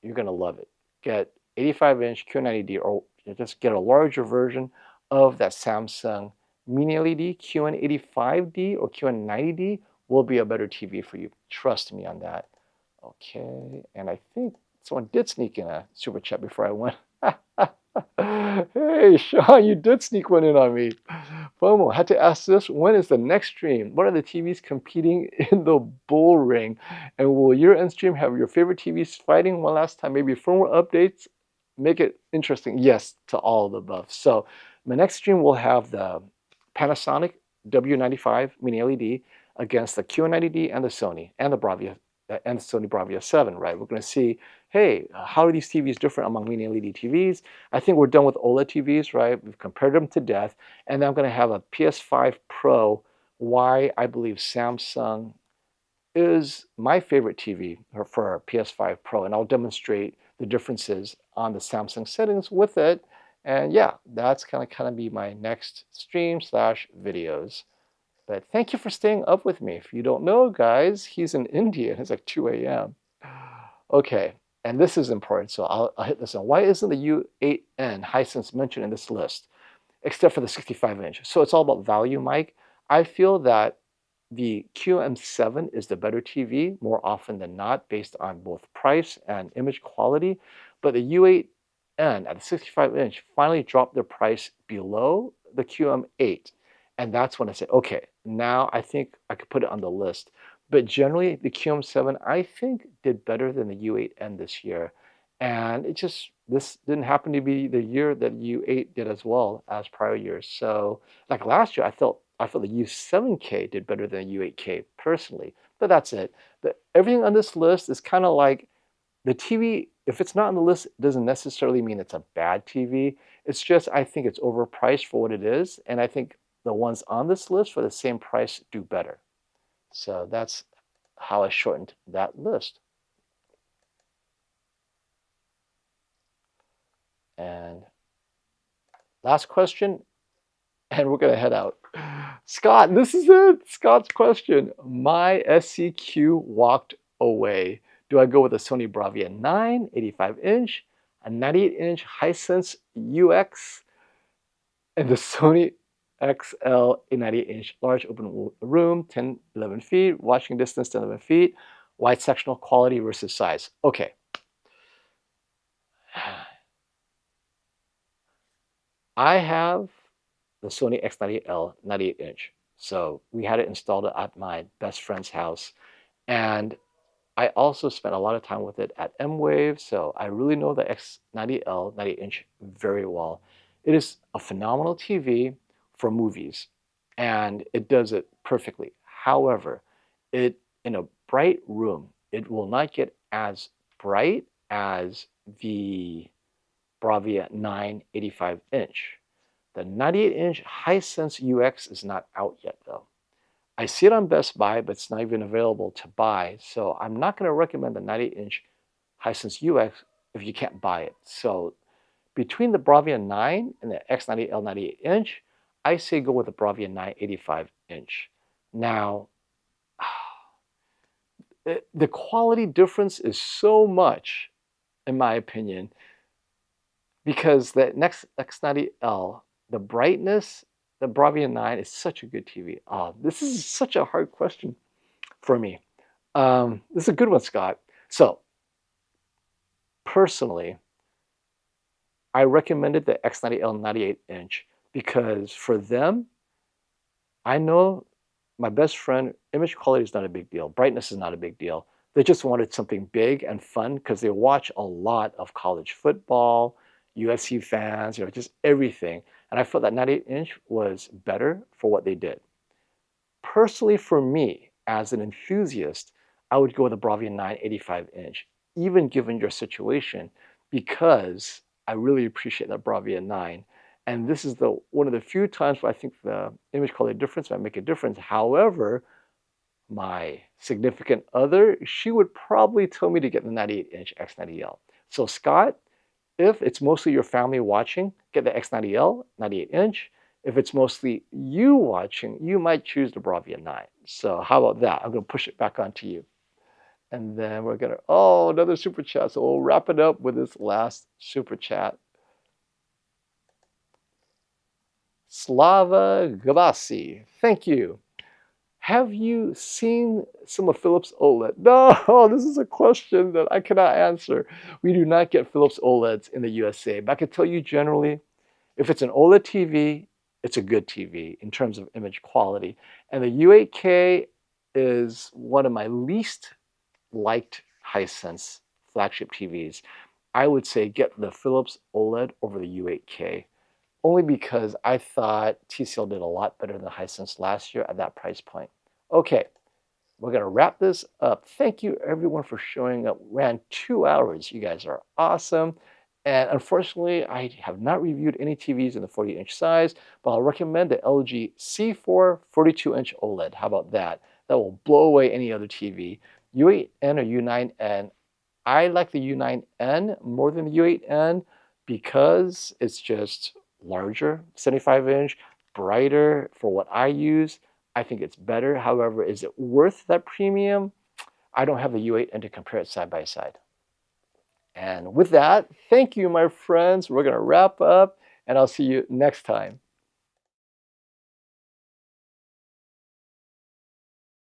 You're going to love it. Get 85-inch QN90D, or just get a larger version of that Samsung MiniLED QN85D or QN90D will be a better TV for you. Trust me on that. Okay, and I think someone did sneak in a super chat before I went. Hey, Sean, you did sneak one in on me. Fomo, had to ask this, when is the next stream? What are the TVs competing in the bull ring? And will your end stream have your favorite TVs fighting one last time? Maybe firmware updates? Make it interesting. Yes, to all of the above. So my next stream will have the Panasonic W95 Mini LED against the QN90D and the Sony and the Bravia and Sony Bravia 7, right? We're going to see, hey, how are these TVs different among Mini LED TVs? I think we're done with OLED TVs, right? We've compared them to death. And then I'm going to have a PS5 Pro, why I believe Samsung is my favorite TV for our PS5 Pro. And I'll demonstrate the differences on the Samsung settings with it. And yeah, that's going to be my next stream / videos. But thank you for staying up with me. If you don't know, guys, he's in India. It's like 2 a.m. Okay, and this is important, so I'll hit this on. Why isn't the U8N Hisense mentioned in this list, except for the 65-inch? So it's all about value, Mike. I feel that the QM7 is the better TV more often than not, based on both price and image quality. But the U8N at the 65-inch finally dropped their price below the QM8. And that's when I said, okay, now I think I could put it on the list. But generally, the QM7, I think, did better than the U8N this year. And this didn't happen to be the year that U8 did as well as prior years. So like last year, I felt the U7K did better than U8K personally. But that's it. Everything on this list is kind of like the TV. If it's not on the list, it doesn't necessarily mean it's a bad TV. It's just, I think it's overpriced for what it is. And I think the ones on this list for the same price do better. So that's how I shortened that list. And last question, and we're going to head out. Scott, this is it. Scott's question. My SCQ walked away. Do I go with a Sony Bravia 9, 85-inch, a 98-inch Hisense UX, and the Sony XL 98-inch large open room, 10, 11 feet, watching distance 10, 11 feet, wide sectional quality versus size? Okay. I have the Sony X90L 98-inch. So we had it installed at my best friend's house. And I also spent a lot of time with it at M-Wave. So I really know the X90L 98-inch very well. It is a phenomenal TV for movies, and it does it perfectly. However, in a bright room, it will not get as bright as the Bravia 9 85-inch. The 98-inch Hisense UX is not out yet, though. I see it on Best Buy, but it's not even available to buy. So I'm not going to recommend the 98-inch Hisense UX if you can't buy it. So between the Bravia 9 and the X90L 98-inch, I say go with the Bravia 9 85-inch. Now, the quality difference is so much, in my opinion, because the next X90L, the brightness, the Bravia 9 is such a good TV. This is such a hard question for me. This is a good one, Scott. So, personally, I recommended the X90L 98-inch because for them, I know my best friend, image quality is not a big deal. Brightness is not a big deal. They just wanted something big and fun because they watch a lot of college football, UFC fans, just everything. And I felt that 98-inch was better for what they did. Personally, for me, as an enthusiast, I would go with the Bravia 9 85-inch, even given your situation, because I really appreciate that Bravia 9. And this is one of the few times where I think the image quality difference might make a difference. However, my significant other, she would probably tell me to get the 98-inch X90L. So Scott, if it's mostly your family watching, get the X90L, 98-inch. If it's mostly you watching, you might choose the Bravia 9. So how about that? I'm going to push it back onto you. And then we're going to, oh, another super chat. So we'll wrap it up with this last super chat. Slava Gabasi, thank you. Have you seen some of Philips OLED? No, this is a question that I cannot answer. We do not get Philips OLEDs in the USA, but I can tell you generally, if it's an OLED TV, it's a good TV in terms of image quality. And the U8K is one of my least liked Hisense flagship TVs. I would say get the Philips OLED over the U8K. Only because I thought TCL did a lot better than Hisense last year at that price point. Okay, we're going to wrap this up. Thank you everyone for showing up. Ran 2 hours. You guys are awesome. And unfortunately, I have not reviewed any TVs in the 40-inch size, but I'll recommend the LG C4 42-inch OLED. How about that? That will blow away any other TV. U8N or U9N. I like the U9N more than the U8N because it's just larger, 75-inch, brighter for what I use. I think it's better. However, is it worth that premium? I don't have the U8N to compare it side by side. And with that, thank you, my friends. We're going to wrap up, and I'll see you next time.